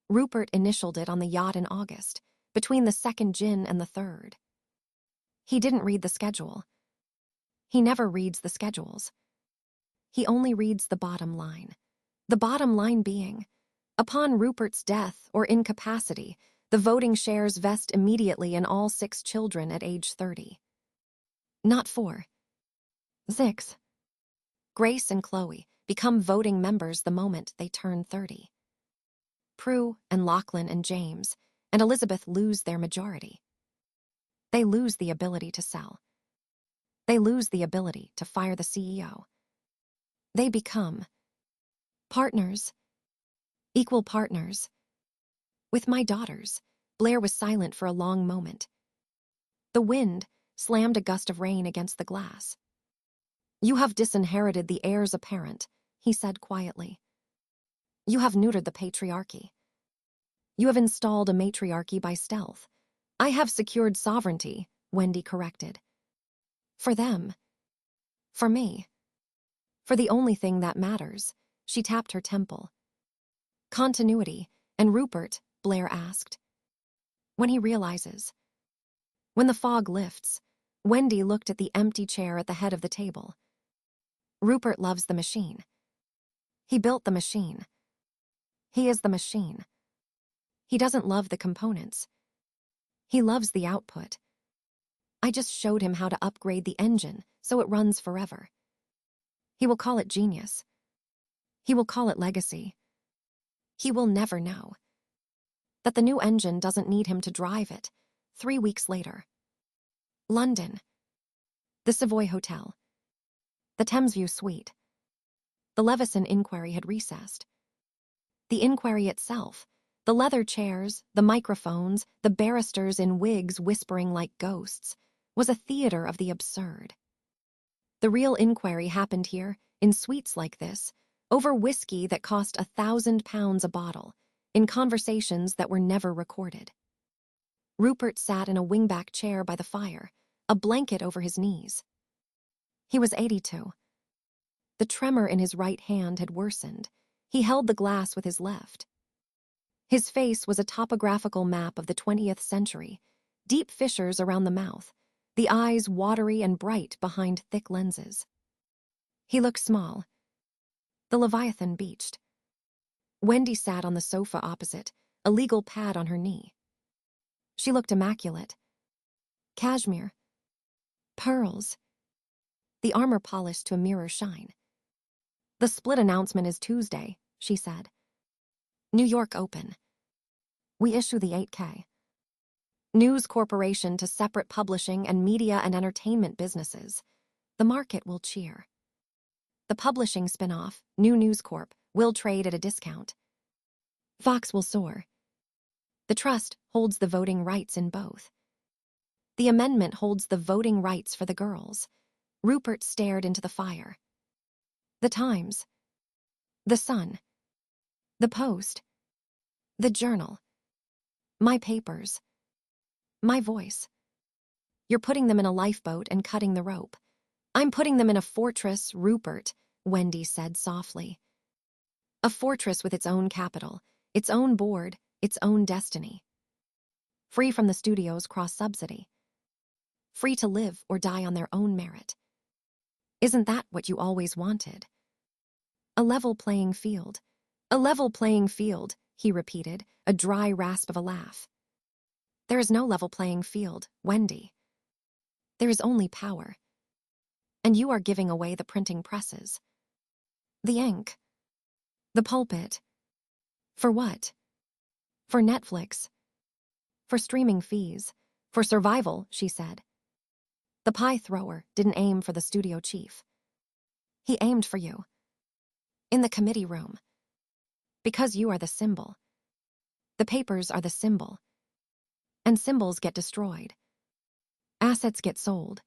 Rupert initialed it on the yacht in August, between the 2nd gin and the 3rd. He didn't read the schedule. He never reads the schedules. He only reads the bottom line. The bottom line being, upon Rupert's death or incapacity, the voting shares vest immediately in all 6 children at age 30. Not 4. 6. Grace and Chloe become voting members the moment they turn 30. Prue and Lachlan and James and Elizabeth lose their majority. They lose the ability to sell. They lose the ability to fire the CEO. They become partners, equal partners. With my daughters, Blair was silent for a long moment. The wind slammed a gust of rain against the glass. You have disinherited the heirs apparent, he said quietly. You have neutered the patriarchy. You have installed a matriarchy by stealth. I have secured sovereignty, Wendi corrected. For them. For me. For the only thing that matters, she tapped her temple. Continuity, and Rupert, Blair asked. When he realizes. When the fog lifts, Wendi looked at the empty chair at the head of the table. Rupert loves the machine. He built the machine. He is the machine. He doesn't love the components. He loves the output. I just showed him how to upgrade the engine so it runs forever. He will call it genius. He will call it legacy. He will never know that the new engine doesn't need him to drive it. 3 weeks later. London. The Savoy Hotel. The Thamesview Suite. The Leveson inquiry had recessed. The inquiry itself, the leather chairs, the microphones, the barristers in wigs whispering like ghosts, was a theater of the absurd. The real inquiry happened here, in suites like this, over whiskey that cost £1,000 a bottle, in conversations that were never recorded. Rupert sat in a wingback chair by the fire, a blanket over his knees. He was 82. The tremor in his right hand had worsened. He held the glass with his left. His face was a topographical map of the 20th century, deep fissures around the mouth, the eyes watery and bright behind thick lenses. He looked small. The Leviathan beached. Wendi sat on the sofa opposite, a legal pad on her knee. She looked immaculate. Cashmere. Pearls. The armor polished to a mirror shine. The split announcement is Tuesday, she said. New York open. We issue the 8K. News Corporation to separate publishing and media and entertainment businesses. The market will cheer. The publishing spin-off, New News Corp, will trade at a discount. Fox will soar. The trust holds the voting rights in both. The amendment holds the voting rights for the girls. Rupert stared into the fire. The Times. The Sun. The Post. The Journal. My papers. My voice. You're putting them in a lifeboat and cutting the rope. I'm putting them in a fortress, Rupert, Wendi said softly. A fortress with its own capital, its own board, its own destiny. Free from the studio's cross-subsidy. Free to live or die on their own merit. Isn't that what you always wanted? A level playing field. A level playing field, he repeated, a dry rasp of a laugh. There is no level playing field, Wendi. There is only power. And you are giving away the printing presses. The ink. The pulpit. For what? For Netflix. For streaming fees. For survival, she said. The pie thrower didn't aim for the studio chief. He aimed for you. In the committee room. Because you are the symbol. The papers are the symbol. And symbols get destroyed. Assets get sold.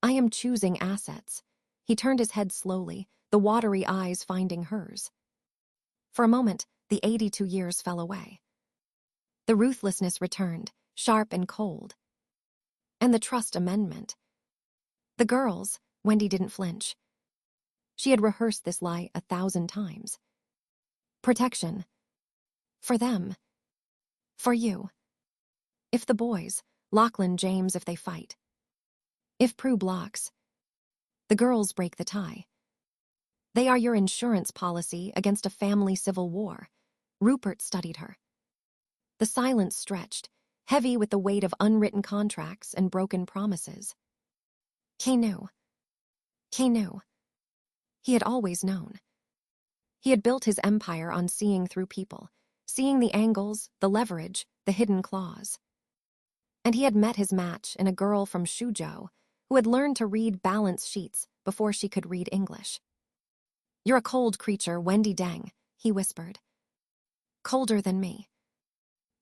I am choosing assets. He turned his head slowly, the watery eyes finding hers. For a moment, the 82 years fell away. The ruthlessness returned, sharp and cold. And the trust amendment. The girls, Wendi didn't flinch. She had rehearsed this lie 1,000 times. Protection. For them. For you. If the boys, Lachlan, James, if they fight. If Prue blocks. The girls break the tie. They are your insurance policy against a family civil war. Rupert studied her. The silence stretched, heavy with the weight of unwritten contracts and broken promises. He knew. He knew. He had always known. He had built his empire on seeing through people, seeing the angles, the leverage, the hidden claws. And he had met his match in a girl from Suzhou who had learned to read balance sheets before she could read English. You're a cold creature, Wendi Deng, he whispered. Colder than me.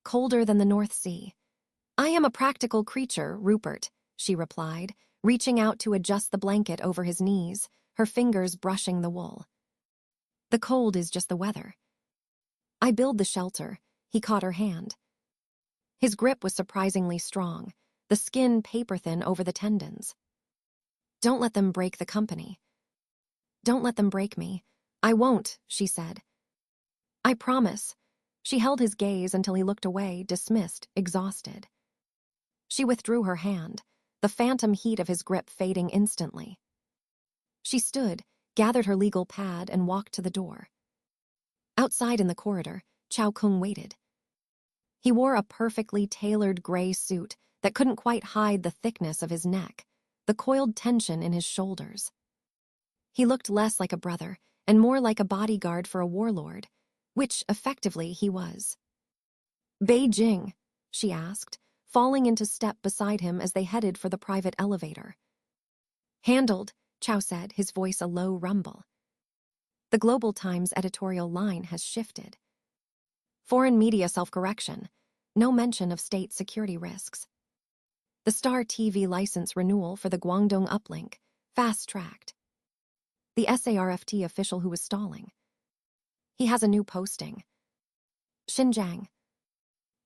Colder than the North Sea. I am a practical creature, Rupert, she replied, reaching out to adjust the blanket over his knees, her fingers brushing the wool. The cold is just the weather. I build the shelter, he caught her hand. His grip was surprisingly strong, the skin paper-thin over the tendons. Don't let them break the company. Don't let them break me. I won't, she said. I promise. She held his gaze until he looked away, dismissed, exhausted. She withdrew her hand, the phantom heat of his grip fading instantly. She stood, gathered her legal pad, and walked to the door. Outside in the corridor, Chao Kung waited. He wore a perfectly tailored gray suit that couldn't quite hide the thickness of his neck, the coiled tension in his shoulders. He looked less like a brother and more like a bodyguard for a warlord, which, effectively, he was. Beijing, she asked, falling into step beside him as they headed for the private elevator. Handled, Chao said, his voice a low rumble. The Global Times editorial line has shifted. Foreign media self-correction, no mention of state security risks. The Star TV license renewal for the Guangdong uplink, fast-tracked. The SARFT official who was stalling. He has a new posting. Xinjiang.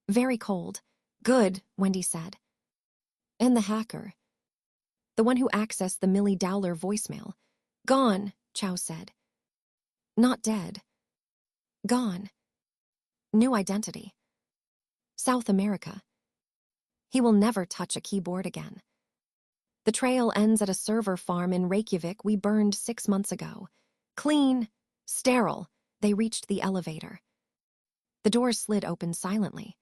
Very cold. Good, Wendi said. And the hacker. The one who accessed the Millie Dowler voicemail. Gone, Chao said. Not dead. Gone. New identity. South America. He will never touch a keyboard again. The trail ends at a server farm in Reykjavik we burned 6 months ago. Clean, sterile, they reached the elevator. The doors slid open silently.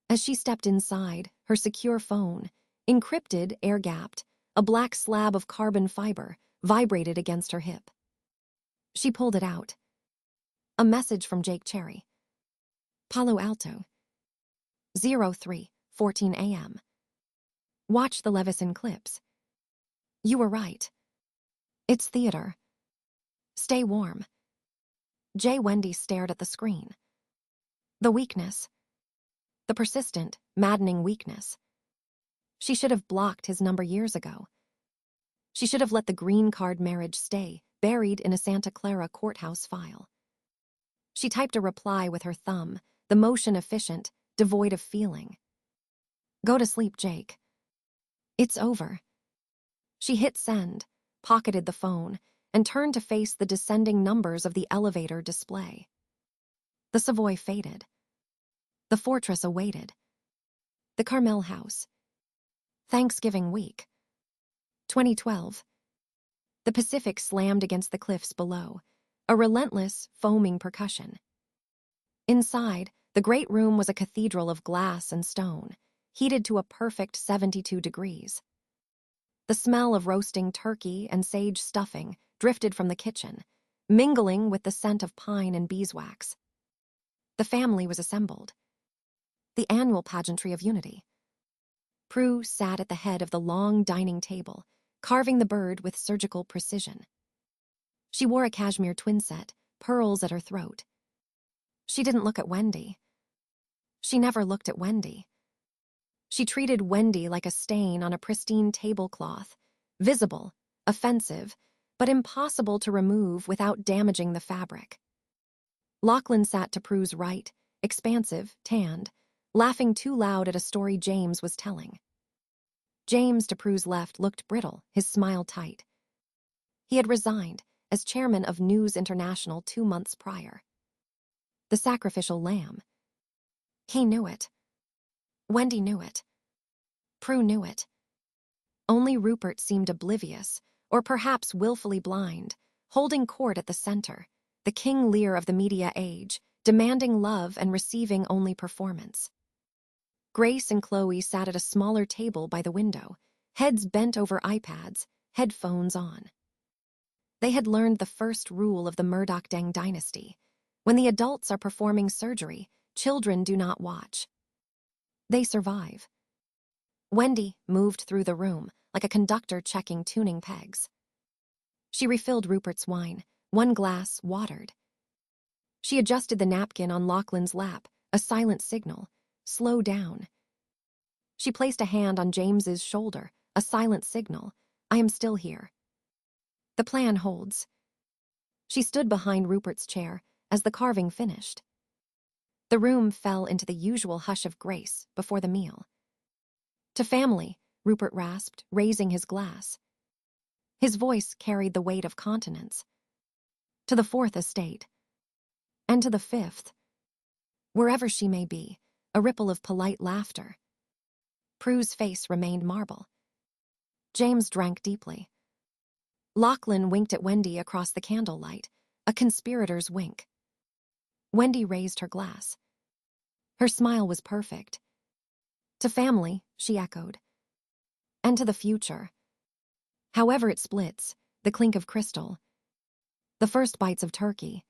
As she stepped inside, her secure phone, encrypted, air-gapped, a black slab of carbon fiber, vibrated against her hip. She pulled it out. A message from Jake Cherry. Palo Alto. 03:14 a.m. Watch the Levison clips. You were right. It's theater. Stay warm. Jay Wendi stared at the screen. The weakness. The persistent, maddening weakness. She should have blocked his number years ago. She should have let the green card marriage stay, buried in a Santa Clara courthouse file. She typed a reply with her thumb, the motion efficient, devoid of feeling. Go to sleep, Jake. It's over. She hit send, pocketed the phone, and turned to face the descending numbers of the elevator display. The Savoy faded. The fortress awaited. The Carmel House. Thanksgiving week. 2012. The Pacific slammed against the cliffs below, a relentless, foaming percussion. Inside, the great room was a cathedral of glass and stone, heated to a perfect 72 degrees. The smell of roasting turkey and sage stuffing drifted from the kitchen, mingling with the scent of pine and beeswax. The family was assembled. The annual pageantry of unity. Prue sat at the head of the long dining table, carving the bird with surgical precision. She wore a cashmere twinset, pearls at her throat. She didn't look at Wendi. She never looked at Wendi. She treated Wendi like a stain on a pristine tablecloth, visible, offensive, but impossible to remove without damaging the fabric. Lachlan sat to Prue's right, expansive, tanned, laughing too loud at a story James was telling. James, to Prue's left, looked brittle, his smile tight. He had resigned as chairman of News International 2 months prior. The sacrificial lamb. He knew it. Wendi knew it. Prue knew it. Only Rupert seemed oblivious, or perhaps willfully blind, holding court at the center, the King Lear of the media age, demanding love and receiving only performance. Grace and Chloe sat at a smaller table by the window, heads bent over iPads, headphones on. They had learned the first rule of the Deng dynasty. When the adults are performing surgery, children do not watch. They survive. Wendi moved through the room like a conductor checking tuning pegs. She refilled Rupert's wine, one glass watered. She adjusted the napkin on Lachlan's lap, a silent signal. Slow down. She placed a hand on James's shoulder, a silent signal. I am still here. The plan holds. She stood behind Rupert's chair as the carving finished. The room fell into the usual hush of grace before the meal. To family, Rupert rasped, raising his glass. His voice carried the weight of continents. To the fourth estate. And to the fifth. Wherever she may be, a ripple of polite laughter. Prue's face remained marble. James drank deeply. Lachlan winked at Wendi across the candlelight, a conspirator's wink. Wendi raised her glass. Her smile was perfect. To family, she echoed. And to the future. However it splits, the clink of crystal. The first bites of turkey.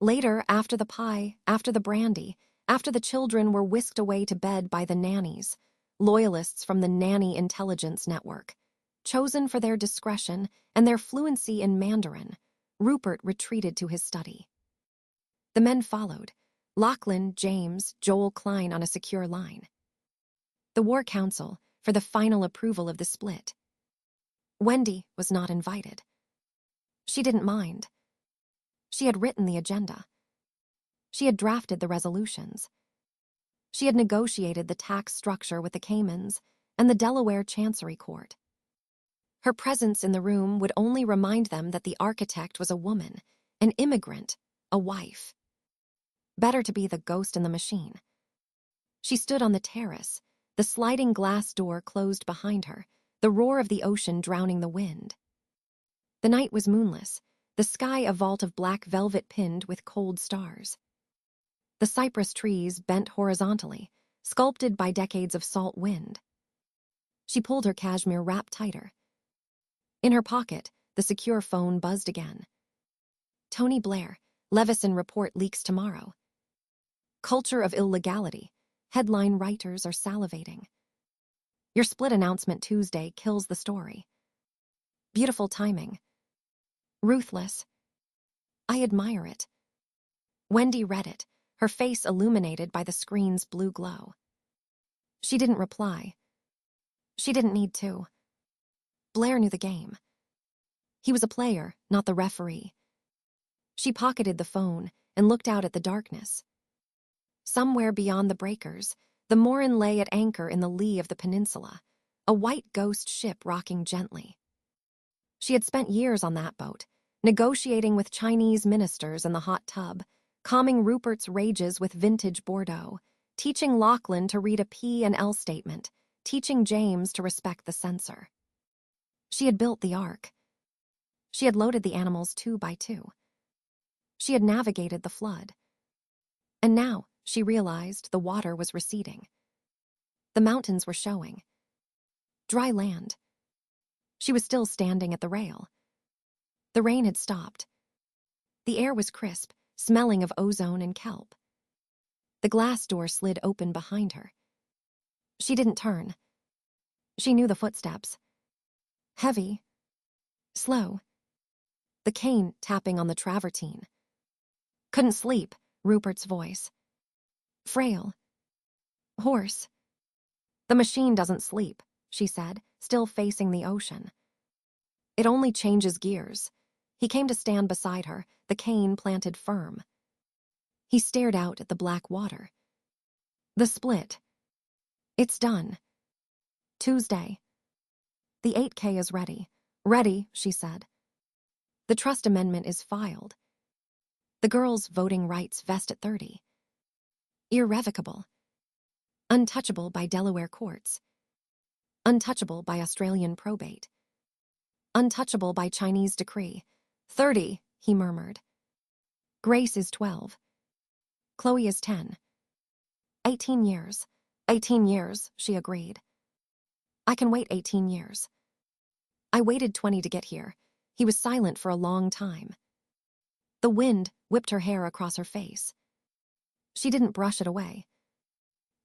Later, after the pie, after the brandy, after the children were whisked away to bed by the nannies, loyalists from the Nanny Intelligence Network, chosen for their discretion and their fluency in Mandarin, Rupert retreated to his study. The men followed, Lachlan, James, Joel Klein on a secure line. The War Council, for the final approval of the split. Wendi was not invited. She didn't mind. She had written the agenda. She had drafted the resolutions. She had negotiated the tax structure with the Caymans and the Delaware Chancery Court. Her presence in the room would only remind them that the architect was a woman, an immigrant, a wife. Better to be the ghost in the machine. She stood on the terrace, the sliding glass door closed behind her, the roar of the ocean drowning the wind. The night was moonless, the sky a vault of black velvet pinned with cold stars. The cypress trees bent horizontally, sculpted by decades of salt wind. She pulled her cashmere wrap tighter. In her pocket, the secure phone buzzed again. Tony Blair, Levison report leaks tomorrow. Culture of illegality. Headline writers are salivating. Your split announcement Tuesday kills the story. Beautiful timing. Ruthless. I admire it. Wendi read it, her face illuminated by the screen's blue glow. She didn't reply. She didn't need to. Blair knew the game. He was a player, not the referee. She pocketed the phone and looked out at the darkness. Somewhere beyond the breakers, the Morin lay at anchor in the lee of the peninsula, a white ghost ship rocking gently. She had spent years on that boat, negotiating with Chinese ministers in the hot tub, calming Rupert's rages with vintage Bordeaux, teaching Lachlan to read a P and L statement, teaching James to respect the censor. She had built the ark. She had loaded the animals 2 by 2. She had navigated the flood. And now, she realized, the water was receding. The mountains were showing. Dry land. She was still standing at the rail. The rain had stopped. The air was crisp, smelling of ozone and kelp. The glass door slid open behind her. She didn't turn. She knew the footsteps. Heavy. Slow. The cane tapping on the travertine. Couldn't sleep, Rupert's voice. Frail. Hoarse. The machine doesn't sleep, she said, still facing the ocean. It only changes gears. He came to stand beside her, the cane planted firm. He stared out at the black water. The split. It's done. Tuesday. The 8K is ready. Ready, she said. The trust amendment is filed. The girls' voting rights vest at 30. Irrevocable. Untouchable by Delaware courts. Untouchable by Australian probate. Untouchable by Chinese decree. 30, he murmured. Grace is 12. Chloe is 10. 18 years. 18 years, she agreed. I can wait 18 years. I waited 20 to get here. He was silent for a long time. The wind whipped her hair across her face. She didn't brush it away.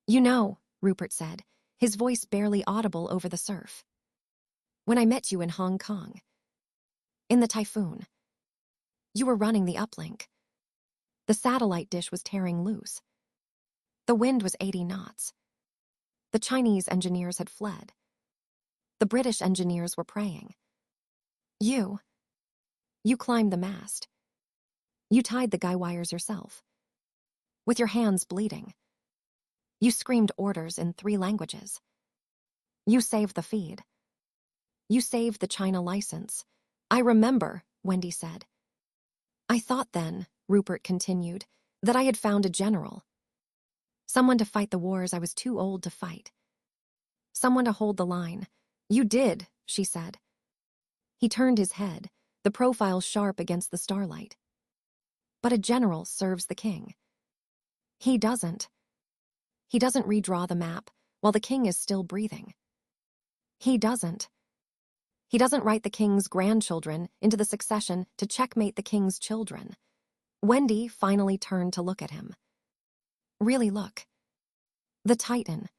You know, Rupert said, his voice barely audible over the surf. When I met you in Hong Kong. In the typhoon. You were running the uplink. The satellite dish was tearing loose. The wind was 80 knots. The Chinese engineers had fled. The British engineers were praying. You climbed the mast. You tied the guy wires yourself. With your hands bleeding. You screamed orders in 3 languages. You saved the feed. You saved the China license. I remember, Wendi said. I thought then, Rupert continued, that I had found a general. Someone to fight the wars I was too old to fight. Someone to hold the line. You did, she said. He turned his head, the profile sharp against the starlight. But a general serves the king. He doesn't. He doesn't redraw the map while the king is still breathing. He doesn't. He doesn't write the king's grandchildren into the succession to checkmate the king's children. Wendi finally turned to look at him. Really look. The titan.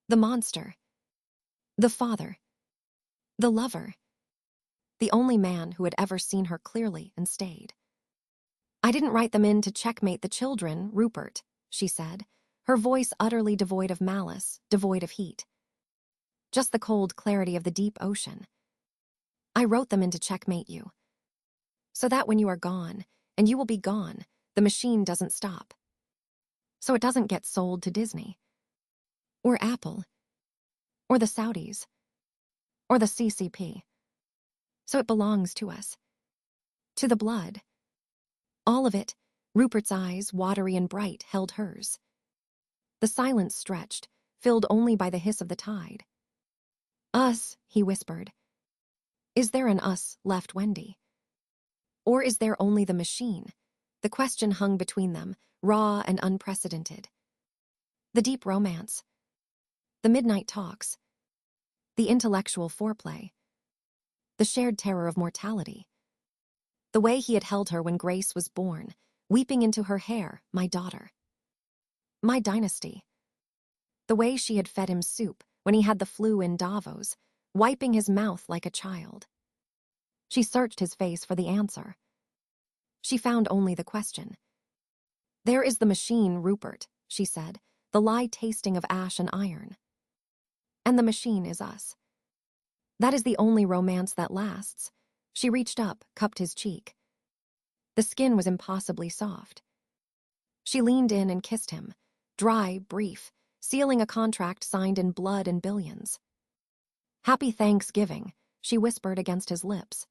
The monster. The father. The lover. The only man who had ever seen her clearly and stayed. I didn't write them in to checkmate the children, Rupert, she said, her voice utterly devoid of malice, devoid of heat. Just the cold clarity of the deep ocean. I wrote them in to checkmate you. So that when you are gone, and you will be gone, the machine doesn't stop. So it doesn't get sold to Disney. Or Apple. Or the Saudis. Or the CCP. So it belongs to us. To the blood. All of it, Rupert's eyes, watery and bright, held hers. The silence stretched, filled only by the hiss of the tide. Us, he whispered. Is there an us left, Wendi? Or is there only the machine? The question hung between them, raw and unprecedented. The deep romance. The midnight talks. The intellectual foreplay. The shared terror of mortality. The way he had held her when Grace was born, weeping into her hair, my daughter. My dynasty. The way she had fed him soup when he had the flu in Davos, wiping his mouth like a child. She searched his face for the answer. She found only the question. There is the machine, Rupert, she said, the lie tasting of ash and iron. And the machine is us. That is the only romance that lasts. She reached up, cupped his cheek. The skin was impossibly soft. She leaned in and kissed him, dry, brief, sealing a contract signed in blood and billions. Happy Thanksgiving, she whispered against his lips.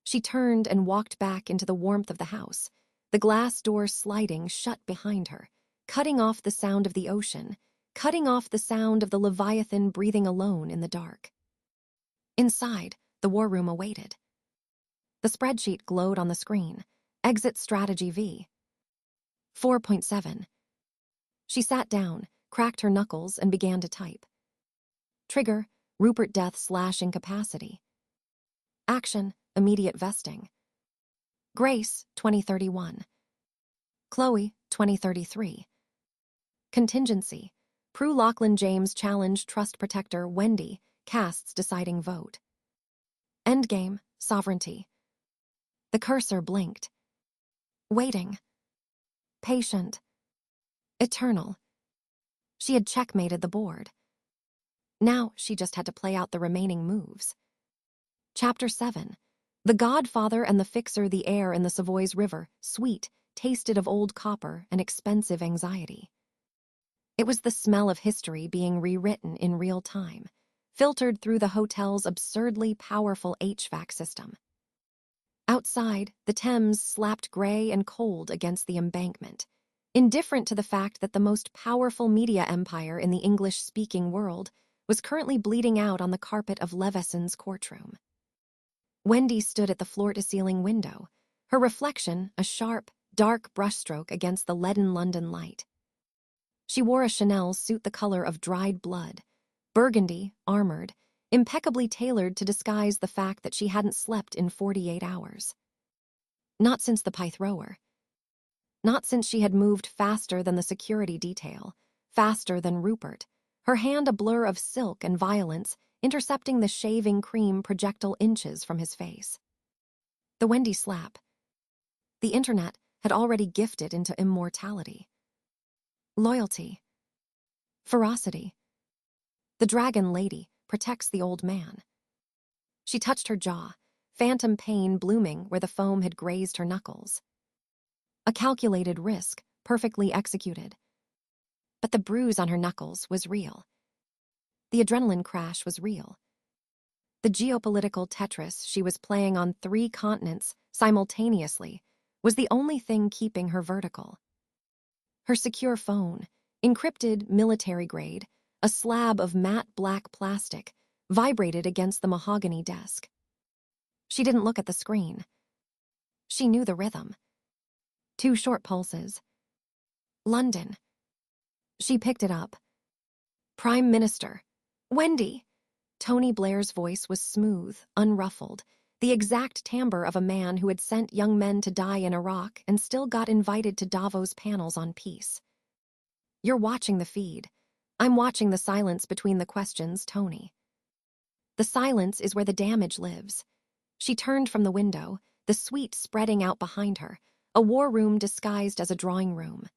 She turned and walked back into the warmth of the house, the glass door sliding shut behind her, cutting off the sound of the ocean, cutting off the sound of the Leviathan breathing alone in the dark. Inside, the war room awaited. The spreadsheet glowed on the screen. Exit strategy V. 4.7. She sat down, cracked her knuckles, and began to type. Trigger, Rupert death/incapacity. Action, immediate vesting. Grace, 2031. Chloe, 2033. Contingency, Prue Lachlan James challenge trust protector Wendi, casts deciding vote. Endgame, sovereignty. The cursor blinked. Waiting. Patient. Eternal. She had checkmated the board. Now she just had to play out the remaining moves. Chapter 7. The Godfather and the Fixer, the air in the Savoy's river, sweet, tasted of old copper and expensive anxiety. It was the smell of history being rewritten in real time, filtered through the hotel's absurdly powerful HVAC system. Outside, the Thames slapped gray and cold against the embankment, indifferent to the fact that the most powerful media empire in the English-speaking world was currently bleeding out on the carpet of Leveson's courtroom. Wendi stood at the floor-to-ceiling window, her reflection a sharp, dark brushstroke against the leaden London light. She wore a Chanel suit the color of dried blood, burgundy, armored, impeccably tailored to disguise the fact that she hadn't slept in 48 hours. Not since the Pyth Rower. Not since she had moved faster than the security detail, faster than Rupert, her hand a blur of silk and violence, intercepting the shaving cream projectile inches from his face. The Wendi slap. The internet had already gifted into immortality. Loyalty. Ferocity. The dragon lady protects the old man. She touched her jaw, phantom pain blooming where the foam had grazed her knuckles. A calculated risk, perfectly executed. But the bruise on her knuckles was real. The adrenaline crash was real. The geopolitical Tetris she was playing on 3 continents simultaneously was the only thing keeping her vertical. Her secure phone, encrypted military grade, a slab of matte black plastic, vibrated against the mahogany desk. She didn't look at the screen. She knew the rhythm. 2 short pulses. London. She picked it up. Prime Minister. Wendi. Tony Blair's voice was smooth, unruffled, the exact timbre of a man who had sent young men to die in Iraq and still got invited to Davos panels on peace. You're watching the feed. I'm watching the silence between the questions, Tony. The silence is where the damage lives. She turned from the window, the suite spreading out behind her, a war room disguised as a drawing room.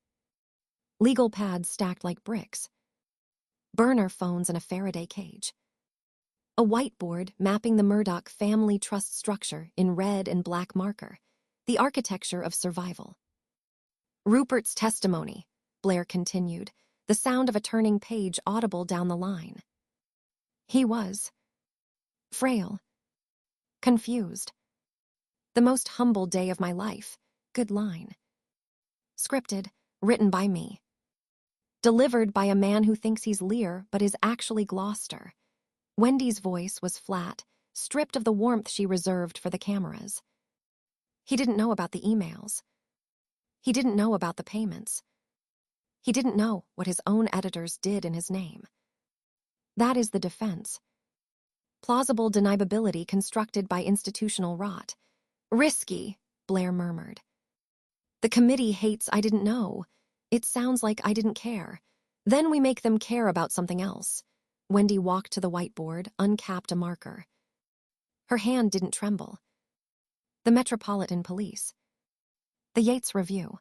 Legal pads stacked like bricks. Burner phones in a Faraday cage. A whiteboard mapping the Murdoch family trust structure in red and black marker, the architecture of survival. Rupert's testimony, Blair continued, the sound of a turning page audible down the line. He was frail, confused. The most humble day of my life, good line. Scripted, written by me. Delivered by a man who thinks he's Lear but is actually Gloucester. Wendi's voice was flat, stripped of the warmth she reserved for the cameras. He didn't know about the emails. He didn't know about the payments. He didn't know what his own editors did in his name. That is the defense. Plausible deniability constructed by institutional rot. Risky, Blair murmured. The committee hates I didn't know. It sounds like I didn't care. Then we make them care about something else. Wendi walked to the whiteboard, uncapped a marker. Her hand didn't tremble. The Metropolitan Police. The Yates Review.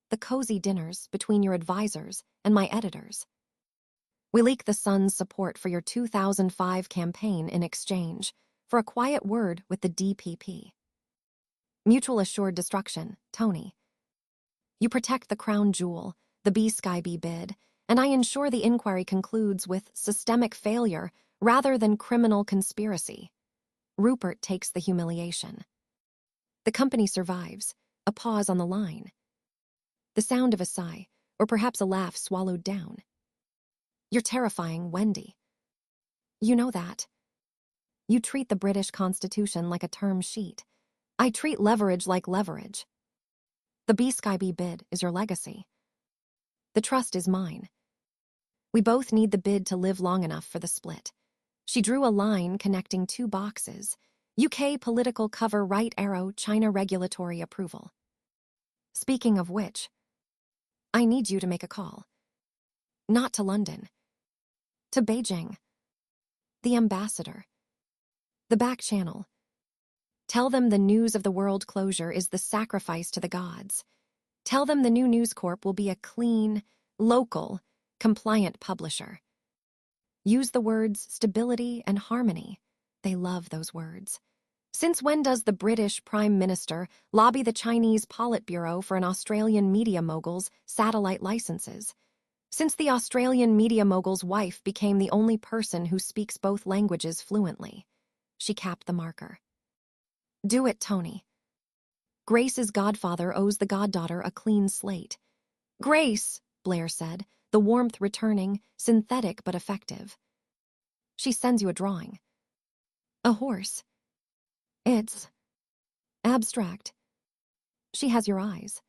The cozy dinners between your advisors and my editors. We leak the Sun's support for your 2005 campaign in exchange for a quiet word with the DPP. Mutual assured destruction, Tony. You protect the crown jewel, the B-Sky B bid, and I ensure the inquiry concludes with systemic failure rather than criminal conspiracy. Rupert takes the humiliation. The company survives, a pause on the line. The sound of a sigh, or perhaps a laugh swallowed down. You're terrifying, Wendi. You know that. You treat the British Constitution like a term sheet. I treat leverage like leverage. The B-Sky-B bid is your legacy. The trust is mine. We both need the bid to live long enough for the split. She drew a line connecting two boxes. UK political cover right arrow, China regulatory approval. Speaking of which, I need you to make a call. Not to London. To Beijing. The ambassador. The back channel. Tell them the news of the world closure is the sacrifice to the gods. Tell them the new News Corp will be a clean, local, compliant publisher. Use the words stability and harmony. They love those words. Since when does the British Prime Minister lobby the Chinese Politburo for an Australian media mogul's satellite licenses? Since the Australian media mogul's wife became the only person who speaks both languages fluently. She capped the marker. Do it, Tony. Grace's godfather owes the goddaughter a clean slate. Grace, Blair said, the warmth returning, synthetic but effective. She sends you a drawing. A horse. It's abstract. She has your eyes.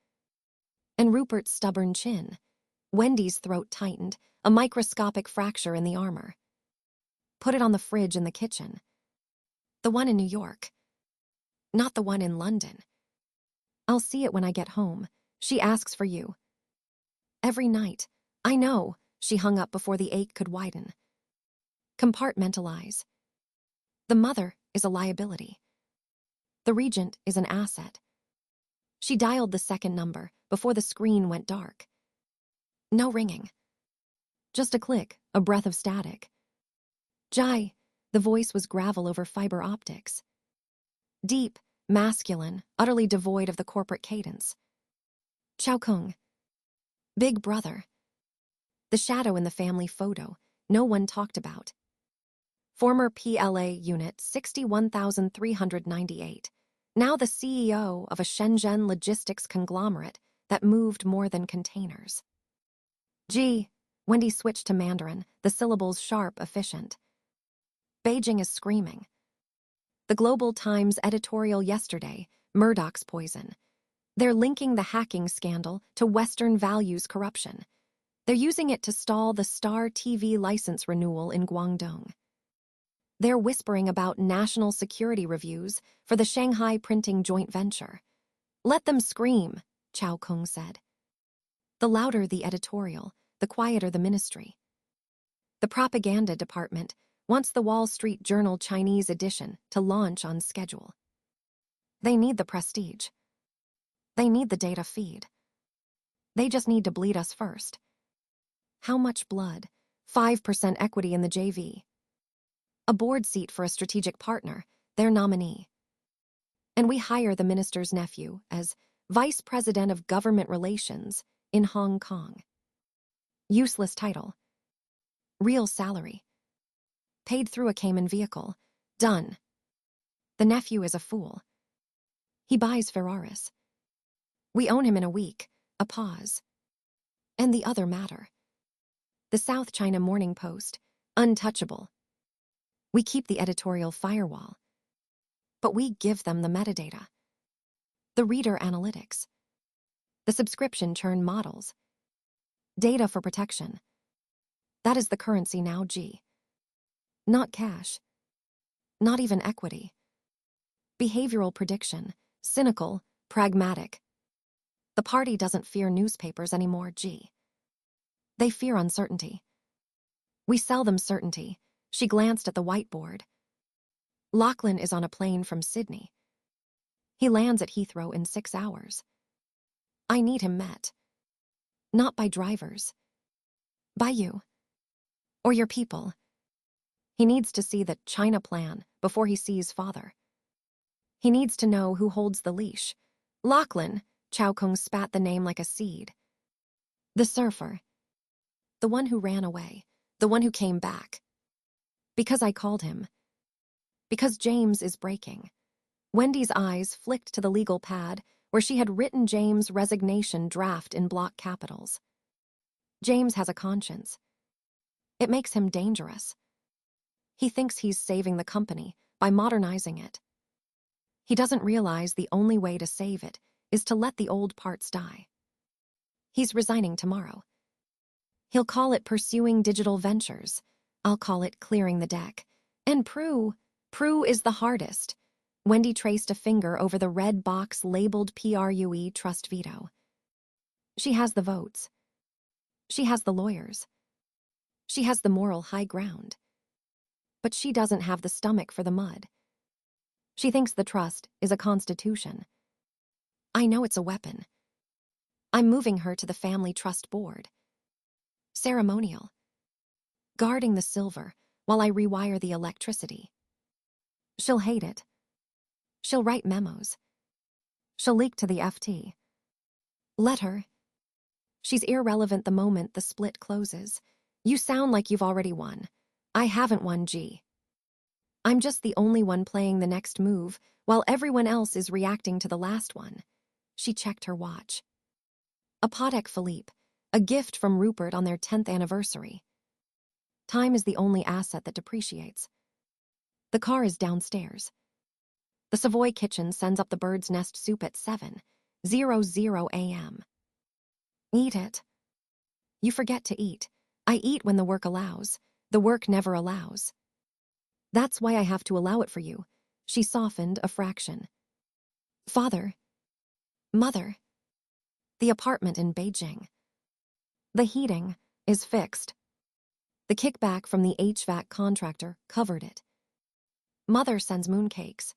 And Rupert's stubborn chin. Wendy's throat tightened, a microscopic fracture in the armor. Put it on the fridge in the kitchen. The one in New York. Not the one in London. I'll see it when I get home. She asks for you. Every night. I know, she hung up before the ache could widen. Compartmentalize. The mother is a liability. The regent is an asset. She dialed the second number before the screen went dark. No ringing. Just a click, a breath of static. Jai, the voice was gravel over fiber optics. Deep, masculine, utterly devoid of the corporate cadence. Chao Kung. Big brother. The shadow in the family photo, no one talked about. Former PLA Unit 61,398. Now the CEO of a Shenzhen logistics conglomerate that moved more than containers. Gee, Wendi switched to Mandarin, the syllables sharp, efficient. Beijing is screaming. The Global Times editorial yesterday, Murdoch's poison. They're linking the hacking scandal to Western values corruption. They're using it to stall the Star TV license renewal in Guangdong. They're whispering about national security reviews for the Shanghai printing joint venture. Let them scream, Chao Kung said. The louder the editorial, the quieter the ministry. The propaganda department wants the Wall Street Journal Chinese edition to launch on schedule. They need the prestige. They need the data feed. They just need to bleed us first. How much blood? 5% equity in the JV. A board seat for a strategic partner, their nominee. And we hire the minister's nephew as Vice President of Government Relations in Hong Kong. Useless title. Real salary. Paid through a Cayman vehicle. Done. The nephew is a fool. He buys Ferraris. We own him in a week. A pause. And the other matter. The South China Morning Post. Untouchable. We keep the editorial firewall. But we give them the metadata. The reader analytics. The subscription churn models. Data for protection. That is the currency now, G. Not cash. Not even equity. Behavioral prediction. Cynical, pragmatic. The party doesn't fear newspapers anymore, G. They fear uncertainty. We sell them certainty. She glanced at the whiteboard. Lachlan is on a plane from Sydney. He lands at Heathrow in 6 hours. I need him met. Not by drivers. By you. Or your people. He needs to see the China plan before he sees father. He needs to know who holds the leash. Lachlan, Chao Kung spat the name like a seed. The surfer. The one who ran away. The one who came back. Because I called him. Because James is breaking. Wendy's eyes flicked to the legal pad where she had written James' resignation draft in block capitals. James has a conscience. It makes him dangerous. He thinks he's saving the company by modernizing it. He doesn't realize the only way to save it is to let the old parts die. He's resigning tomorrow. He'll call it pursuing digital ventures. I'll call it clearing the deck. And Prue is the hardest. Wendi traced a finger over the red box labeled PRUE trust veto. She has the votes. She has the lawyers. She has the moral high ground. But she doesn't have the stomach for the mud. She thinks the trust is a constitution. I know it's a weapon. I'm moving her to the family trust board. Ceremonial. Guarding the silver while I rewire the electricity. She'll hate it. She'll write memos. She'll leak to the FT. Let her. She's irrelevant the moment the split closes. You sound like you've already won. I haven't won, G. I'm just the only one playing the next move while everyone else is reacting to the last one. She checked her watch. A Patek Philippe, a gift from Rupert on their 10th anniversary. Time is the only asset that depreciates. The car is downstairs. The Savoy kitchen sends up the bird's nest soup at 7:00 a.m. Eat it. You forget to eat. I eat when the work allows. The work never allows. That's why I have to allow it for you. She softened a fraction. Father. Mother. The apartment in Beijing. The heating is fixed. The kickback from the HVAC contractor covered it. Mother sends mooncakes.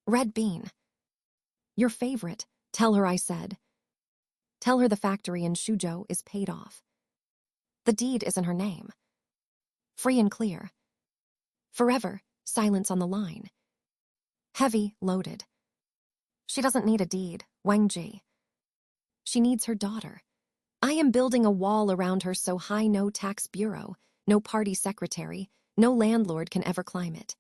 Red bean. Your favorite, tell her I said. Tell her the factory in Suzhou is paid off. The deed is in her name. Free and clear. Forever, silence on the line. Heavy, loaded. She doesn't need a deed, Wang Ji. She needs her daughter. I am building a wall around her so high no tax bureau, no party secretary, no landlord can ever climb it.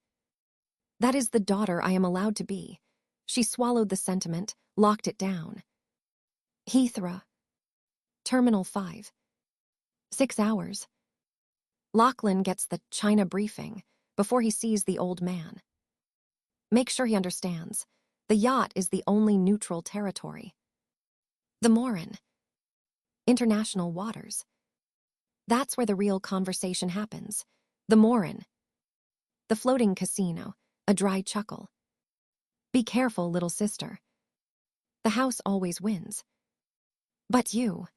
That is the daughter I am allowed to be. She swallowed the sentiment, locked it down. Heathrow. Terminal 5. 6 hours. Lachlan gets the China briefing before he sees the old man. Make sure he understands. The yacht is the only neutral territory. The Morin. International waters. That's where the real conversation happens. The Morin. The floating casino, a dry chuckle. Be careful, little sister. The house always wins. But you're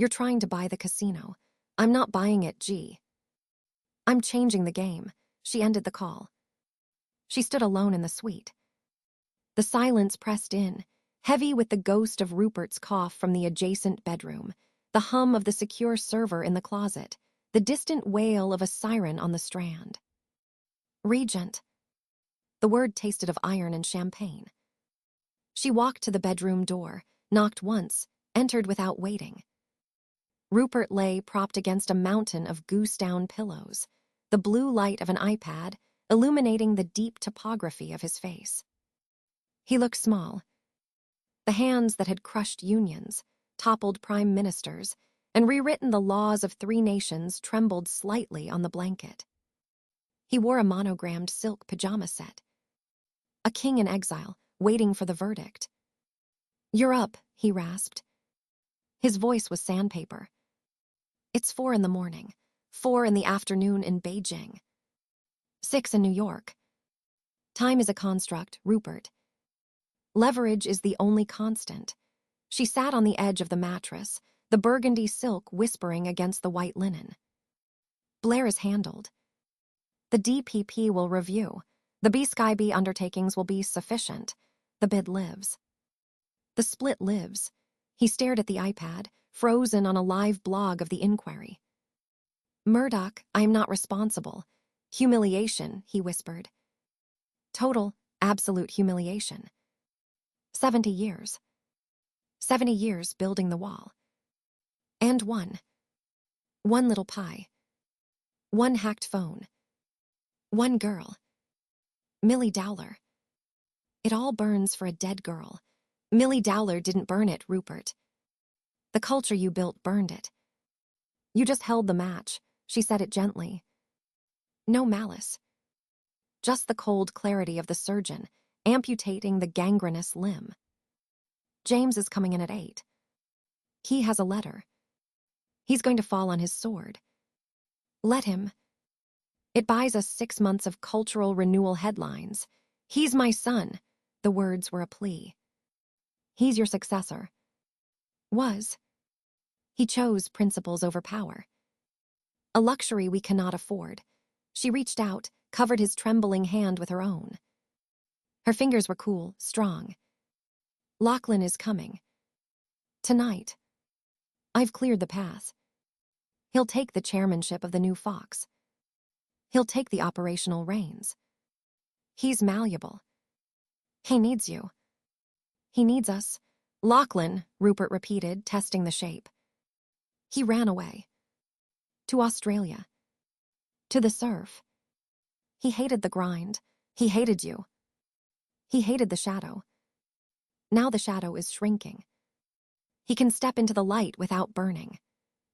trying to buy the casino. I'm not buying it, G. I'm changing the game. She ended the call. She stood alone in the suite. The silence pressed in, heavy with the ghost of Rupert's cough from the adjacent bedroom, the hum of the secure server in the closet, the distant wail of a siren on the strand. Regent. The word tasted of iron and champagne. She walked to the bedroom door, knocked once, entered without waiting. Rupert lay propped against a mountain of goose-down pillows, the blue light of an iPad illuminating the deep topography of his face. He looked small. The hands that had crushed unions, toppled prime ministers, and rewritten the laws of 3 nations trembled slightly on the blanket. He wore a monogrammed silk pajama set. A king in exile, waiting for the verdict. You're up, he rasped. His voice was sandpaper. It's 4 in the morning, 4 in the afternoon in Beijing. 6 in New York. Time is a construct, Rupert. Leverage is the only constant. She sat on the edge of the mattress, the burgundy silk whispering against the white linen. Blair is handled. The DPP will review. The B-Sky-B undertakings will be sufficient. The bid lives. The split lives. He stared at the iPad, frozen on a live blog of the inquiry. Murdoch, I am not responsible. Humiliation, he whispered. Total, absolute humiliation. 70 years. 70 years building the wall. And one. One little pie. One hacked phone. One girl. Millie Dowler. It all burns for a dead girl. Millie Dowler didn't burn it, Rupert. The culture you built burned it. You just held the match, she said it gently. No malice. Just the cold clarity of the surgeon, amputating the gangrenous limb. James is coming in at 8. He has a letter. He's going to fall on his sword. Let him. It buys us 6 months of cultural renewal headlines. He's my son. The words were a plea. He's your successor. Was. He chose principles over power. A luxury we cannot afford. She reached out, covered his trembling hand with her own. Her fingers were cool, strong. Lachlan is coming. Tonight. I've cleared the path. He'll take the chairmanship of the new Fox. He'll take the operational reins. He's malleable. He needs you. He needs us. Lachlan, Rupert repeated, testing the shape. He ran away. To Australia. To the surf. He hated the grind. He hated you. He hated the shadow. Now the shadow is shrinking. He can step into the light without burning.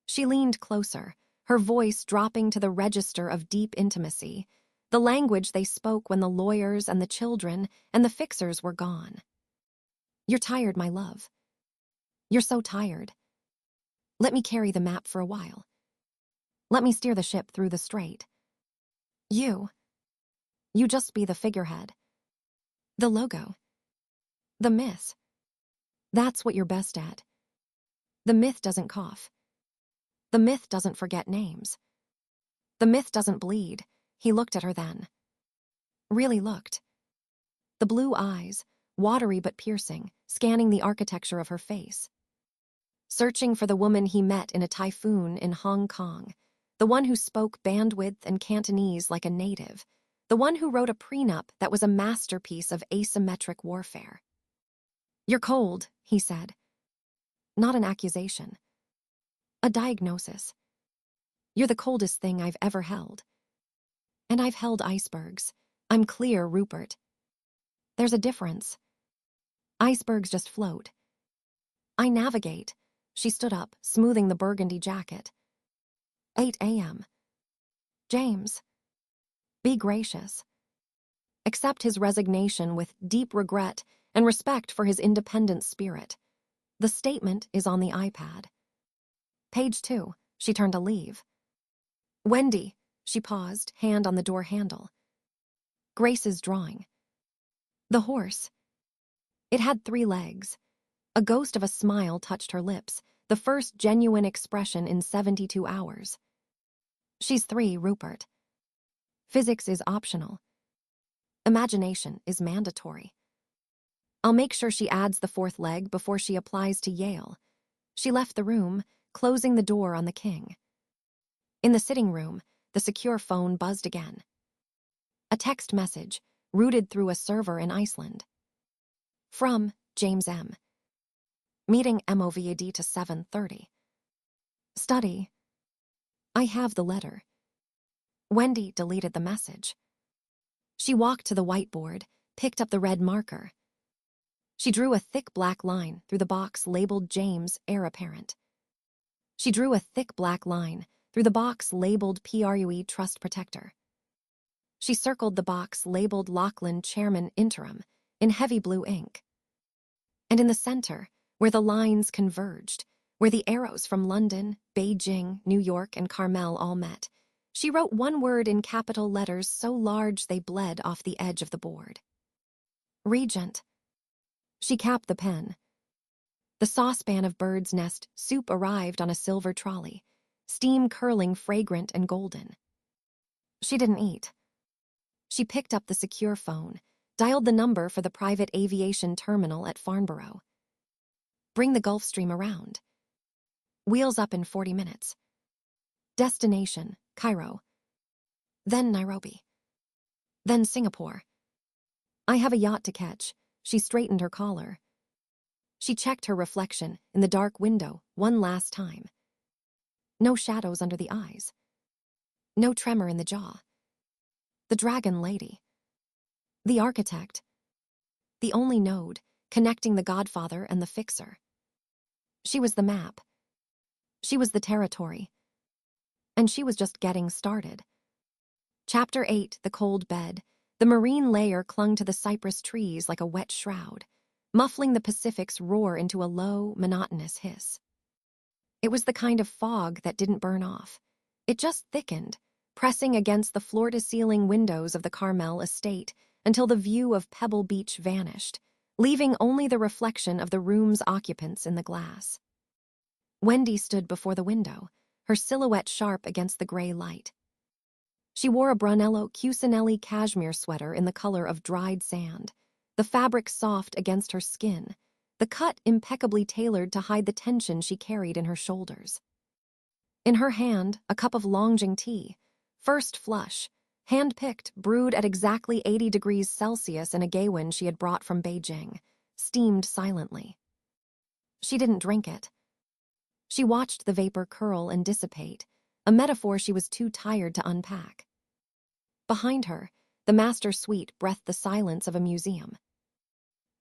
She leaned closer, her voice dropping to the register of deep intimacy, the language they spoke when the lawyers and the children and the fixers were gone. You're tired, my love. You're so tired. Let me carry the map for a while. Let me steer the ship through the strait. You just be the figurehead. The logo. The myth. That's what you're best at. The myth doesn't cough. The myth doesn't forget names. The myth doesn't bleed. He looked at her then. Really looked. The blue eyes, watery but piercing, scanning the architecture of her face. Searching for the woman he met in a typhoon in Hong Kong, the one who spoke bandwidth and Cantonese like a native, the one who wrote a prenup that was a masterpiece of asymmetric warfare. You're cold, he said. Not an accusation. A diagnosis. You're the coldest thing I've ever held. And I've held icebergs. I'm clear, Rupert. There's a difference. Icebergs just float. I navigate. She stood up, smoothing the burgundy jacket. 8 a.m. James. Be gracious. Accept his resignation with deep regret and respect for his independent spirit. The statement is on the iPad. Page 2. She turned to leave. Wendi. She paused, hand on the door handle. Grace's drawing. The horse. It had 3 legs. A ghost of a smile touched her lips, the first genuine expression in 72 hours. She's 3, Rupert. Physics is optional. Imagination is mandatory. I'll make sure she adds the 4th leg before she applies to Yale. She left the room, closing the door on the king. In the sitting room, the secure phone buzzed again. A text message, routed through a server in Iceland. From James M. Meeting MOVAD to 7:30. Study. I have the letter. Wendi deleted the message. She walked to the whiteboard, picked up the red marker. She drew a thick black line through the box labeled James, heir apparent. She drew a thick black line through the box labeled PRUE Trust Protector. She circled the box labeled Lachlan Chairman Interim in heavy blue ink. And in the center, where the lines converged, where the arrows from London, Beijing, New York, and Carmel all met, she wrote one word in capital letters so large they bled off the edge of the board. Regent. She capped the pen. The saucepan of bird's nest soup arrived on a silver trolley, steam curling fragrant and golden. She didn't eat. She picked up the secure phone, dialed the number for the private aviation terminal at Farnborough. Bring the Gulfstream around. Wheels up in 40 minutes. Destination, Cairo. Then Nairobi. Then Singapore. I have a yacht to catch. She straightened her collar. She checked her reflection in the dark window one last time. No shadows under the eyes. No tremor in the jaw. The dragon lady. The architect. The only node, connecting the godfather and the fixer. She was the map. She was the territory. And she was just getting started. Chapter 8, The Cold Bed. The marine layer clung to the cypress trees like a wet shroud, muffling the Pacific's roar into a low, monotonous hiss. It was the kind of fog that didn't burn off. It just thickened, pressing against the floor-to-ceiling windows of the Carmel estate until the view of Pebble Beach vanished, leaving only the reflection of the room's occupants in the glass. Wendi stood before the window, her silhouette sharp against the gray light. She wore a Brunello Cucinelli cashmere sweater in the color of dried sand, the fabric soft against her skin, the cut impeccably tailored to hide the tension she carried in her shoulders. In her hand, a cup of Longjing tea, first flush, hand-picked, brewed at exactly 80 degrees Celsius in a gaywen she had brought from Beijing, steamed silently. She didn't drink it. She watched the vapor curl and dissipate, a metaphor she was too tired to unpack. Behind her, the master suite breathed the silence of a museum.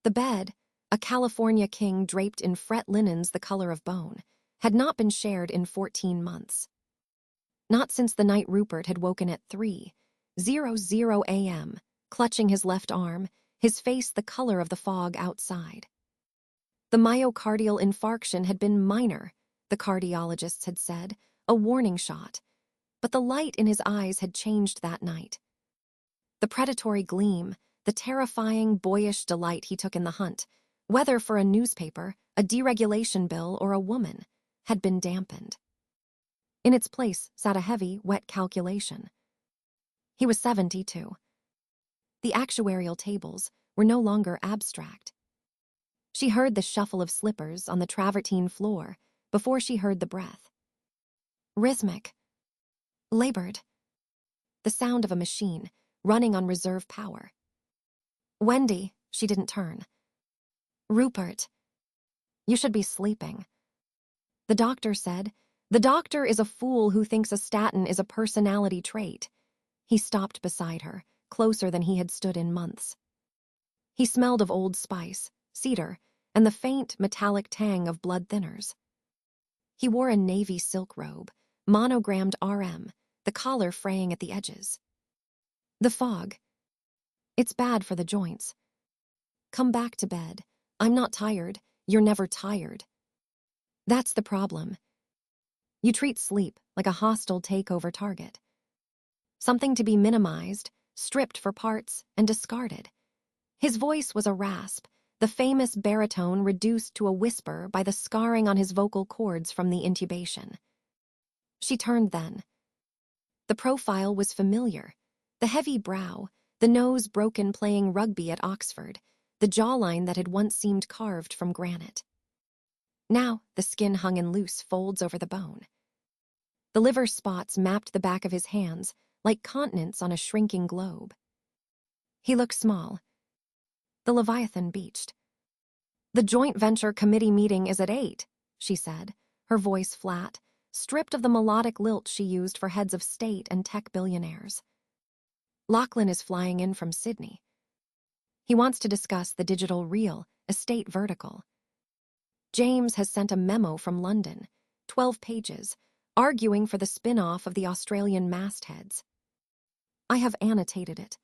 The bed, a California king draped in fret linens the color of bone, had not been shared in 14 months. Not since the night Rupert had woken at 3:00 a.m., clutching his left arm, his face the color of the fog outside. The myocardial infarction had been minor, the cardiologists had said, a warning shot, but the light in his eyes had changed that night. The predatory gleam, the terrifying, boyish delight he took in the hunt, whether for a newspaper, a deregulation bill, or a woman, had been dampened. In its place sat a heavy, wet calculation. He was 72. The actuarial tables were no longer abstract. She heard the shuffle of slippers on the travertine floor before she heard the breath. Rhythmic. Labored. The sound of a machine running on reserve power. Wendi, she didn't turn. Rupert. You should be sleeping. The doctor said, the doctor is a fool who thinks a statin is a personality trait. He stopped beside her, closer than he had stood in months. He smelled of old spice, cedar, and the faint, metallic tang of blood thinners. He wore a navy silk robe, monogrammed RM, the collar fraying at the edges. The fog. It's bad for the joints. Come back to bed. I'm not tired. You're never tired. That's the problem. You treat sleep like a hostile takeover target. Something to be minimized, stripped for parts, and discarded. His voice was a rasp, the famous baritone reduced to a whisper by the scarring on his vocal cords from the intubation. She turned then. The profile was familiar. The heavy brow, the nose broken playing rugby at Oxford, the jawline that had once seemed carved from granite. Now the skin hung in loose folds over the bone. The liver spots mapped the back of his hands like continents on a shrinking globe. He looked small. The Leviathan beached. The joint venture committee meeting is at 8, she said, her voice flat, stripped of the melodic lilt she used for heads of state and tech billionaires. Lachlan is flying in from Sydney. He wants to discuss the digital reel, estate vertical. James has sent a memo from London, 12 pages, arguing for the spin-off of the Australian mastheads. I have annotated it.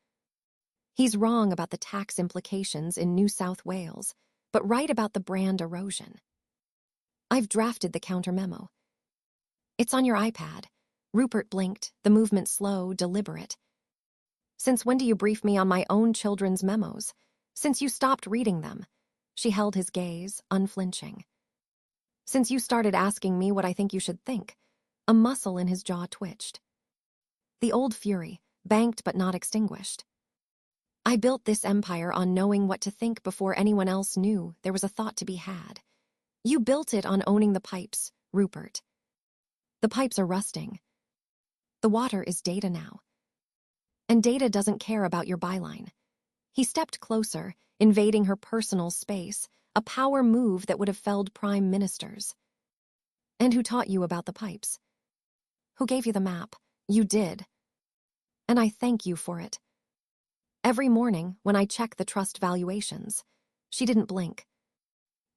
He's wrong about the tax implications in New South Wales, but right about the brand erosion. I've drafted the counter-memo. It's on your iPad. Rupert blinked, the movement slow, deliberate. Since when do you brief me on my own children's memos? Since you stopped reading them. She held his gaze, unflinching. Since you started asking me what I think you should think. A muscle in his jaw twitched. The old fury, banked but not extinguished. I built this empire on knowing what to think before anyone else knew there was a thought to be had. You built it on owning the pipes, Rupert. The pipes are rusting. The water is data now. And data doesn't care about your byline. He stepped closer, invading her personal space, a power move that would have felled prime ministers. And who taught you about the pipes? Who gave you the map? You did. And I thank you for it. Every morning, when I check the trust valuations, she didn't blink.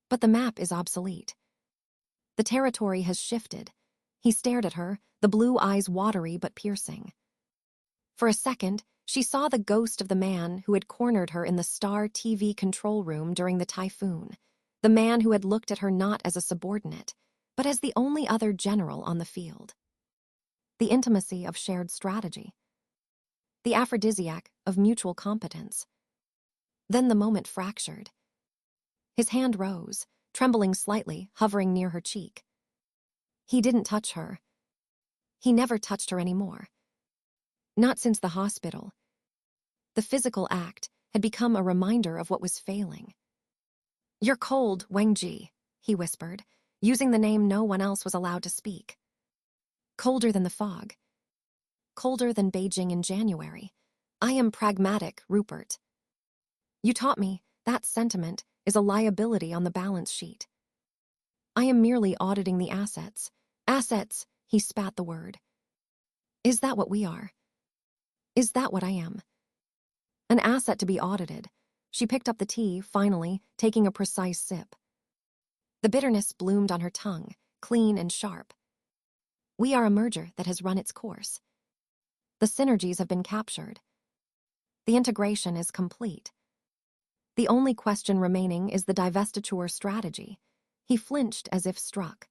But the map is obsolete. The territory has shifted. He stared at her, the blue eyes watery but piercing. For a second, she saw the ghost of the man who had cornered her in the Star TV control room during the typhoon, the man who had looked at her not as a subordinate, but as the only other general on the field. The intimacy of shared strategy. The aphrodisiac of mutual competence. Then the moment fractured. His hand rose, trembling slightly, hovering near her cheek. He didn't touch her. He never touched her anymore. Not since the hospital. The physical act had become a reminder of what was failing. "You're cold, Wendi," he whispered, using the name no one else was allowed to speak. Colder than the fog. Colder than Beijing in January. I am pragmatic, Rupert. You taught me that sentiment is a liability on the balance sheet. I am merely auditing the assets. Assets, he spat the word. Is that what we are? Is that what I am? An asset to be audited. She picked up the tea, finally, taking a precise sip. The bitterness bloomed on her tongue, clean and sharp. We are a merger that has run its course. The synergies have been captured. The integration is complete. The only question remaining is the divestiture strategy. He flinched as if struck.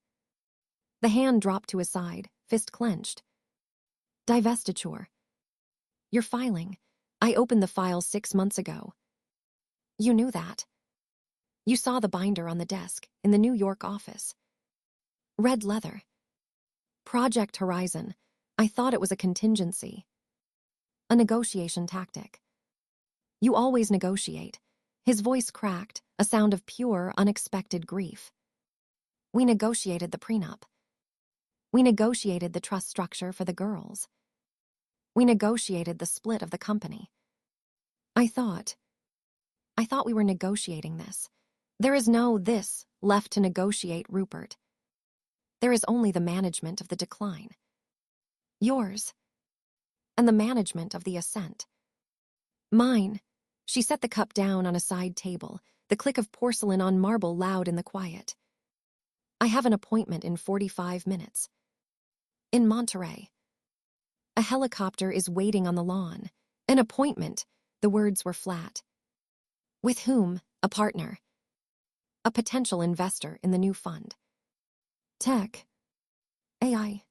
The hand dropped to his side, fist clenched. Divestiture. You're filing. I opened the file 6 months ago. You knew that. You saw the binder on the desk in the New York office. Red leather. Project Horizon. I thought it was a contingency. A negotiation tactic. You always negotiate. His voice cracked, a sound of pure, unexpected grief. We negotiated the prenup. We negotiated the trust structure for the girls. We negotiated the split of the company. I thought we were negotiating this. There is no this left to negotiate, Rupert. There is only the management of the decline. Yours. And the management of the ascent. Mine. She set the cup down on a side table, the click of porcelain on marble loud in the quiet. I have an appointment in 45 minutes. In Monterey. A helicopter is waiting on the lawn. An appointment. The words were flat. With whom? A partner. A potential investor in the new fund. Tech. AI.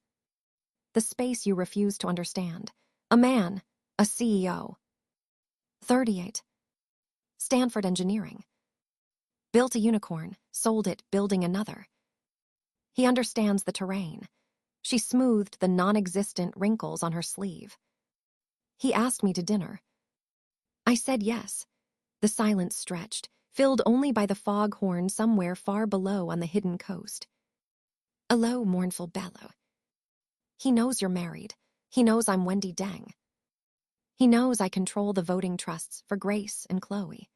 The space you refuse to understand. A man. A CEO. 38. Stanford Engineering. Built a unicorn, sold it, building another. He understands the terrain. She smoothed the non-existent wrinkles on her sleeve. He asked me to dinner. I said yes. The silence stretched, filled only by the foghorn somewhere far below on the hidden coast. A low, mournful bellow. He knows you're married. He knows I'm Wendi Deng. He knows I control the voting trusts for Grace and Chloe.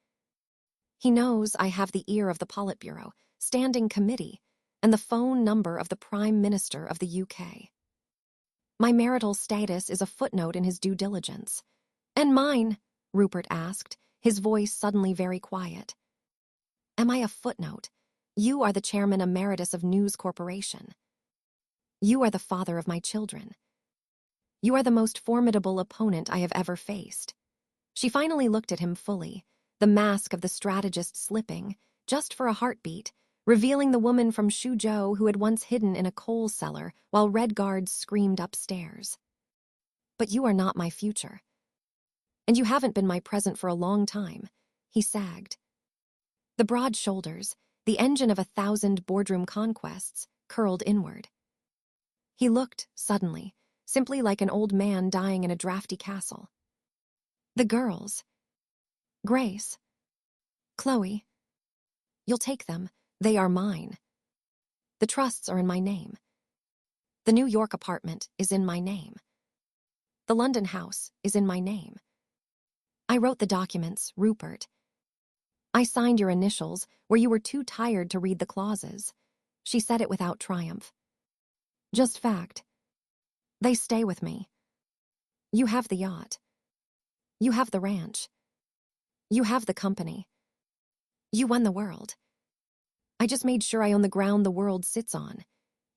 He knows I have the ear of the Politburo, standing committee, and the phone number of the Prime Minister of the UK. My marital status is a footnote in his due diligence. And mine, Rupert asked, his voice suddenly very quiet. Am I a footnote? You are the chairman emeritus of News Corporation. You are the father of my children. You are the most formidable opponent I have ever faced. She finally looked at him fully, the mask of the strategist slipping, just for a heartbeat, revealing the woman from Suzhou who had once hidden in a coal cellar while red guards screamed upstairs. But you are not my future. And you haven't been my present for a long time, he sagged. The broad shoulders, the engine of 1,000 boardroom conquests, curled inward. He looked, suddenly, simply like an old man dying in a drafty castle. The girls. Grace. Chloe. You'll take them. They are mine. The trusts are in my name. The New York apartment is in my name. The London house is in my name. I wrote the documents, Rupert. I signed your initials where you were too tired to read the clauses. She said it without triumph. Just fact. They stay with me. You have the yacht. You have the ranch. You have the company. You won the world. I just made sure I own the ground the world sits on.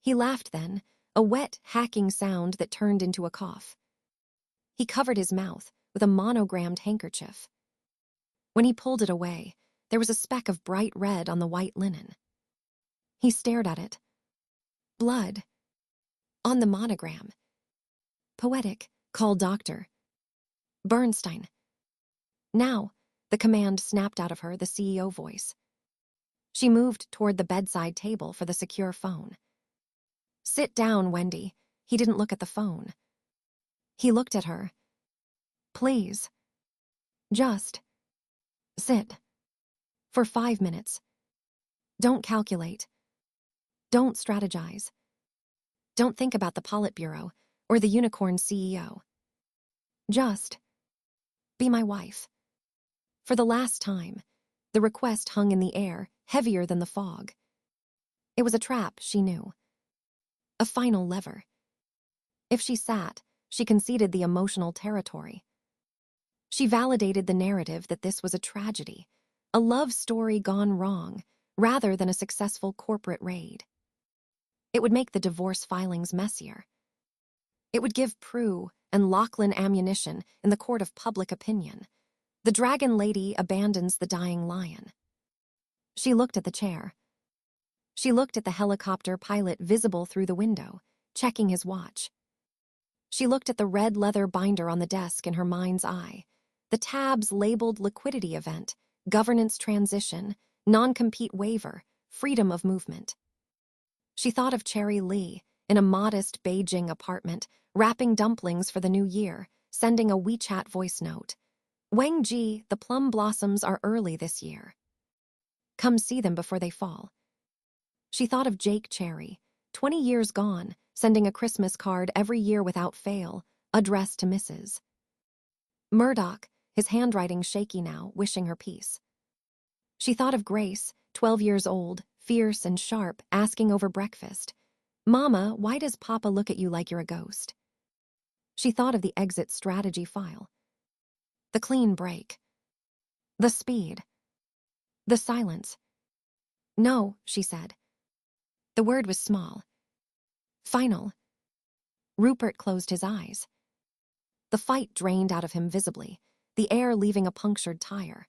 He laughed then, a wet, hacking sound that turned into a cough. He covered his mouth with a monogrammed handkerchief. When he pulled it away, there was a speck of bright red on the white linen. He stared at it. Blood. On the monogram. Poetic, call doctor. Bernstein. Now, the command snapped out of her, the CEO voice. She moved toward the bedside table for the secure phone. Sit down, Wendi. He didn't look at the phone. He looked at her. Please. Just. Sit. For 5 minutes. Don't calculate. Don't strategize. Don't think about the Politburo or the unicorn CEO. Just. Be my wife. For the last time, the request hung in the air, heavier than the fog. It was a trap, she knew. A final lever. If she sat, she conceded the emotional territory. She validated the narrative that this was a tragedy, a love story gone wrong, rather than a successful corporate raid. It would make the divorce filings messier. It would give Prue and Lachlan ammunition in the court of public opinion. The dragon lady abandons the dying lion. She looked at the chair. She looked at the helicopter pilot visible through the window, checking his watch. She looked at the red leather binder on the desk in her mind's eye, the tabs labeled liquidity event, governance transition, non-compete waiver, freedom of movement. She thought of Cherry Lee in a modest Beijing apartment, wrapping dumplings for the new year, sending a WeChat voice note. Wang Ji, the plum blossoms are early this year. Come see them before they fall. She thought of Jake Cherry, 20 years gone, sending a Christmas card every year without fail, addressed to Mrs. Murdoch, his handwriting shaky now, wishing her peace. She thought of Grace, 12 years old, fierce and sharp, asking over breakfast, Mama, why does Papa look at you like you're a ghost? She thought of the exit strategy file. The clean break. The speed. The silence. No, she said. The word was small. Final. Rupert closed his eyes. The fight drained out of him visibly, the air leaving a punctured tire.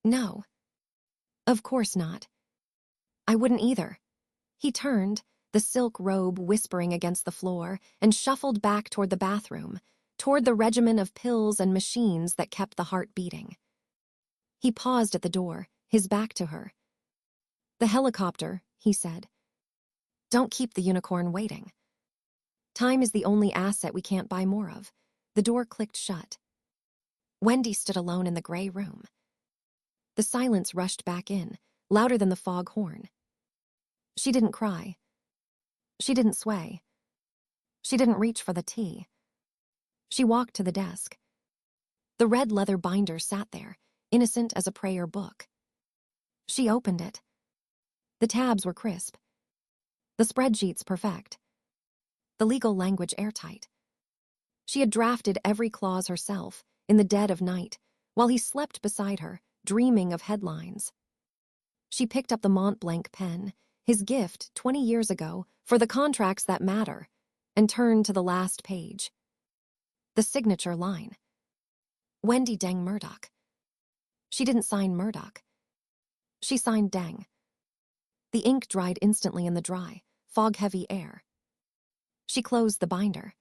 No. Of course not. I wouldn't either. He turned, the silk robe whispering against the floor, and shuffled back toward the bathroom, toward the regimen of pills and machines that kept the heart beating. He paused at the door, his back to her. The helicopter, he said. Don't keep the unicorn waiting. Time is the only asset we can't buy more of. The door clicked shut. Wendi stood alone in the gray room. The silence rushed back in, louder than the fog horn. She didn't cry. She didn't sway. She didn't reach for the tea. She walked to the desk. The red leather binder sat there, innocent as a prayer book. She opened it. The tabs were crisp. The spreadsheets perfect. The legal language airtight. She had drafted every clause herself, in the dead of night, while he slept beside her, dreaming of headlines. She picked up the Mont Blanc pen, his gift 20 years ago, for the contracts that matter, and turned to the last page. The signature line. Wendi Deng Murdoch. She didn't sign Murdoch. She signed Deng. The ink dried instantly in the dry, fog-heavy air. She closed the binder.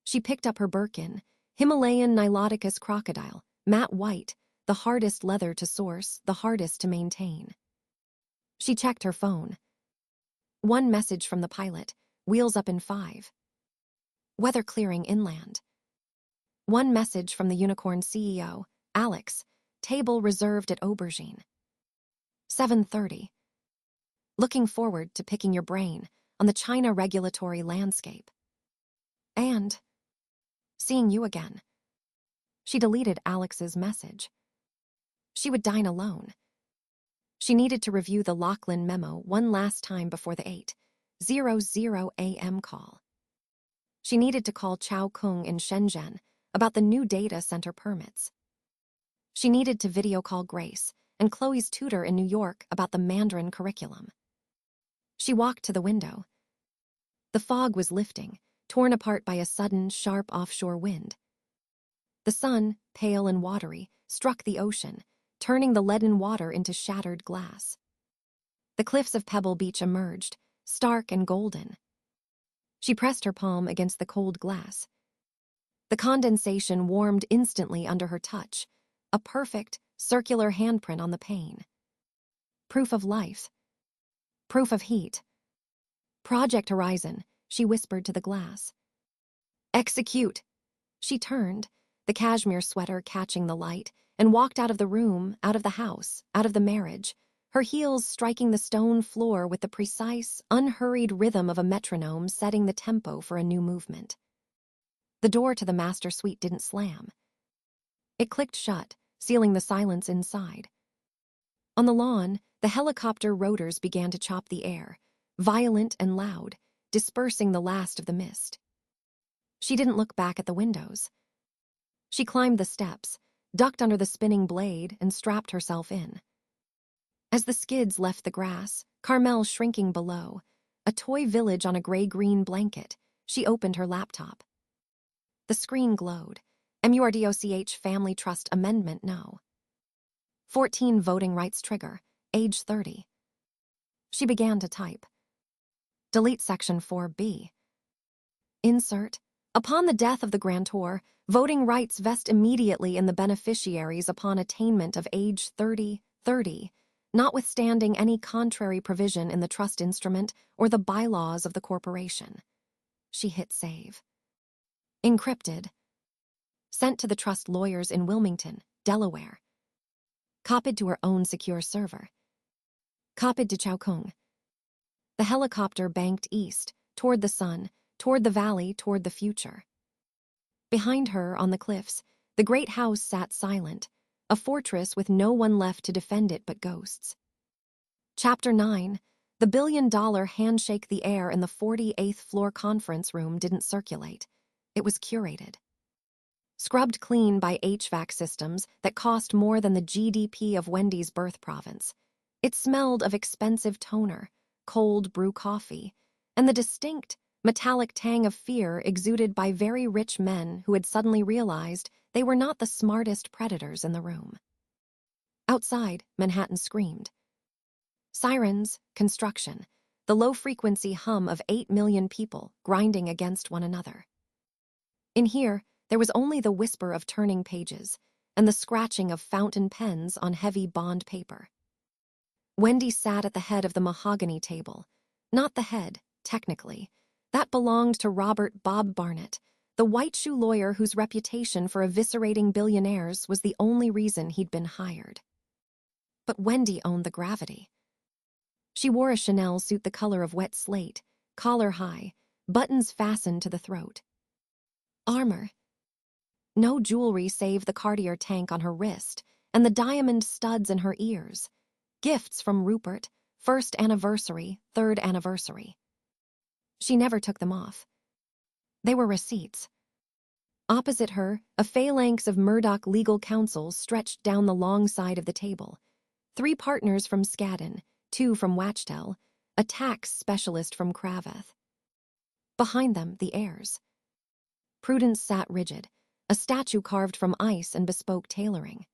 She picked up her Birkin, Himalayan Niloticus crocodile, matte white, the hardest leather to source, the hardest to maintain. She checked her phone. One message from the pilot, wheels up in 5. Weather clearing inland. One message from the unicorn CEO, Alex, table reserved at Aubergine. 7:30. Looking forward to picking your brain on the China regulatory landscape. And seeing you again. She deleted Alex's message. She would dine alone. She needed to review the Lachlan memo one last time before the 8:00 a.m. call. She needed to call Chao Kung in Shenzhen about the new data center permits. She needed to video call Grace and Chloe's tutor in New York about the Mandarin curriculum. She walked to the window. The fog was lifting, torn apart by a sudden, sharp offshore wind. The sun, pale and watery, struck the ocean, turning the leaden water into shattered glass. The cliffs of Pebble Beach emerged, stark and golden. She pressed her palm against the cold glass. The condensation warmed instantly under her touch, a perfect, circular handprint on the pane. Proof of life. Proof of heat. Project Horizon, she whispered to the glass. Execute. She turned, the cashmere sweater catching the light, and walked out of the room, out of the house, out of the marriage, her heels striking the stone floor with the precise, unhurried rhythm of a metronome setting the tempo for a new movement. The door to the master suite didn't slam. It clicked shut, sealing the silence inside. On the lawn, the helicopter rotors began to chop the air, violent and loud, dispersing the last of the mist. She didn't look back at the windows. She climbed the steps, ducked under the spinning blade, and strapped herself in. As the skids left the grass, Carmel shrinking below, a toy village on a gray-green blanket, she opened her laptop. The screen glowed. MURDOCH Family Trust Amendment No. 14 Voting Rights Trigger, age 30. She began to type. Delete Section 4B. Insert. Upon the death of the grantor, voting rights vest immediately in the beneficiaries upon attainment of age 30, notwithstanding any contrary provision in the trust instrument or the bylaws of the corporation. She hit save. Encrypted. Sent to the trust lawyers in Wilmington, Delaware. Copied to her own secure server. Copied to Chao Kung. The helicopter banked east, toward the sun, toward the valley, toward the future. Behind her, on the cliffs, the great house sat silent, a fortress with no one left to defend it but ghosts. Chapter 9. The $1 billion handshake the air in the 48th floor conference room didn't circulate. It was curated. Scrubbed clean by HVAC systems that cost more than the GDP of Wendy's birth province. It smelled of expensive toner, cold brew coffee, and the distinct, metallic tang of fear exuded by very rich men who had suddenly realized they were not the smartest predators in the room. Outside, Manhattan screamed. Sirens, construction, the low-frequency hum of 8 million people grinding against one another. In here, there was only the whisper of turning pages and the scratching of fountain pens on heavy bond paper. Wendi sat at the head of the mahogany table. Not the head, technically. That belonged to Robert Bob Barnett, the white-shoe lawyer whose reputation for eviscerating billionaires was the only reason he'd been hired. But Wendi owned the gravity. She wore a Chanel suit the color of wet slate, collar high, buttons fastened to the throat. Armor. No jewelry save the Cartier tank on her wrist and the diamond studs in her ears. Gifts from Rupert, 1st anniversary, 3rd anniversary. She never took them off. They were receipts. Opposite her, a phalanx of Murdoch legal counsel stretched down the long side of the table. 3 partners from Skadden, 2 from Wachtel, a tax specialist from Cravath. Behind them, the heirs. Prudence sat rigid, a statue carved from ice and bespoke tailoring.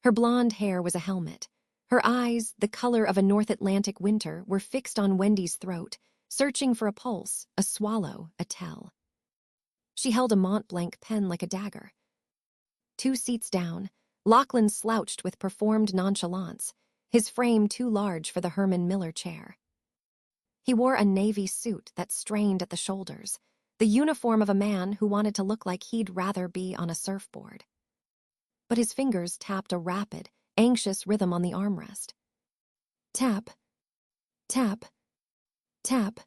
Her blonde hair was a helmet. Her eyes, the color of a North Atlantic winter, were fixed on Wendy's throat, searching for a pulse, a swallow, a tell. She held a Mont Blanc pen like a dagger. 2 seats down, Lachlan slouched with performed nonchalance, his frame too large for the Herman Miller chair. He wore a navy suit that strained at the shoulders, the uniform of a man who wanted to look like he'd rather be on a surfboard. But his fingers tapped a rapid, anxious rhythm on the armrest. Tap, tap, tap.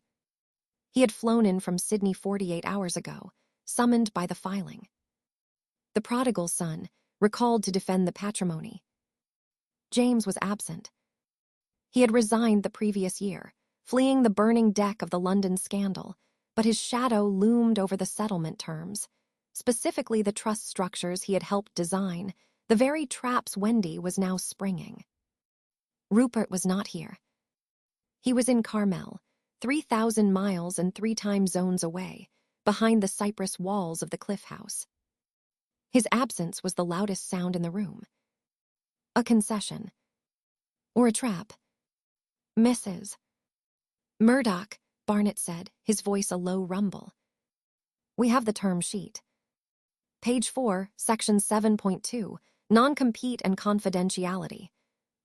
He had flown in from Sydney 48 hours ago, summoned by the filing. The prodigal son, recalled to defend the patrimony. James was absent. He had resigned the previous year, fleeing the burning deck of the London scandal, but his shadow loomed over the settlement terms, specifically the trust structures he had helped design, the very traps Wendi was now springing. Rupert was not here. He was in Carmel, 3,000 miles and 3 time zones away, behind the cypress walls of the cliff house. His absence was the loudest sound in the room. A concession. Or a trap. Mrs. Murdoch, Barnett said, his voice a low rumble. We have the term sheet. Page 4, Section 7.2, Non-compete and confidentiality.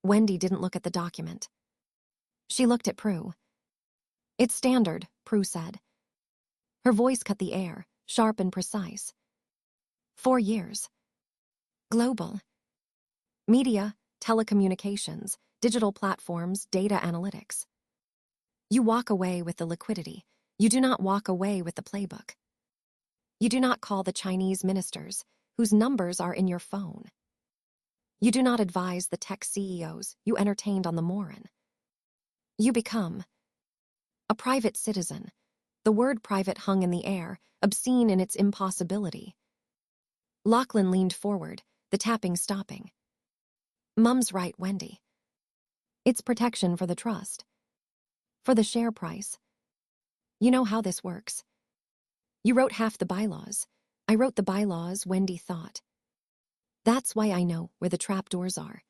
Wendi didn't look at the document. She looked at Prue. It's standard, Prue said. Her voice cut the air, sharp and precise. 4 years. Global. Media, telecommunications, digital platforms, data analytics. You walk away with the liquidity. You do not walk away with the playbook. You do not call the Chinese ministers, whose numbers are in your phone. You do not advise the tech CEOs you entertained on the Morin. You become a private citizen. The word private hung in the air, obscene in its impossibility. Lachlan leaned forward, the tapping stopping. Mum's right, Wendi. It's protection for the trust. For the share price. You know how this works. You wrote half the bylaws. I wrote the bylaws, Wendi thought. That's why I know where the trapdoors are.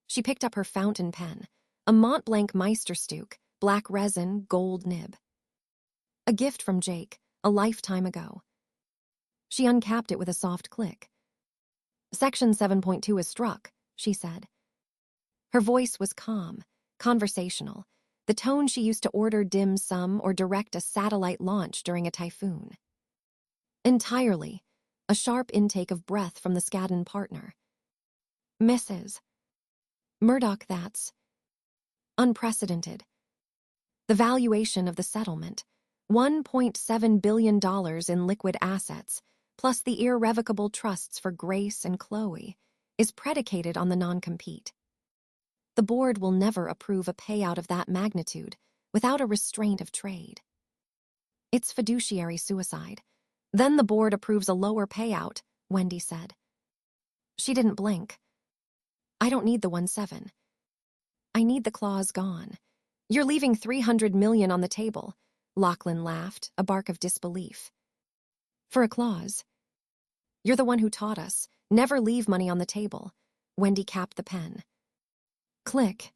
She picked up her fountain pen, a Mont Blanc Meisterstück, black resin, gold nib. A gift from Jake, a lifetime ago. She uncapped it with a soft click. Section 7.2 is struck, she said. Her voice was calm, conversational, the tone she used to order dim sum or direct a satellite launch during a typhoon. Entirely, a sharp intake of breath from the Skadden partner. Mrs. Murdoch, that's unprecedented. The valuation of the settlement, $1.7 billion in liquid assets, plus the irrevocable trusts for Grace and Chloe, is predicated on the non-compete. The board will never approve a payout of that magnitude without a restraint of trade. It's fiduciary suicide. Then the board approves a lower payout, Wendi said. She didn't blink. I don't need the 1.7. I need the clause gone. You're leaving $300 million on the table, Lachlan laughed, a bark of disbelief. For a clause. You're the one who taught us, never leave money on the table. Wendi capped the pen. Click.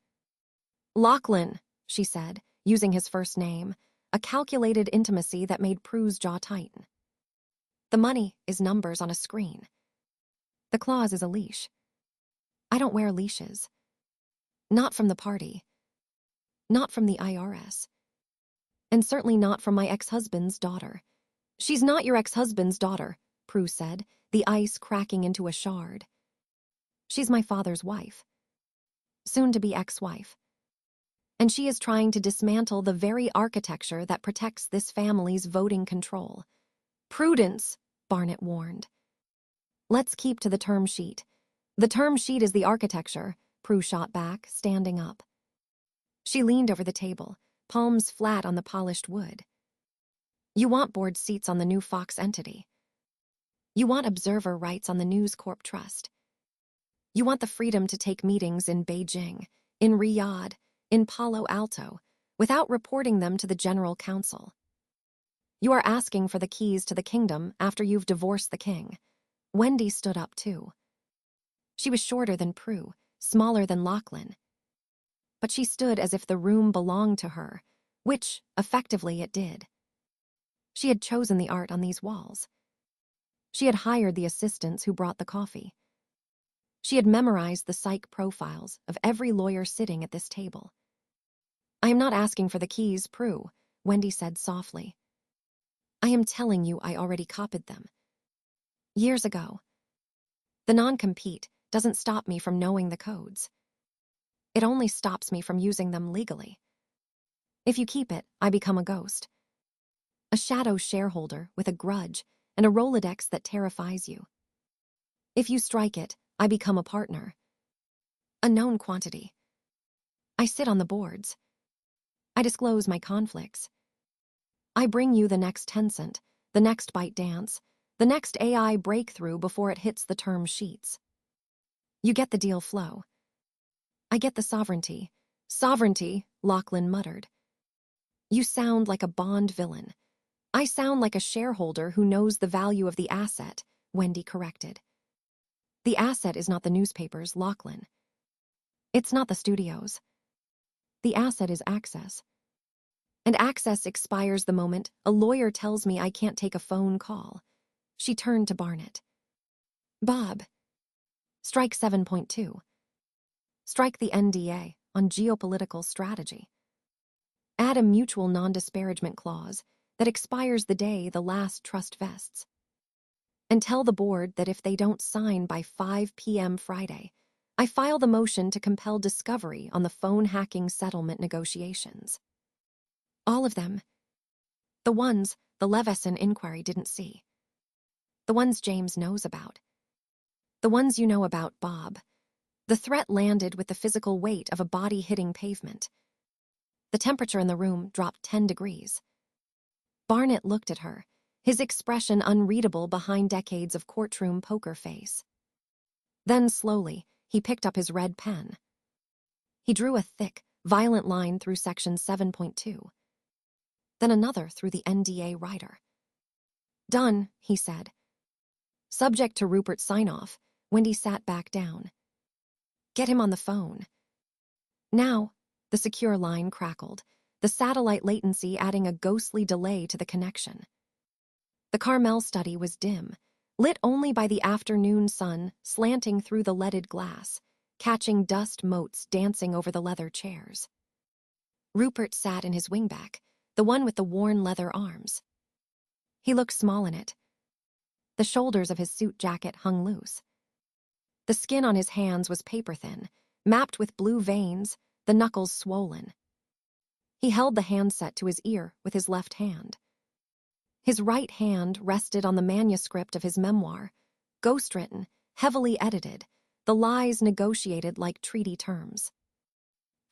Lachlan, she said, using his first name, a calculated intimacy that made Prue's jaw tighten. The money is numbers on a screen. The clause is a leash. I don't wear leashes. Not from the party. Not from the IRS. And certainly not from my ex-husband's daughter. She's not your ex-husband's daughter, Prue said, the ice cracking into a shard. She's my father's wife. Soon-to-be ex-wife. And she is trying to dismantle the very architecture that protects this family's voting control. Prudence, Barnett warned. Let's keep to the term sheet. The term sheet is the architecture, Prue shot back, standing up. She leaned over the table, palms flat on the polished wood. You want board seats on the new Fox entity. You want observer rights on the News Corp Trust. You want the freedom to take meetings in Beijing, in Riyadh, in Palo Alto, without reporting them to the General Council. You are asking for the keys to the kingdom after you've divorced the king. Wendi stood up too. She was shorter than Prue, smaller than Lachlan. But she stood as if the room belonged to her, which, effectively, it did. She had chosen the art on these walls. She had hired the assistants who brought the coffee. She had memorized the psych profiles of every lawyer sitting at this table. I am not asking for the keys, Prue, Wendi said softly. I am telling you I already copied them. Years ago. The non-compete doesn't stop me from knowing the codes. It only stops me from using them legally. If you keep it, I become a ghost. A shadow shareholder with a grudge and a Rolodex that terrifies you. If you strike it, I become a partner. A known quantity. I sit on the boards. I disclose my conflicts. I bring you the next Tencent, the next ByteDance, the next AI breakthrough before it hits the term sheets. You get the deal flow. I get the sovereignty. Sovereignty, Lachlan muttered. You sound like a Bond villain. I sound like a shareholder who knows the value of the asset, Wendi corrected. The asset is not the newspapers, Lachlan. It's not the studios. The asset is access. And access expires the moment a lawyer tells me I can't take a phone call. She turned to Barnett. Bob. Strike 7.2. Strike the NDA on geopolitical strategy. Add a mutual non-disparagement clause that expires the day the last trust vests. And tell the board that if they don't sign by 5 p.m. Friday, I file the motion to compel discovery on the phone hacking settlement negotiations. All of them. The ones the Leveson inquiry didn't see. The ones James knows about. The ones you know about, Bob. The threat landed with the physical weight of a body hitting pavement. The temperature in the room dropped 10 degrees. Barnett looked at her, his expression unreadable behind decades of courtroom poker face. Then, slowly, he picked up his red pen. He drew a thick, violent line through section 7.2. Then another through the NDA rider. Done, he said. Subject to Rupert's sign-off, Wendi sat back down. Get him on the phone. Now, the secure line crackled, the satellite latency adding a ghostly delay to the connection. The Carmel study was dim, lit only by the afternoon sun slanting through the leaded glass, catching dust motes dancing over the leather chairs. Rupert sat in his wingback, the one with the worn leather arms. He looked small in it. The shoulders of his suit jacket hung loose. The skin on his hands was paper-thin, mapped with blue veins, the knuckles swollen. He held the handset to his ear with his left hand. His right hand rested on the manuscript of his memoir, ghostwritten, heavily edited, the lies negotiated like treaty terms.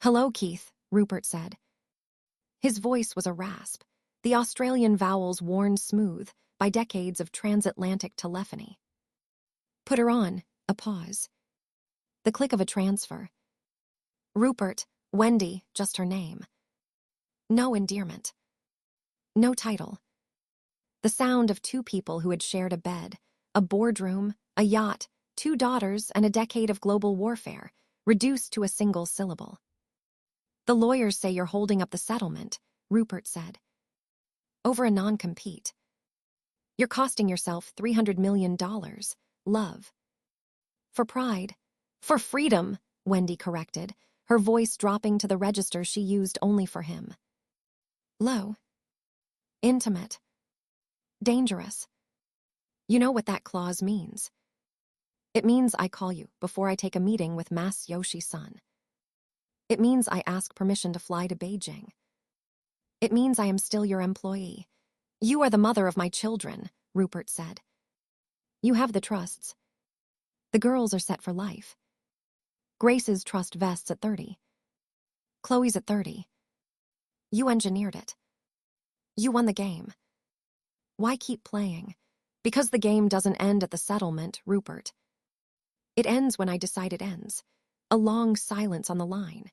Hello, Keith, Rupert said. His voice was a rasp, the Australian vowels worn smooth by decades of transatlantic telephony. Put her on, a pause. The click of a transfer. Rupert, Wendi, just her name. No endearment. No title. The sound of two people who had shared a bed, a boardroom, a yacht, 2 daughters, and a decade of global warfare, reduced to a single syllable. The lawyers say you're holding up the settlement, Rupert said. Over a non-compete. You're costing yourself $300 million, love. For pride. For freedom, Wendi corrected, her voice dropping to the register she used only for him. Low. Intimate. Dangerous. You know what that clause means. It means I call you before I take a meeting with Mas Yoshi-san. It means I ask permission to fly to Beijing. It means I am still your employee. You are the mother of my children, Rupert said. You have the trusts. The girls are set for life. Grace's trust vests at 30. Chloe's at 30. You engineered it. You won the game. Why keep playing? Because the game doesn't end at the settlement, Rupert. It ends when I decide it ends. A long silence on the line.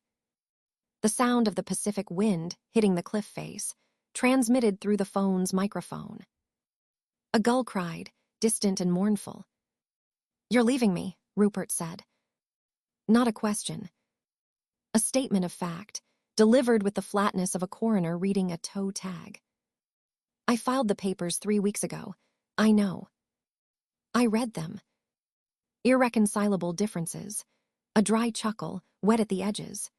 The sound of the Pacific wind hitting the cliff face, transmitted through the phone's microphone. A gull cried, distant and mournful. You're leaving me, Rupert said. Not a question. A statement of fact, delivered with the flatness of a coroner reading a toe tag. I filed the papers 3 weeks ago. I know. I read them. Irreconcilable differences. A dry chuckle, wet at the edges.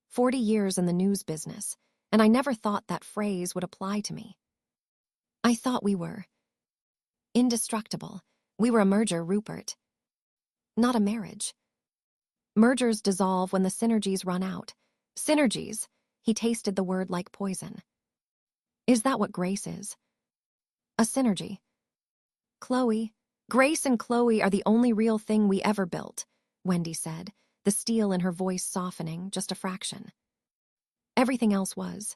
40 years in the news business, and I never thought that phrase would apply to me. I thought we were indestructible. We were a merger, Rupert. Not a marriage. Mergers dissolve when the synergies run out. Synergies. He tasted the word like poison. Is that what Grace is? A synergy. Chloe. Grace and Chloe are the only real thing we ever built, Wendi said, the steel in her voice softening just a fraction. Everything else was.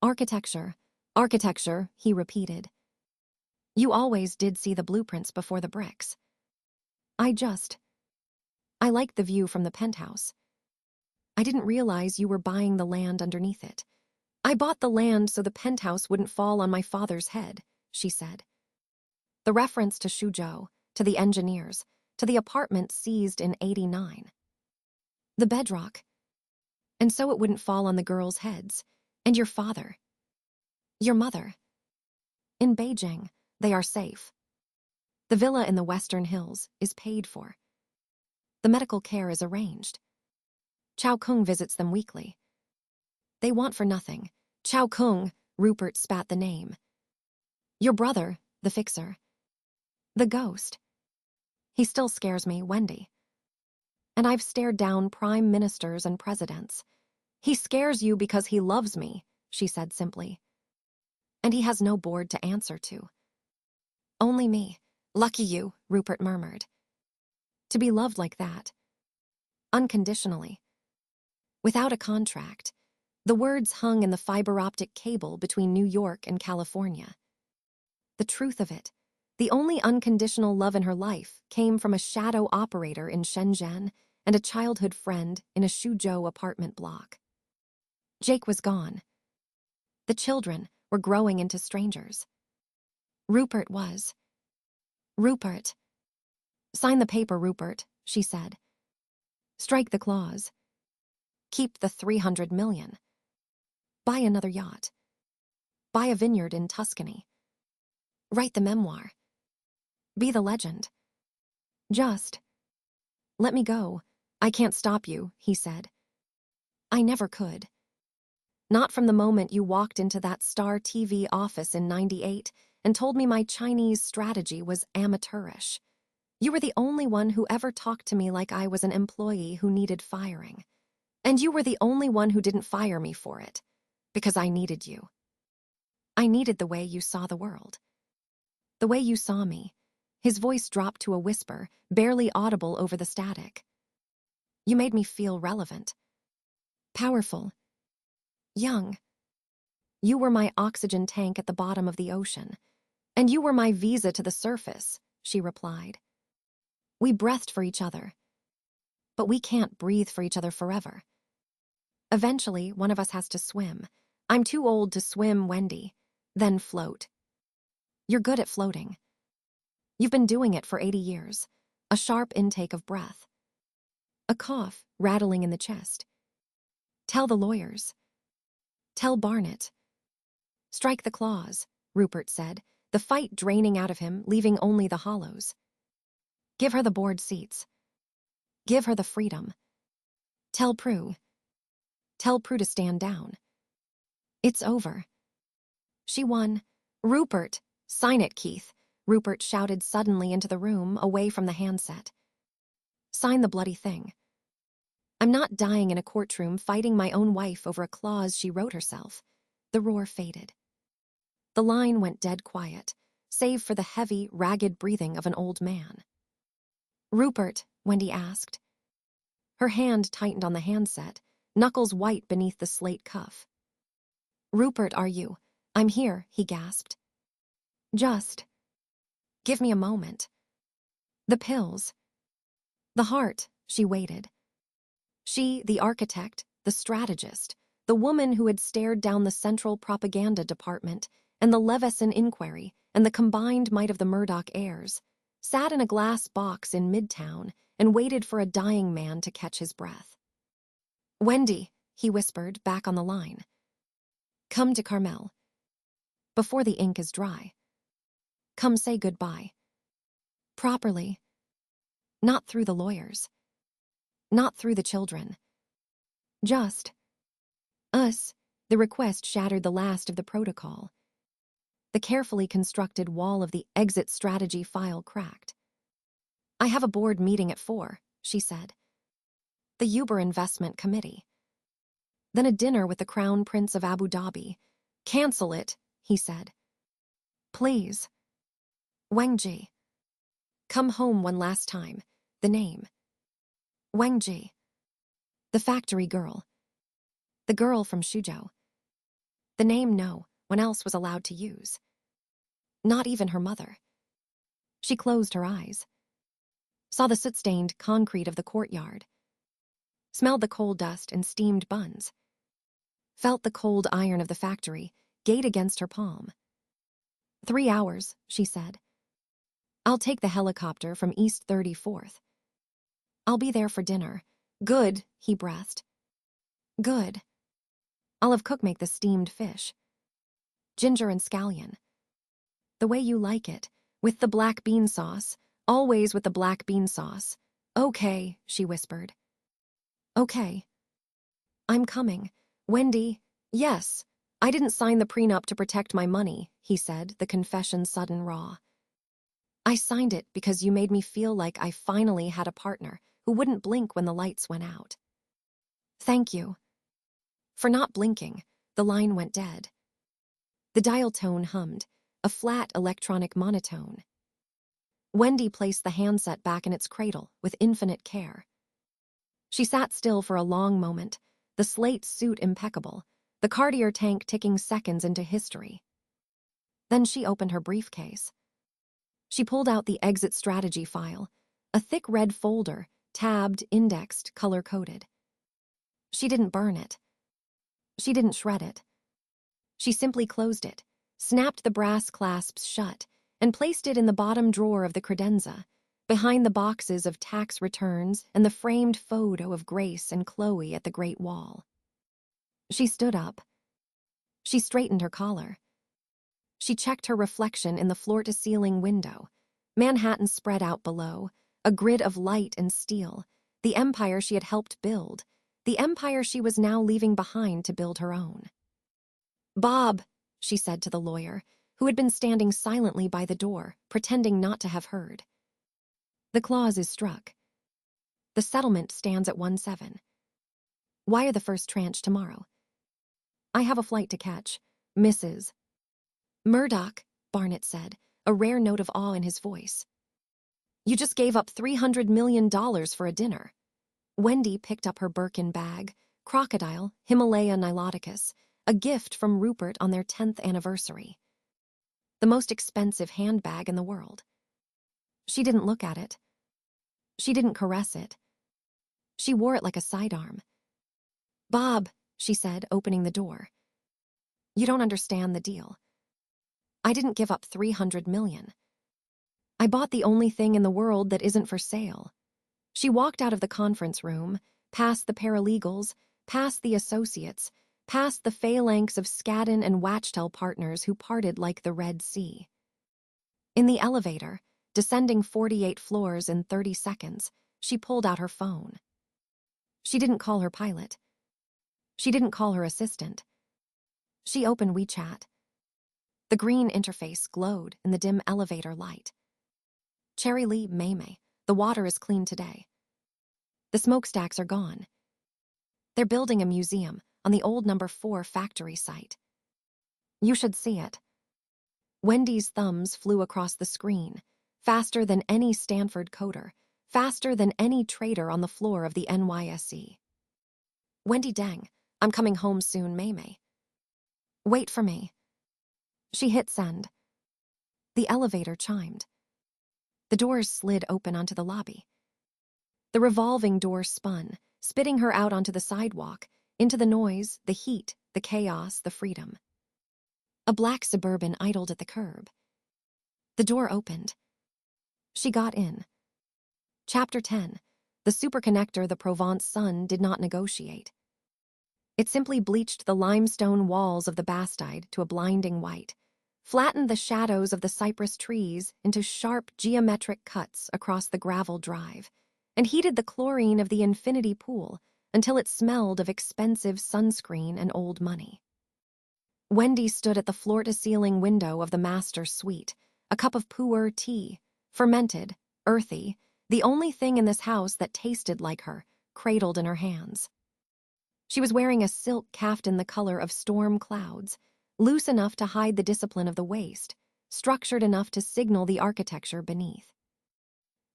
Architecture, Architecture, he repeated. You always did see the blueprints before the bricks. I liked the view from the penthouse. I didn't realize you were buying the land underneath it. I bought the land so the penthouse wouldn't fall on my father's head, she said. The reference to Suzhou, to the engineers, to the apartment seized in '89. The bedrock. And so it wouldn't fall on the girls' heads. And your father. Your mother. In Beijing, they are safe. The villa in the Western Hills is paid for. The medical care is arranged. Chao Kung visits them weekly. They want for nothing. Chao Kung, Rupert spat the name. Your brother, the fixer. The ghost. He still scares me, Wendi. And I've stared down prime ministers and presidents. He scares you because he loves me, she said simply. And he has no board to answer to. Only me. Lucky you, Rupert murmured. To be loved like that. Unconditionally. Without a contract. The words hung in the fiber-optic cable between New York and California. The truth of it, the only unconditional love in her life came from a shadow operator in Shenzhen and a childhood friend in a Suzhou apartment block. Jake was gone. The children were growing into strangers. Rupert was. Rupert. Sign the paper, Rupert, she said. Strike the clause. Keep the 300 million. Buy another yacht. Buy a vineyard in Tuscany. Write the memoir. Be the legend. Just. Let me go. I can't stop you, he said. I never could. Not from the moment you walked into that Star TV office in '98 and told me my Chinese strategy was amateurish. You were the only one who ever talked to me like I was an employee who needed firing. And you were the only one who didn't fire me for it. Because I needed you. I needed the way you saw the world. The way you saw me. His voice dropped to a whisper, barely audible over the static. You made me feel relevant. Powerful. Young. You were my oxygen tank at the bottom of the ocean. And you were my visa to the surface, she replied. We breathed for each other. But we can't breathe for each other forever. Eventually, one of us has to swim. I'm too old to swim, Wendi. Then float. You're good at floating. You've been doing it for 80 years. A sharp intake of breath. A cough rattling in the chest. Tell the lawyers. Tell Barnett. Strike the clause, Rupert said, the fight draining out of him, leaving only the hollows. Give her the board seats. Give her the freedom. Tell Prue. Tell Prue to stand down. It's over. She won. Rupert, sign it, Keith, Rupert shouted suddenly into the room, away from the handset. Sign the bloody thing. I'm not dying in a courtroom fighting my own wife over a clause she wrote herself. The roar faded. The line went dead quiet, save for the heavy, ragged breathing of an old man. Rupert, Wendi asked. Her hand tightened on the handset, knuckles white beneath the slate cuff. Rupert, are you? I'm here, he gasped. Just. Give me a moment. The pills. The heart, she waited. She, the architect, the strategist, the woman who had stared down the Central Propaganda Department and the Leveson inquiry and the combined might of the Murdoch heirs, sat in a glass box in Midtown and waited for a dying man to catch his breath. Wendi, he whispered, back on the line. Come to Carmel. Before the ink is dry. Come say goodbye. Properly. Not through the lawyers. Not through the children. Just. Us. The request shattered the last of the protocol. The carefully constructed wall of the exit strategy file cracked. I have a board meeting at 4, she said. The Uber Investment Committee. Then a dinner with the Crown Prince of Abu Dhabi. Cancel it, he said. Please. Wenji. Come home one last time. The name. Wenji. The factory girl. The girl from Suzhou. The name, no. one else was allowed to use. Not even her mother. She closed her eyes, saw the soot-stained concrete of the courtyard, smelled the coal dust and steamed buns, felt the cold iron of the factory grate against her palm. 3 hours, she said. I'll take the helicopter from East 34th. I'll be there for dinner. Good, he breathed. Good. I'll have Cook make the steamed fish. Ginger and scallion. The way you like it, with the black bean sauce, always with the black bean sauce. Okay, she whispered. Okay. I'm coming. Wendi, yes. I didn't sign the prenup to protect my money, he said, the confession sudden raw. I signed it because you made me feel like I finally had a partner who wouldn't blink when the lights went out. Thank you. For not blinking, the line went dead. The dial tone hummed, a flat electronic monotone. Wendi placed the handset back in its cradle with infinite care. She sat still for a long moment, the slate suit impeccable, the Cartier tank ticking seconds into history. Then she opened her briefcase. She pulled out the exit strategy file, a thick red folder, tabbed, indexed, color-coded. She didn't burn it. She didn't shred it. She simply closed it, snapped the brass clasps shut, and placed it in the bottom drawer of the credenza, behind the boxes of tax returns and the framed photo of Grace and Chloe at the Great Wall. She stood up. She straightened her collar. She checked her reflection in the floor-to-ceiling window. Manhattan spread out below, a grid of light and steel, the empire she had helped build, the empire she was now leaving behind to build her own. Bob, she said to the lawyer, who had been standing silently by the door, pretending not to have heard. The clause is struck. The settlement stands at 1-7. Wire the first tranche tomorrow. I have a flight to catch. Mrs. Murdoch, Barnett said, a rare note of awe in his voice. You just gave up $300 million for a dinner. Wendi picked up her Birkin bag, crocodile, Himalaya Niloticus, a gift from Rupert on their 10th anniversary. The most expensive handbag in the world. She didn't look at it. She didn't caress it. She wore it like a sidearm. Bob, she said, opening the door. You don't understand the deal. I didn't give up $300 million. I bought the only thing in the world that isn't for sale. She walked out of the conference room, past the paralegals, past the associates, past the phalanx of Skadden and Wachtel partners who parted like the Red Sea. In the elevator, descending 48 floors in 30 seconds, she pulled out her phone. She didn't call her pilot. She didn't call her assistant. She opened WeChat. The green interface glowed in the dim elevator light. Cherry Lee, Maymay, the water is clean today. The smokestacks are gone. They're building a museum on the old number 4 factory site. You should see it. Wendy's thumbs flew across the screen, faster than any Stanford coder, faster than any trader on the floor of the NYSE. Wendi Deng, I'm coming home soon, Maymay. Wait for me. She hit send. The elevator chimed. The doors slid open onto the lobby. The revolving door spun, spitting her out onto the sidewalk, into the noise, the heat, the chaos, the freedom. A black Suburban idled at the curb. The door opened. She got in. Chapter 10. The superconnector the Provence sun did not negotiate. It simply bleached the limestone walls of the Bastide to a blinding white, flattened the shadows of the cypress trees into sharp geometric cuts across the gravel drive, and heated the chlorine of the infinity pool until it smelled of expensive sunscreen and old money. Wendi stood at the floor-to-ceiling window of the master suite, a cup of pu'er tea, fermented, earthy, the only thing in this house that tasted like her, cradled in her hands. She was wearing a silk caftan the color of storm clouds, loose enough to hide the discipline of the waist, structured enough to signal the architecture beneath.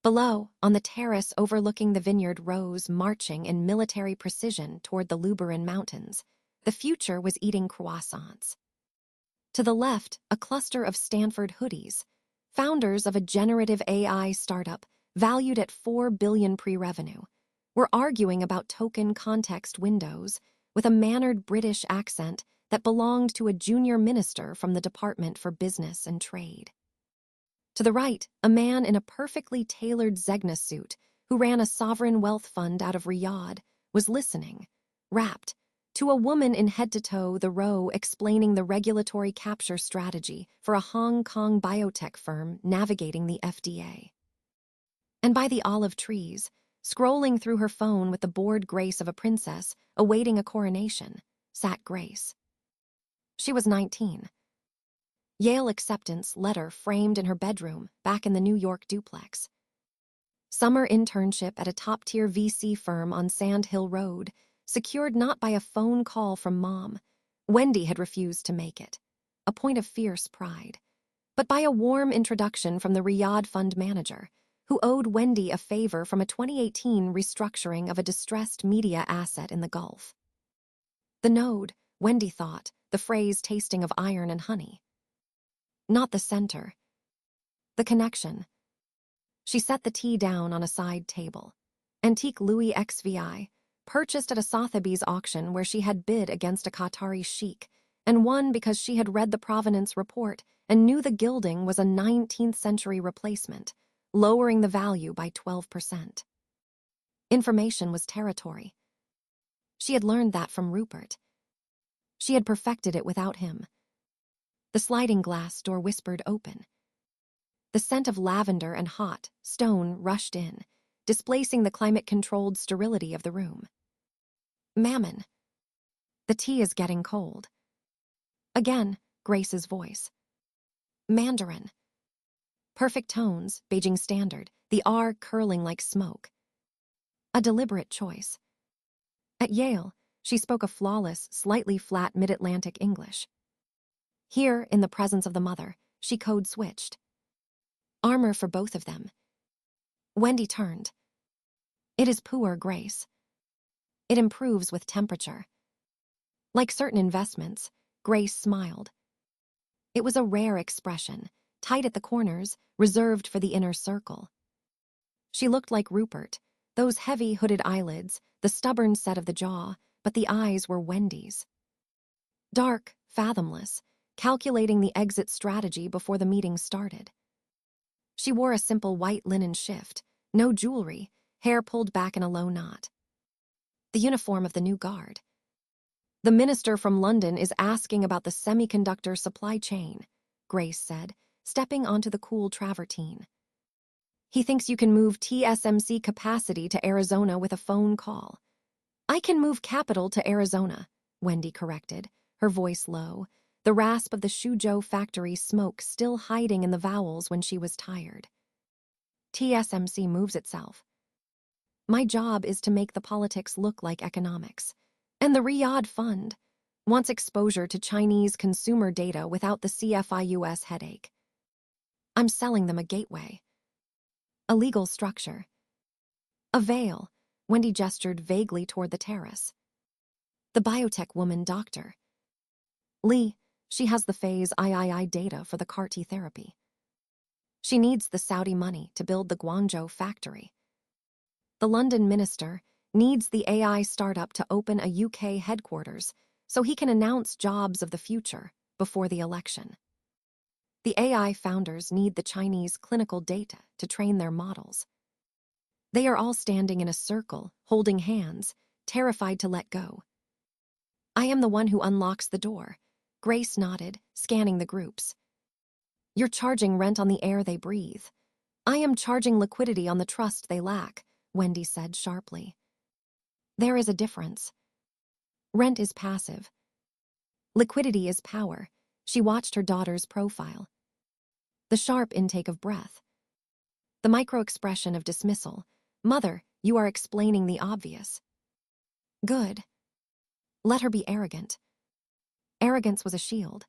Below, on the terrace overlooking the vineyard rows marching in military precision toward the Luberon Mountains, the future was eating croissants. To the left, a cluster of Stanford hoodies, founders of a generative AI startup valued at $4 billion pre-revenue, were arguing about token context windows with a mannered British accent that belonged to a junior minister from the Department for Business and Trade. To the right, a man in a perfectly tailored Zegna suit who ran a sovereign wealth fund out of Riyadh was listening, rapt, to a woman in head-to-toe the row explaining the regulatory capture strategy for a Hong Kong biotech firm navigating the FDA. And by the olive trees, scrolling through her phone with the bored grace of a princess awaiting a coronation, sat Grace. She was 19. Yale acceptance letter framed in her bedroom back in the New York duplex. Summer internship at a top-tier VC firm on Sand Hill Road, secured not by a phone call from Mom. Wendi had refused to make it, a point of fierce pride, but by a warm introduction from the Riyadh fund manager, who owed Wendi a favor from a 2018 restructuring of a distressed media asset in the Gulf. The node, Wendi thought, the phrase tasting of iron and honey. Not the center. The connection. She set the tea down on a side table. Antique Louis XVI, purchased at a Sotheby's auction where she had bid against a Qatari sheik, and won because she had read the provenance report and knew the gilding was a 19th century replacement, lowering the value by 12%. Information was territory. She had learned that from Rupert. She had perfected it without him. The sliding glass door whispered open. The scent of lavender and hot stone rushed in, displacing the climate-controlled sterility of the room. Mammon. The tea is getting cold. Again, Grace's voice. Mandarin. Perfect tones, Beijing standard, the R curling like smoke. A deliberate choice. At Yale, she spoke a flawless, slightly flat mid-Atlantic English. Here, in the presence of the mother, she code-switched. Armor for both of them. Wendi turned. It is poor, Grace. It improves with temperature. Like certain investments, Grace smiled. It was a rare expression, tight at the corners, reserved for the inner circle. She looked like Rupert, those heavy hooded eyelids, the stubborn set of the jaw, but the eyes were Wendi's. Dark, fathomless, calculating the exit strategy before the meeting started. She wore a simple white linen shift, no jewelry, hair pulled back in a low knot. The uniform of the new guard. The minister from London is asking about the semiconductor supply chain, Grace said, stepping onto the cool travertine. He thinks you can move TSMC capacity to Arizona with a phone call. I can move capital to Arizona, Wendi corrected, her voice low, the rasp of the Suzhou factory smoke still hiding in the vowels when she was tired. TSMC moves itself. My job is to make the politics look like economics. And the Riyadh Fund wants exposure to Chinese consumer data without the CFIUS headache. I'm selling them a gateway. A legal structure. A veil, Wendi gestured vaguely toward the terrace. The biotech woman doctor. Lee, she has the phase III data for the CAR-T therapy. She needs the Saudi money to build the Guangzhou factory. The London minister needs the AI startup to open a UK headquarters so he can announce jobs of the future before the election. The AI founders need the Chinese clinical data to train their models. They are all standing in a circle, holding hands, terrified to let go. I am the one who unlocks the door, Grace nodded, scanning the groups. You're charging rent on the air they breathe. I am charging liquidity on the trust they lack, Wendi said sharply. There is a difference. Rent is passive. Liquidity is power. She watched her daughter's profile. The sharp intake of breath. The micro-expression of dismissal. Mother, you are explaining the obvious. Good. Let her be arrogant. Arrogance was a shield.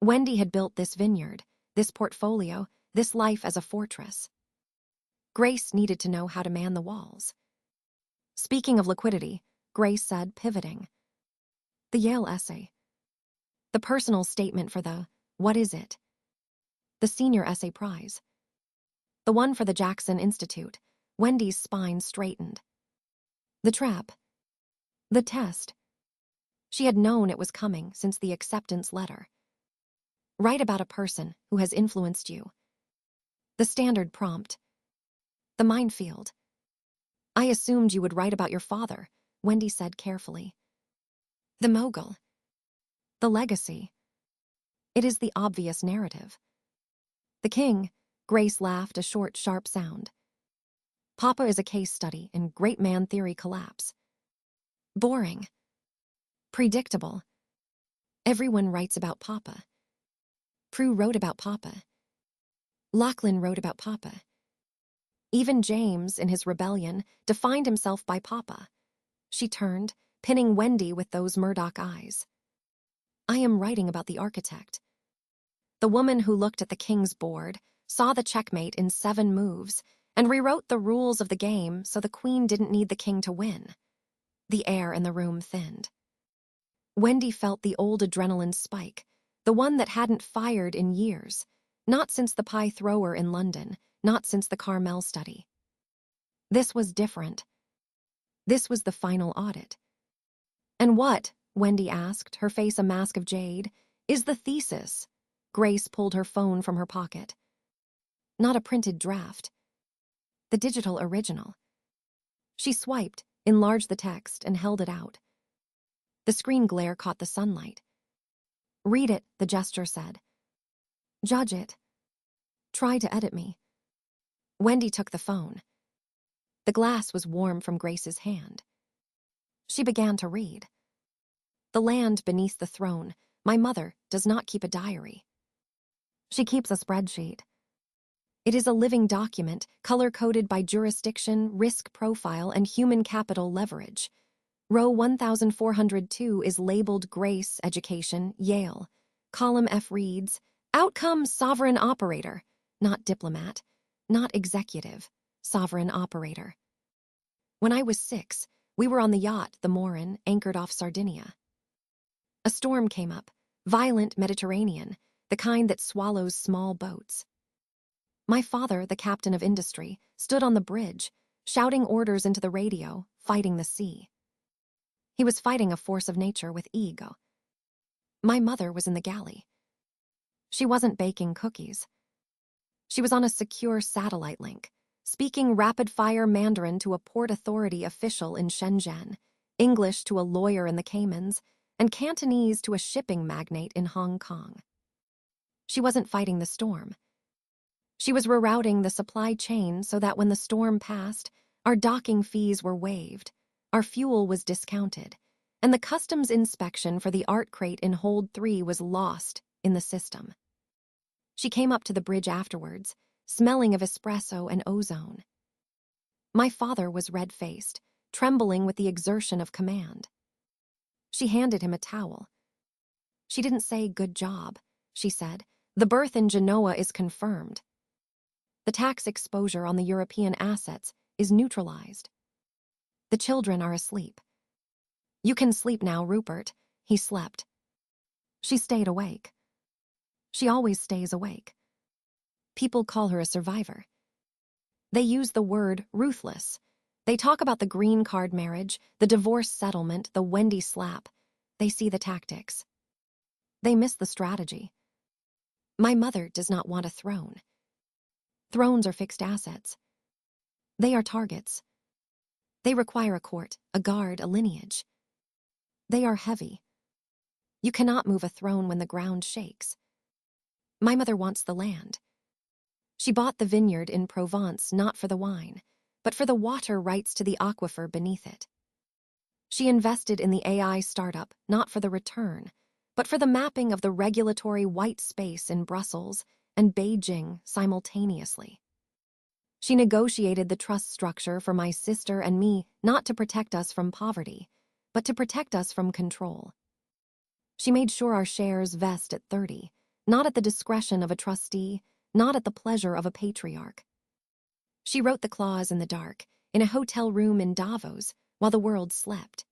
Wendi had built this vineyard, this portfolio, this life as a fortress. Grace needed to know how to man the walls. Speaking of liquidity, Grace said, pivoting. The Yale essay. The personal statement for the "What is it?" The senior essay prize. The one for the Jackson Institute. Wendy's spine straightened. The trap. The test. She had known it was coming since the acceptance letter. Write about a person who has influenced you. The standard prompt. The minefield. I assumed you would write about your father, Wendi said carefully. The mogul. The legacy. It is the obvious narrative. The king. Grace laughed a short, sharp sound. Papa is a case study in great man theory collapse. Boring. Predictable. Everyone writes about Papa. Prue wrote about Papa. Lachlan wrote about Papa. Even James, in his rebellion, defined himself by Papa. She turned, pinning Wendi with those Murdoch eyes. I am writing about the architect. The woman who looked at the king's board, saw the checkmate in 7 moves, and rewrote the rules of the game so the queen didn't need the king to win. The air in the room thinned. Wendi felt the old adrenaline spike, the one that hadn't fired in years, not since the pie thrower in London, not since the Carmel study. This was different. This was the final audit. And what, Wendi asked, her face a mask of jade, is the thesis? Grace pulled her phone from her pocket. Not a printed draft. The digital original. She swiped, enlarged the text, and held it out. The screen glare caught the sunlight. Read it, the gesture said. Judge it. Try to edit me. Wendi took the phone. The glass was warm from Grace's hand. She began to read. The land beneath the throne, my mother, does not keep a diary. She keeps a spreadsheet. It is a living document, color-coded by jurisdiction, risk profile, and human capital leverage. Row 1402 is labeled Grace Education, Yale. Column F reads, Outcome Sovereign Operator, not diplomat, not executive, sovereign operator. When I was 6, we were on the yacht, the Morin, anchored off Sardinia. A storm came up, violent Mediterranean, the kind that swallows small boats. My father, the captain of industry, stood on the bridge, shouting orders into the radio, fighting the sea. He was fighting a force of nature with ego. My mother was in the galley. She wasn't baking cookies. She was on a secure satellite link, speaking rapid-fire Mandarin to a Port Authority official in Shenzhen, English to a lawyer in the Caymans, and Cantonese to a shipping magnate in Hong Kong. She wasn't fighting the storm. She was rerouting the supply chain so that when the storm passed, our docking fees were waived, our fuel was discounted, and the customs inspection for the art crate in Hold 3 was lost in the system. She came up to the bridge afterwards, smelling of espresso and ozone. My father was red-faced, trembling with the exertion of command. She handed him a towel. She didn't say good job, she said. The berth in Genoa is confirmed. The tax exposure on the European assets is neutralized. The children are asleep. You can sleep now, Rupert. He slept. She stayed awake. She always stays awake. People call her a survivor. They use the word ruthless. They talk about the green card marriage, the divorce settlement, the Wendi slap. They see the tactics. They miss the strategy. My mother does not want a throne. Thrones are fixed assets. They are targets. They require a court, a guard, a lineage. They are heavy. You cannot move a throne when the ground shakes. My mother wants the land. She bought the vineyard in Provence not for the wine, but for the water rights to the aquifer beneath it. She invested in the AI startup not for the return, but for the mapping of the regulatory white space in Brussels and Beijing simultaneously. She negotiated the trust structure for my sister and me not to protect us from poverty, but to protect us from control. She made sure our shares vest at 30, not at the discretion of a trustee, not at the pleasure of a patriarch. She wrote the clause in the dark, in a hotel room in Davos, while the world slept.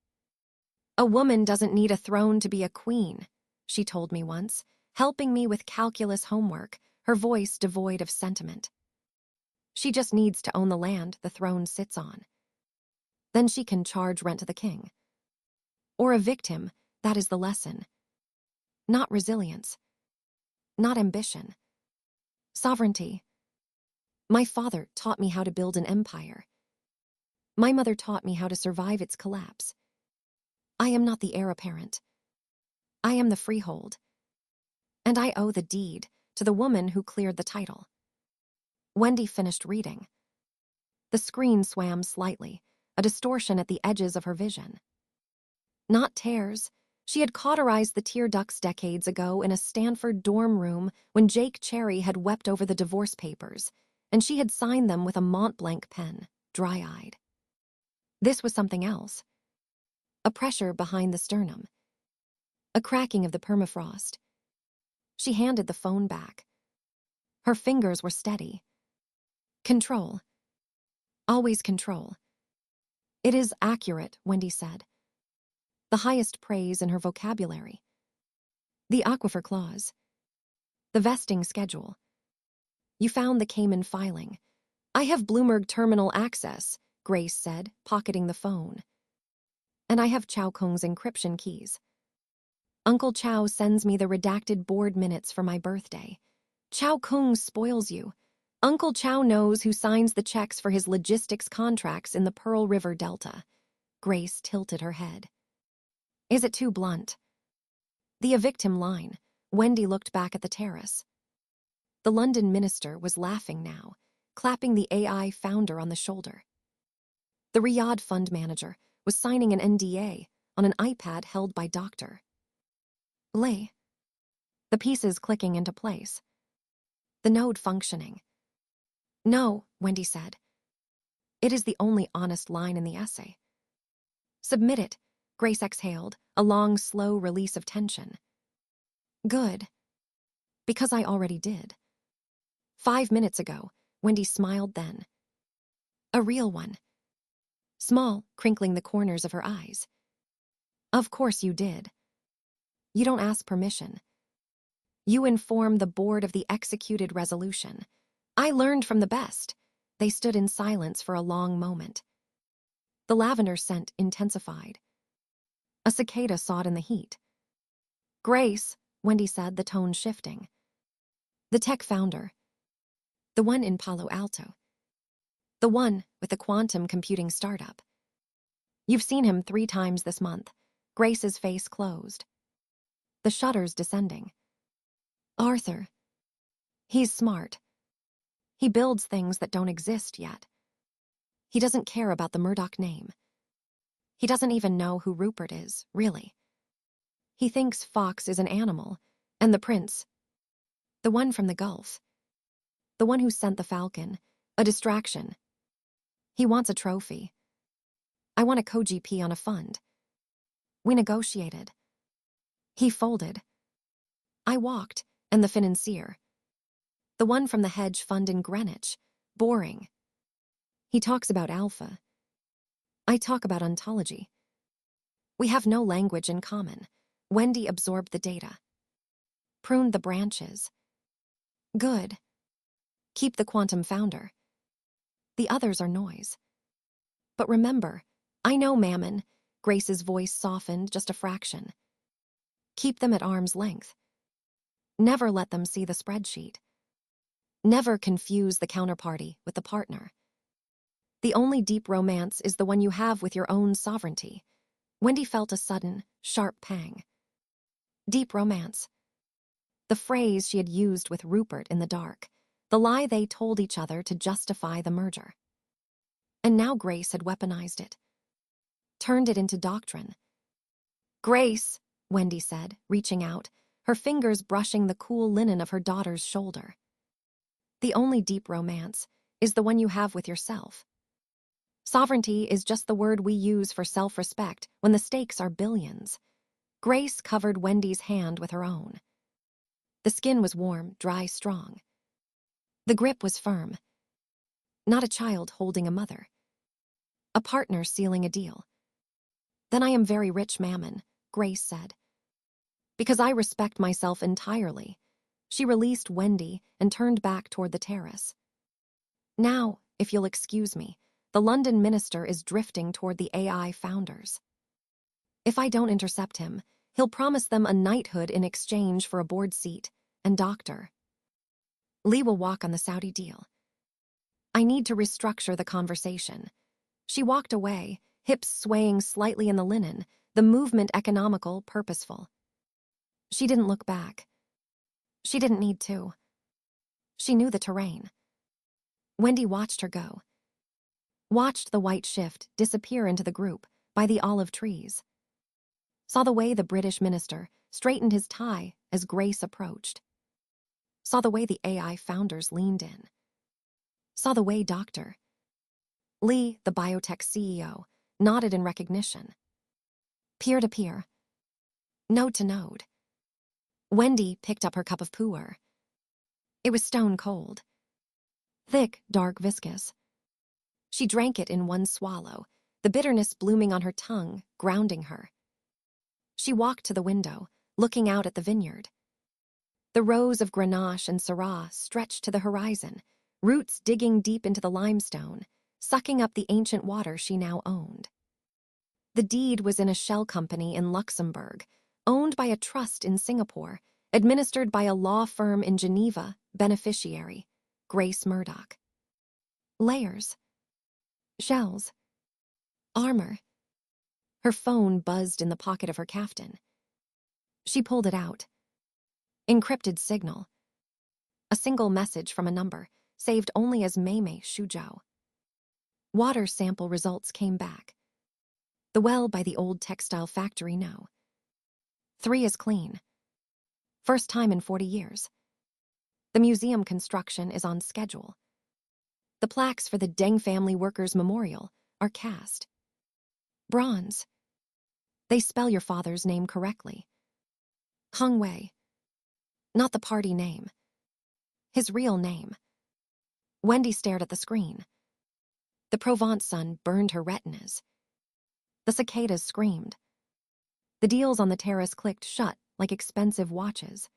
A woman doesn't need a throne to be a queen, she told me once, helping me with calculus homework, her voice devoid of sentiment. She just needs to own the land the throne sits on. Then she can charge rent to the king. Or evict him, that is the lesson. Not resilience. Not ambition. Sovereignty. My father taught me how to build an empire. My mother taught me how to survive its collapse. I am not the heir apparent. I am the freehold. And I owe the deed to the woman who cleared the title. Wendi finished reading. The screen swam slightly, a distortion at the edges of her vision. Not tears. She had cauterized the tear ducts decades ago in a Stanford dorm room when Jake Cherry had wept over the divorce papers, and she had signed them with a Montblanc pen, dry-eyed. This was something else. A pressure behind the sternum. A cracking of the permafrost. She handed the phone back. Her fingers were steady. Control. Always control. It is accurate, Wendi said. The highest praise in her vocabulary. The aquifer clause. The vesting schedule. You found the Cayman filing. I have Bloomberg terminal access, Grace said, pocketing the phone. And I have Chow Kung's encryption keys. Uncle Chow sends me the redacted board minutes for my birthday. Chow Kung spoils you. Uncle Chow knows who signs the checks for his logistics contracts in the Pearl River Delta. Grace tilted her head. Is it too blunt? The evict him line. Wendi looked back at the terrace. The London minister was laughing now, clapping the AI founder on the shoulder. The Riyadh fund manager was signing an NDA on an iPad held by Dr. Lay. The pieces clicking into place. The node functioning. No, Wendi said. It is the only honest line in the essay. Submit it, Grace exhaled, a long, slow release of tension. Good. Because I already did. 5 minutes ago, Wendi smiled then. A real one. Small, crinkling the corners of her eyes. Of course you did. You don't ask permission. You inform the board of the executed resolution. I learned from the best. They stood in silence for a long moment. The lavender scent intensified. A cicada sawed in the heat. Grace, Wendi said, the tone shifting. The tech founder. The one in Palo Alto. The one with the quantum computing startup. You've seen him 3 times this month. Grace's face closed. The shutters descending. Arthur. He's smart. He builds things that don't exist yet. He doesn't care about the Murdoch name. He doesn't even know who Rupert is, really. He thinks Fox is an animal, and the prince, the one from the Gulf, the one who sent the falcon, a distraction. He wants a trophy. I want a co-GP on a fund. We negotiated. He folded. I walked, and the financier, the one from the hedge fund in Greenwich, boring. He talks about alpha. I talk about ontology. We have no language in common. Wendi absorbed the data. Pruned the branches. Good. Keep the quantum founder. The others are noise. But remember, I know Mammon. Grace's voice softened just a fraction. Keep them at arm's length. Never let them see the spreadsheet. Never confuse the counterparty with the partner. The only deep romance is the one you have with your own sovereignty. Wendi felt a sudden, sharp pang. Deep romance. The phrase she had used with Rupert in the dark, the lie they told each other to justify the merger. And now Grace had weaponized it. Turned it into doctrine. Grace, Wendi said, reaching out, her fingers brushing the cool linen of her daughter's shoulder. The only deep romance is the one you have with yourself. Sovereignty is just the word we use for self-respect when the stakes are billions. Grace covered Wendi's hand with her own. The skin was warm, dry, strong. The grip was firm. Not a child holding a mother. A partner sealing a deal. Then I am very rich, Mammon, Grace said. Because I respect myself entirely. She released Wendi and turned back toward the terrace. Now, if you'll excuse me, the London minister is drifting toward the AI founders. If I don't intercept him, he'll promise them a knighthood in exchange for a board seat and doctor. Lee will walk on the Saudi deal. I need to restructure the conversation. She walked away, hips swaying slightly in the linen, the movement economical, purposeful. She didn't look back. She didn't need to. She knew the terrain. Wendi watched her go. Watched the white shift disappear into the group by the olive trees. Saw the way the British minister straightened his tie as Grace approached. Saw the way the AI founders leaned in. Saw the way Dr. Lee, the biotech CEO, nodded in recognition. Peer-to-peer. Node-to-node. Wendi picked up her cup of pu'er. It was stone cold. Thick, dark, viscous. She drank it in one swallow, the bitterness blooming on her tongue, grounding her. She walked to the window, looking out at the vineyard. The rows of Grenache and Syrah stretched to the horizon, roots digging deep into the limestone, sucking up the ancient water she now owned. The deed was in a shell company in Luxembourg, owned by a trust in Singapore, administered by a law firm in Geneva, beneficiary, Grace Murdoch. Layers. Shells. Armor. Her phone buzzed in the pocket of her kaftan. She pulled it out. Encrypted signal. A single message from a number, saved only as Meimei Shuzhou. Water sample results came back. The well by the old textile factory, no. 3 is clean. First time in 40 years. The museum construction is on schedule. The plaques for the Deng family workers' memorial are cast. Bronze. They spell your father's name correctly. Hung Wei. Not the party name. His real name. Wendi stared at the screen. The Provence sun burned her retinas. The cicadas screamed. The deals on the terrace clicked shut like expensive watches.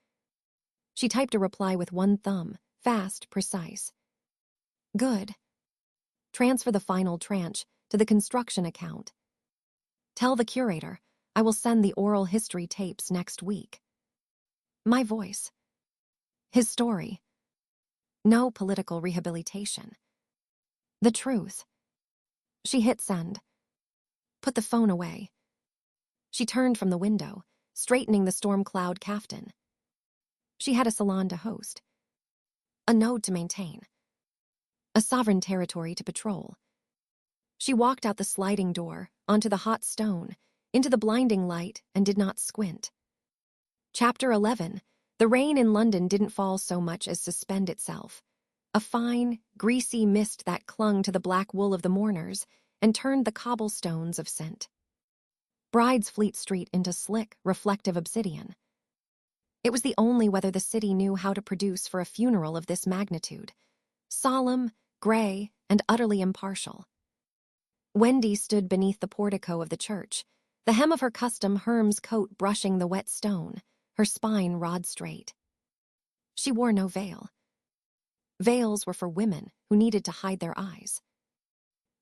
She typed a reply with one thumb, fast, precise. Good. Transfer the final tranche to the construction account. Tell the curator I will send the oral history tapes next week. My voice. His story. No political rehabilitation. The truth. She hit send. Put the phone away. She turned from the window, straightening the storm cloud kaftan. She had a salon to host. A node to maintain. A sovereign territory to patrol. She walked out the sliding door, onto the hot stone, into the blinding light, and did not squint. Chapter 11. The rain in London didn't fall so much as suspend itself. A fine, greasy mist that clung to the black wool of the mourners and turned the cobblestones of scent. Bride's Fleet Street into slick, reflective obsidian. It was the only weather the city knew how to produce for a funeral of this magnitude. Solemn, gray, and utterly impartial. Wendi stood beneath the portico of the church, the hem of her custom Hermes coat brushing the wet stone, her spine rod straight. She wore no veil. Veils were for women who needed to hide their eyes.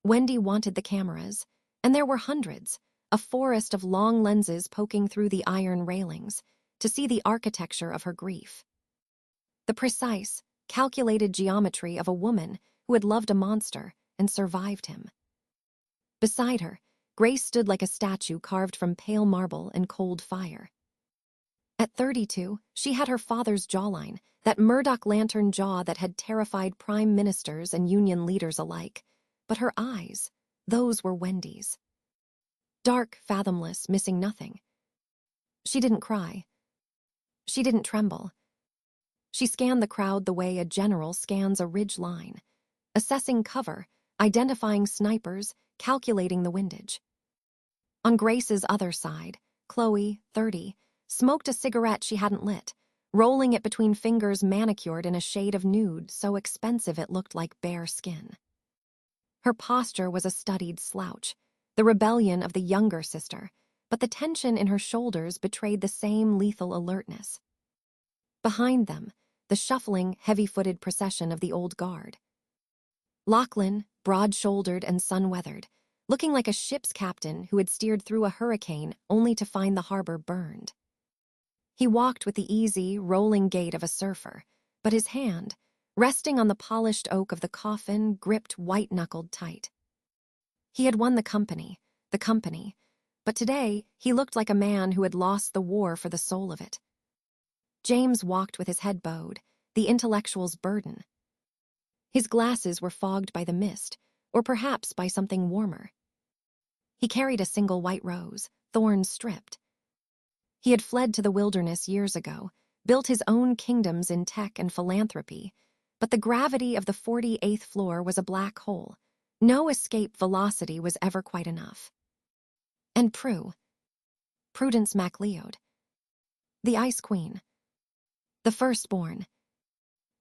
Wendi wanted the cameras, and there were hundreds, a forest of long lenses poking through the iron railings, to see the architecture of her grief. The precise, calculated geometry of a woman who had loved a monster and survived him. Beside her, Grace stood like a statue carved from pale marble and cold fire. At 32, she had her father's jawline, that Murdoch lantern jaw that had terrified prime ministers and union leaders alike. But her eyes, those were Wendi's. Dark, fathomless, missing nothing. She didn't cry. She didn't tremble. She scanned the crowd the way a general scans a ridge line, assessing cover, identifying snipers, calculating the windage. On Grace's other side, Chloe, 30, smoked a cigarette she hadn't lit, rolling it between fingers manicured in a shade of nude so expensive it looked like bare skin. Her posture was a studied slouch, the rebellion of the younger sister, but the tension in her shoulders betrayed the same lethal alertness. Behind them, the shuffling, heavy-footed procession of the old guard. Lachlan, broad-shouldered and sun-weathered, looking like a ship's captain who had steered through a hurricane only to find the harbor burned. He walked with the easy, rolling gait of a surfer, but his hand, resting on the polished oak of the coffin, gripped white-knuckled tight. He had won the company, but today he looked like a man who had lost the war for the soul of it. James walked with his head bowed, the intellectual's burden. His glasses were fogged by the mist, or perhaps by something warmer. He carried a single white rose, thorns stripped. He had fled to the wilderness years ago, built his own kingdoms in tech and philanthropy, but the gravity of the 48th floor was a black hole. No escape velocity was ever quite enough. And Prudence MacLeod, the Ice Queen, the firstborn.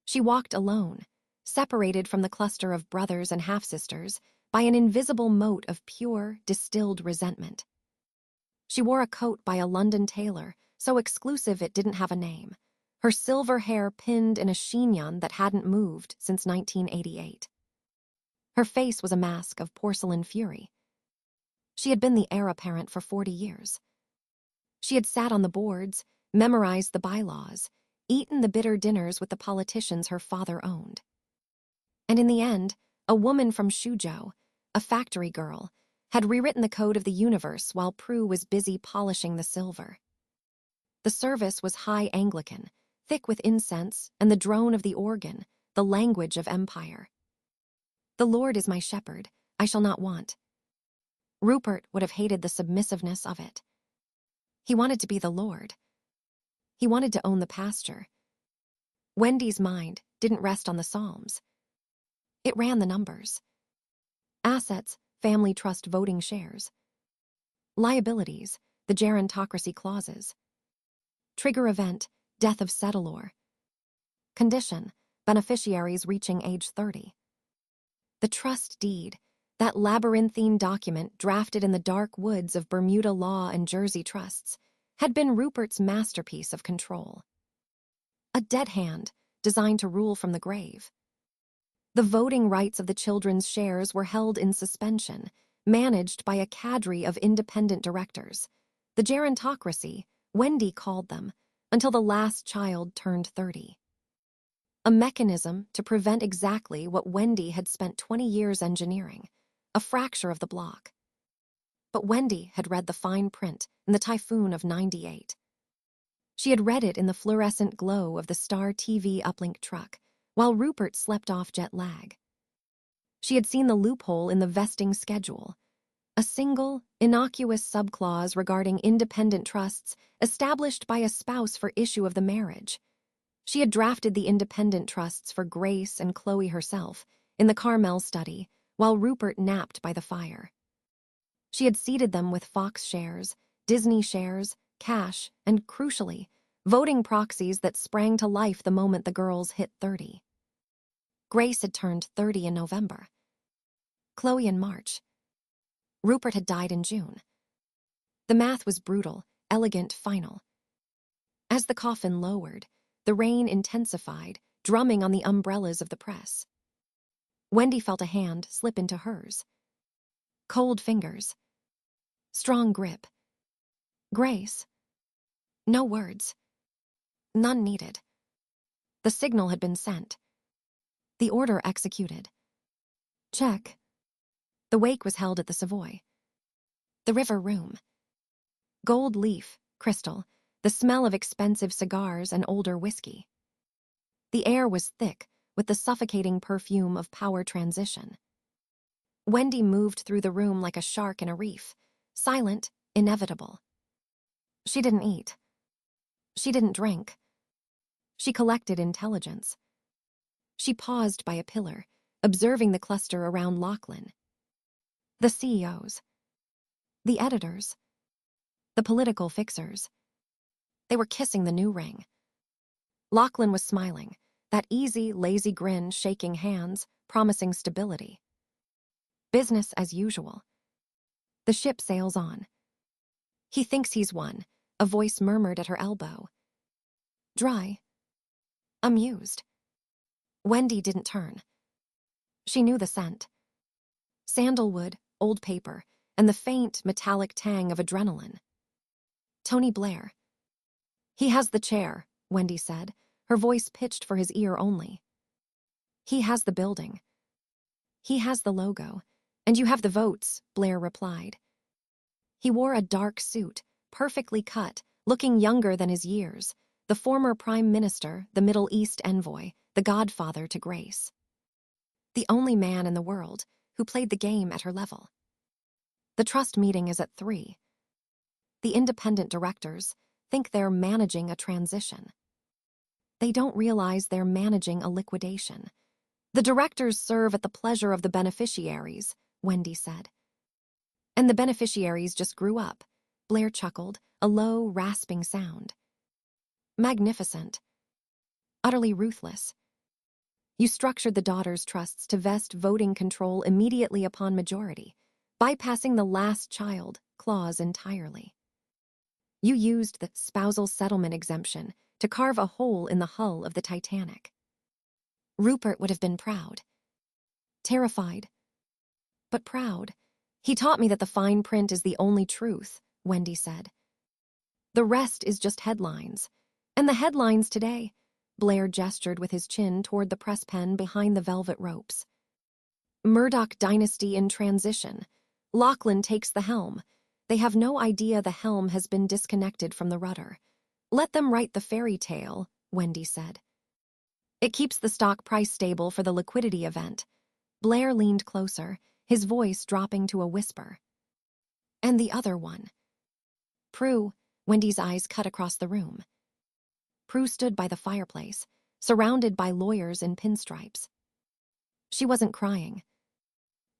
She walked alone, separated from the cluster of brothers and half-sisters by an invisible moat of pure, distilled resentment. She wore a coat by a London tailor, so exclusive it didn't have a name, her silver hair pinned in a chignon that hadn't moved since 1988. Her face was a mask of porcelain fury. She had been the heir apparent for 40 years. She had sat on the boards, memorized the bylaws, eaten the bitter dinners with the politicians her father owned. And in the end, a woman from Shuzhou, a factory girl, had rewritten the code of the universe while Prue was busy polishing the silver. The service was high Anglican, thick with incense and the drone of the organ, the language of empire. "The Lord is my shepherd, I shall not want." Rupert would have hated the submissiveness of it. He wanted to be the Lord. He wanted to own the pasture. Wendy's mind didn't rest on the Psalms. It ran the numbers. Assets, family trust voting shares. Liabilities, the gerontocracy clauses. Trigger event, death of settlor. Condition, beneficiaries reaching age 30. The trust deed, that labyrinthine document drafted in the dark woods of Bermuda law and Jersey trusts, had been Rupert's masterpiece of control. A dead hand designed to rule from the grave. The voting rights of the children's shares were held in suspension, managed by a cadre of independent directors. The gerontocracy, Wendi called them, until the last child turned 30. A mechanism to prevent exactly what Wendi had spent 20 years engineering, a fracture of the block. But Wendi had read the fine print in the typhoon of '98. She had read it in the fluorescent glow of the Star TV uplink truck, while Rupert slept off jet lag. She had seen the loophole in the vesting schedule, a single, innocuous subclause regarding independent trusts established by a spouse for issue of the marriage. She had drafted the independent trusts for Grace and Chloe herself in the Carmel study, while Rupert napped by the fire. She had seeded them with Fox shares, Disney shares, cash, and, crucially, voting proxies that sprang to life the moment the girls hit 30. Grace had turned 30 in November. Chloe in March. Rupert had died in June. The math was brutal, elegant, final. As the coffin lowered, the rain intensified, drumming on the umbrellas of the press. Wendi felt a hand slip into hers. Cold fingers. Strong grip. Grace. No words. None needed. The signal had been sent. The order executed. Check. The wake was held at the Savoy. The river room. Gold leaf, crystal, the smell of expensive cigars and older whiskey. The air was thick with the suffocating perfume of power transition. Wendi moved through the room like a shark in a reef, silent, inevitable. She didn't eat. She didn't drink. She collected intelligence. She paused by a pillar, observing the cluster around Lachlan. The CEOs. The editors. The political fixers. They were kissing the new ring. Lachlan was smiling, that easy, lazy grin shaking hands, promising stability. Business as usual. The ship sails on. He thinks he's won, a voice murmured at her elbow. Dry. Amused. Wendi didn't turn. She knew the scent. Sandalwood, old paper, and the faint, metallic tang of adrenaline. Tony Blair. He has the chair, Wendi said, her voice pitched for his ear only. He has the building. He has the logo. And you have the votes, Blair replied. He wore a dark suit, perfectly cut, looking younger than his years, the former prime minister, the Middle East envoy, the godfather to Grace. The only man in the world who played the game at her level. The trust meeting is at 3. The independent directors think they're managing a transition. They don't realize they're managing a liquidation. The directors serve at the pleasure of the beneficiaries, Wendi said. And the beneficiaries just grew up, Blair chuckled, a low, rasping sound. Magnificent. Utterly ruthless. You structured the daughters' trusts to vest voting control immediately upon majority, bypassing the last child clause entirely. You used the spousal settlement exemption to carve a hole in the hull of the Titanic. Rupert would have been proud. Terrified. But proud. He taught me that the fine print is the only truth, Wendi said. The rest is just headlines. And the headlines today, Blair gestured with his chin toward the press pen behind the velvet ropes. Murdoch dynasty in transition. Lachlan takes the helm. They have no idea the helm has been disconnected from the rudder. Let them write the fairy tale, Wendi said. It keeps the stock price stable for the liquidity event. Blair leaned closer, his voice dropping to a whisper. And the other one. Prue, Wendy's eyes cut across the room. Prue stood by the fireplace, surrounded by lawyers in pinstripes. She wasn't crying.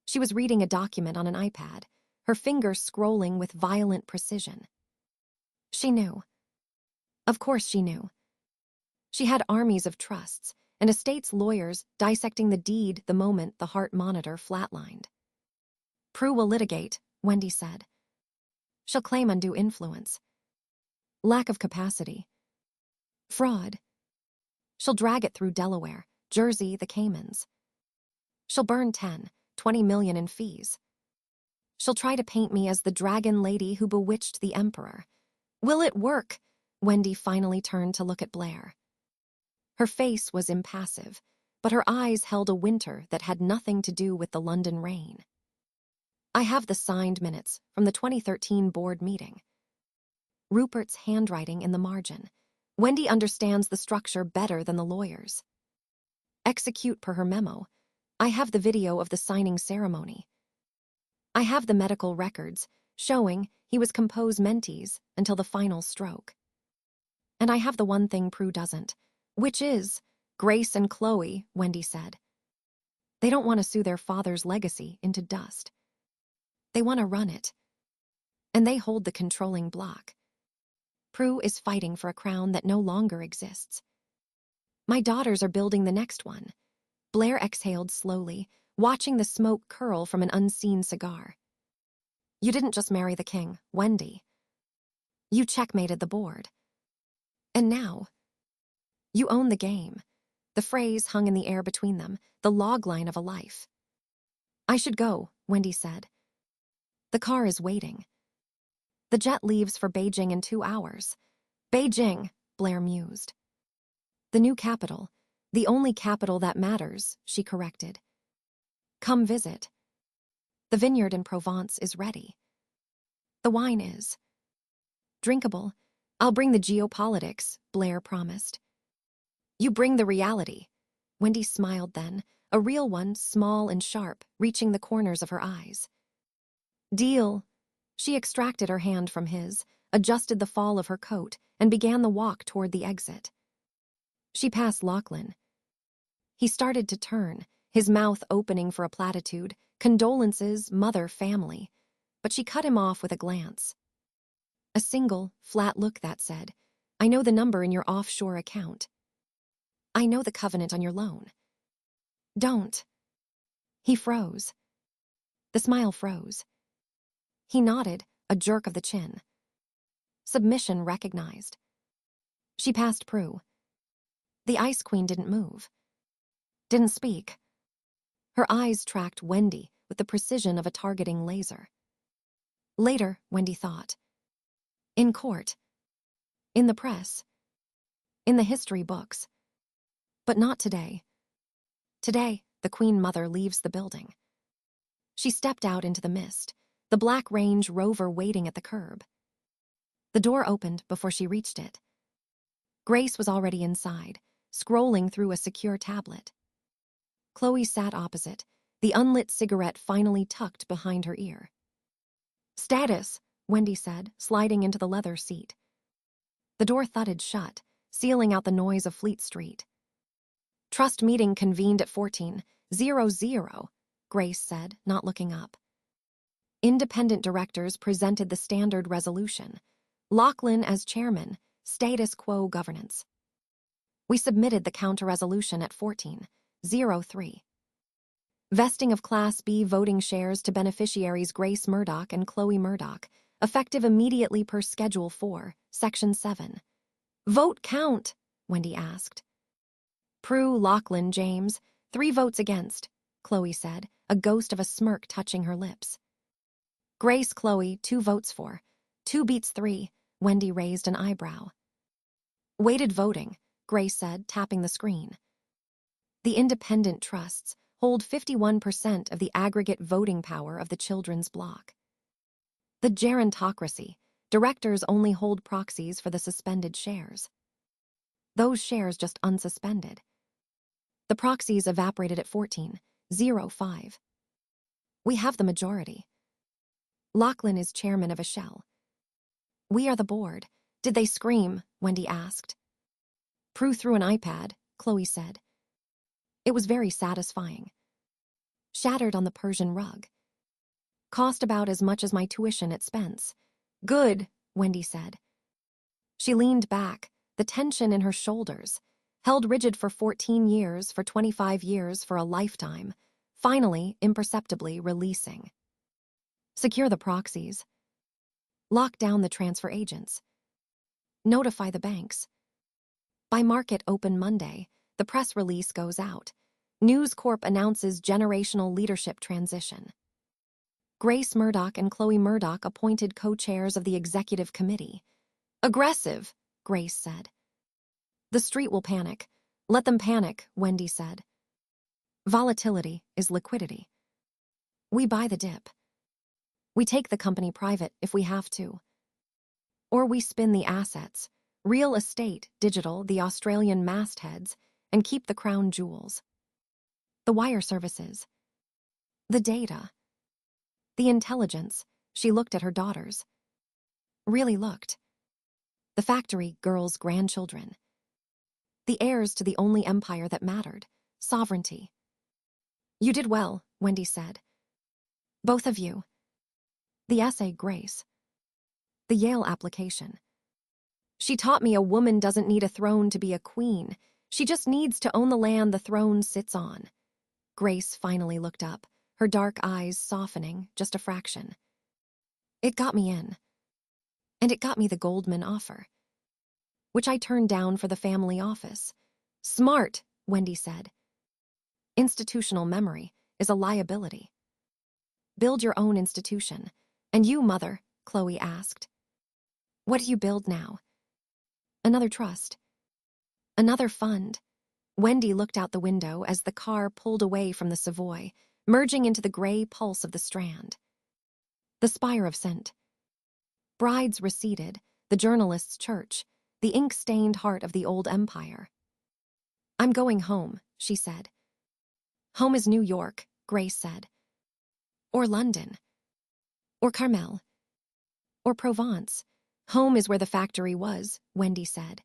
She was reading a document on an iPad, her fingers scrolling with violent precision. She knew. Of course she knew. She had armies of trusts and estate's lawyers dissecting the deed the moment the heart monitor flatlined. Prue will litigate, Wendi said. She'll claim undue influence. Lack of capacity. Fraud. She'll drag it through Delaware, Jersey, the Caymans. She'll burn 10, 20 million in fees. She'll try to paint me as the dragon lady who bewitched the emperor. Will it work? Wendi finally turned to look at Blair. Her face was impassive, but her eyes held a winter that had nothing to do with the London rain. I have the signed minutes from the 2013 board meeting. Rupert's handwriting in the margin. Wendi understands the structure better than the lawyers. Execute per her memo. I have the video of the signing ceremony. I have the medical records showing he was compos mentis until the final stroke. And I have the one thing Prue doesn't, which is Grace and Chloe, Wendi said. They don't want to sue their father's legacy into dust. They want to run it. And they hold the controlling block. Prue is fighting for a crown that no longer exists. My daughters are building the next one. Blair exhaled slowly, watching the smoke curl from an unseen cigar. You didn't just marry the king, Wendi. You checkmated the board. And now, you own the game. The phrase hung in the air between them, the logline of a life. I should go, Wendi said. The car is waiting. The jet leaves for Beijing in 2 hours. Beijing, Blair mused. The new capital, the only capital that matters, she corrected. Come visit. The vineyard in Provence is ready. The wine is. Drinkable. I'll bring the geopolitics, Blair promised. You bring the reality. Wendi smiled then, a real one, small and sharp, reaching the corners of her eyes. Deal. She extracted her hand from his, adjusted the fall of her coat, and began the walk toward the exit. She passed Lachlan. He started to turn, his mouth opening for a platitude, condolences, mother, family. But she cut him off with a glance. A single, flat look that said, I know the number in your offshore account. I know the covenant on your loan. Don't. He froze. The smile froze. He nodded, a jerk of the chin. Submission recognized. She passed Prue. The Ice Queen didn't move. Didn't speak. Her eyes tracked Wendi with the precision of a targeting laser. Later, Wendi thought. In court. In the press. In the history books. But not today. Today, the Queen Mother leaves the building. She stepped out into the mist, the Black Range Rover waiting at the curb. The door opened before she reached it. Grace was already inside, scrolling through a secure tablet. Chloe sat opposite, the unlit cigarette finally tucked behind her ear. Status, Wendi said, sliding into the leather seat. The door thudded shut, sealing out the noise of Fleet Street. Trust meeting convened at 14:00, Grace said, not looking up. Independent directors presented the standard resolution. Lachlan as chairman, status quo governance. We submitted the counter-resolution at 14:03. Vesting of Class B voting shares to beneficiaries Grace Murdoch and Chloe Murdoch, effective immediately per Schedule 4, Section 7. Vote count, Wendi asked. Prue, Lachlan, James, 3 votes against, Chloe said, a ghost of a smirk touching her lips. Grace, Chloe, 2 votes for. 2 beats 3, Wendi raised an eyebrow. Weighted voting, Grace said, tapping the screen. The independent trusts hold 51% of the aggregate voting power of the children's bloc. The gerontocracy, directors only hold proxies for the suspended shares. Those shares just unsuspended. The proxies evaporated at 14:05. We have the majority. Lachlan is chairman of a shell. We are the board. Did they scream? Wendi asked. Prue threw an iPad, Chloe said. It was very satisfying. Shattered on the Persian rug. Cost about as much as my tuition at Spence. Good, Wendi said. She leaned back, the tension in her shoulders, held rigid for 14 years, for 25 years, for a lifetime, finally, imperceptibly releasing. Secure the proxies. Lock down the transfer agents. Notify the banks. By market open Monday, the press release goes out. News Corp announces generational leadership transition. Grace Murdoch and Chloe Murdoch appointed co-chairs of the executive committee. Aggressive, Grace said. The street will panic. Let them panic, Wendi said. Volatility is liquidity. We buy the dip. We take the company private if we have to. Or we spin the assets, real estate, digital, the Australian mastheads, and keep the crown jewels. The wire services. The data. The intelligence. She looked at her daughters. Really looked. The factory girls' grandchildren. The heirs to the only empire that mattered, sovereignty. You did well, Wendi said. Both of you. The essay, Grace. The Yale application. She taught me a woman doesn't need a throne to be a queen. She just needs to own the land the throne sits on. Grace finally looked up, her dark eyes softening just a fraction. It got me in. And it got me the Goldman offer, which I turned down for the family office. Smart, Wendi said. Institutional memory is a liability. Build your own institution. And you, Mother, Chloe asked. What do you build now? Another trust. Another fund. Wendi looked out the window as the car pulled away from the Savoy, merging into the gray pulse of the Strand. The spire of scent. Brides receded, the journalist's church, the ink-stained heart of the old empire. I'm going home, she said. Home is New York, Grace said. Or London. Or Carmel. Or Provence. Home is where the factory was, Wendi said.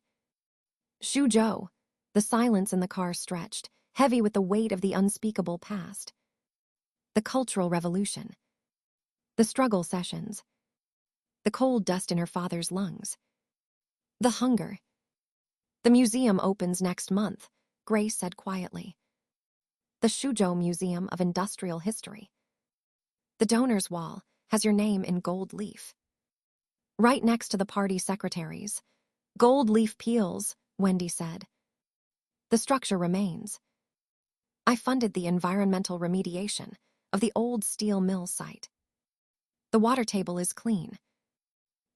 Suzhou. The silence in the car stretched, heavy with the weight of the unspeakable past. The Cultural Revolution. The struggle sessions. The cold dust in her father's lungs. The hunger. The museum opens next month, Grace said quietly. The Suzhou Museum of Industrial History. The donor's wall has your name in gold leaf. Right next to the party secretaries. Gold leaf peels, Wendi said. The structure remains. I funded the environmental remediation of the old steel mill site. The water table is clean.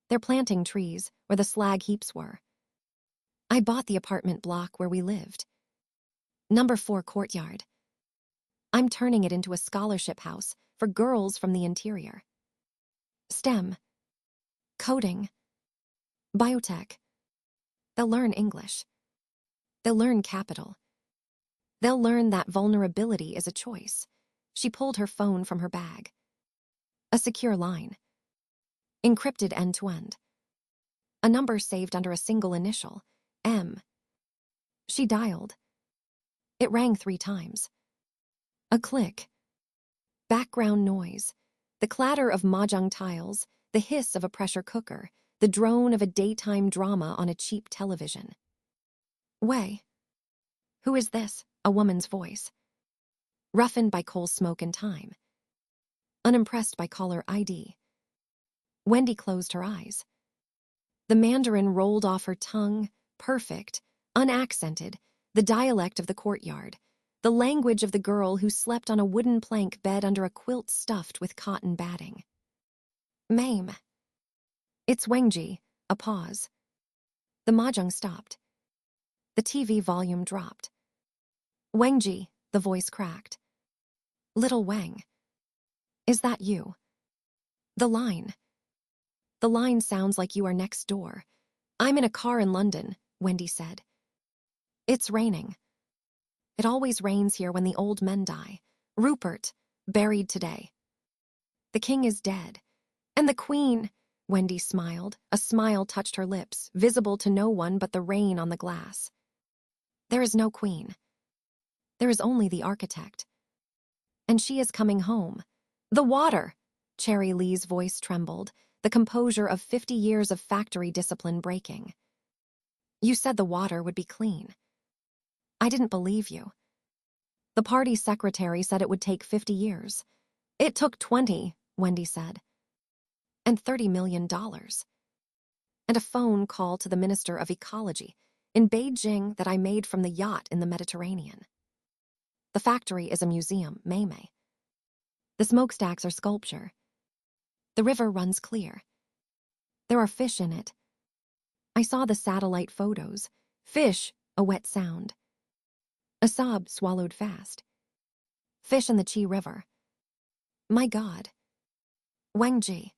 They're planting trees where the slag heaps were. I bought the apartment block where we lived. Number 4 courtyard. I'm turning it into a scholarship house for girls from the interior. STEM, coding, biotech. They'll learn English. They'll learn capital. They'll learn that vulnerability is a choice. She pulled her phone from her bag. A secure line. Encrypted end-to-end. A number saved under a single initial, M. She dialed. It rang 3 times. A click. Background noise. The clatter of mahjong tiles, the hiss of a pressure cooker, the drone of a daytime drama on a cheap television. Wei. Who is this? A woman's voice. Roughened by coal smoke and time. Unimpressed by caller ID. Wendi closed her eyes. The Mandarin rolled off her tongue, perfect, unaccented, the dialect of the courtyard, the language of the girl who slept on a wooden plank bed under a quilt stuffed with cotton batting. Mame. It's Wengji, a pause. The mahjong stopped. The TV volume dropped. Wengji, the voice cracked. Little Wang. Is that you? The line. The line sounds like you are next door. I'm in a car in London, Wendi said. It's raining. It always rains here when the old men die. Rupert, buried today. The king is dead. And the queen, Wendi smiled. A smile touched her lips, visible to no one but the rain on the glass. There is no queen. There is only the architect. And she is coming home. The water! Cherry Lee's voice trembled, the composure of 50 years of factory discipline breaking. You said the water would be clean. I didn't believe you. The party secretary said it would take 50 years. It took 20, Wendi said. And $30 million. And a phone call to the Minister of Ecology in Beijing that I made from the yacht in the Mediterranean. The factory is a museum, Meimei. The smokestacks are sculpture. The river runs clear. There are fish in it. I saw the satellite photos. Fish, a wet sound. A sob swallowed fast. Fish in the Chi River. My God. Wengji.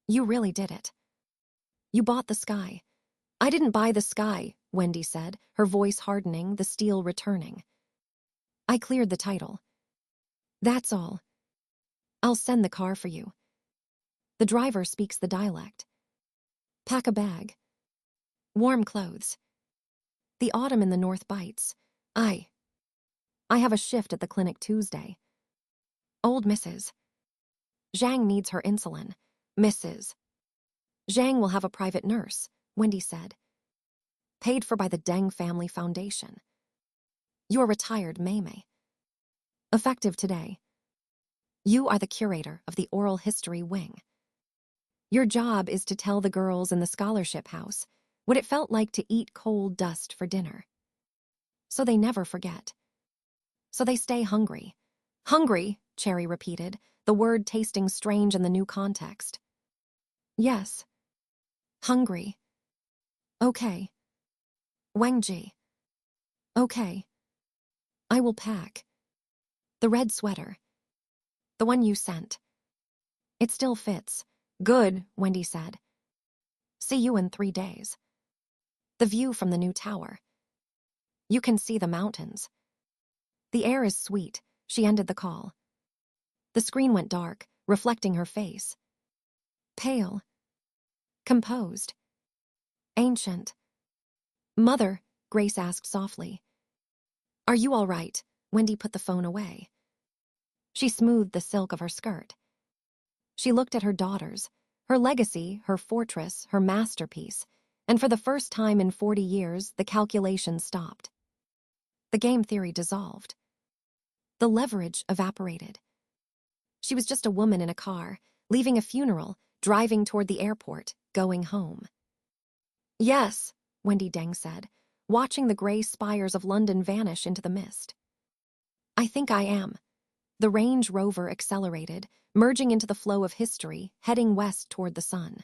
You really did it. You bought the sky. I didn't buy the sky, Wendi said, her voice hardening, the steel returning. I cleared the title. That's all. I'll send the car for you. The driver speaks the dialect. Pack a bag. Warm clothes. The autumn in the north bites. I have a shift at the clinic Tuesday. Old Mrs. Zhang needs her insulin. Mrs. Zhang will have a private nurse, Wendi said. Paid for by the Deng Family Foundation. You're retired, Meimei. Effective today. You are the curator of the oral history wing. Your job is to tell the girls in the scholarship house what it felt like to eat coal dust for dinner. So they never forget. So they stay hungry. Hungry, Cherry repeated, the word tasting strange in the new context. Yes. Hungry. Okay. Wengji. Okay. I will pack. The red sweater. The one you sent. It still fits. Good, Wendi said. See you in 3 days. The view from the new tower. You can see the mountains. The air is sweet, she ended the call. The screen went dark, reflecting her face. Pale. Composed. Ancient. Mother, Grace asked softly. Are you all right? Wendi put the phone away. She smoothed the silk of her skirt. She looked at her daughters, her legacy, her fortress, her masterpiece, and for the first time in 40 years, the calculation stopped. The game theory dissolved. The leverage evaporated. She was just a woman in a car, leaving a funeral, driving toward the airport, going home. Yes, Wendi Deng said, watching the gray spires of London vanish into the mist. I think I am. The Range Rover accelerated, merging into the flow of history, heading west toward the sun.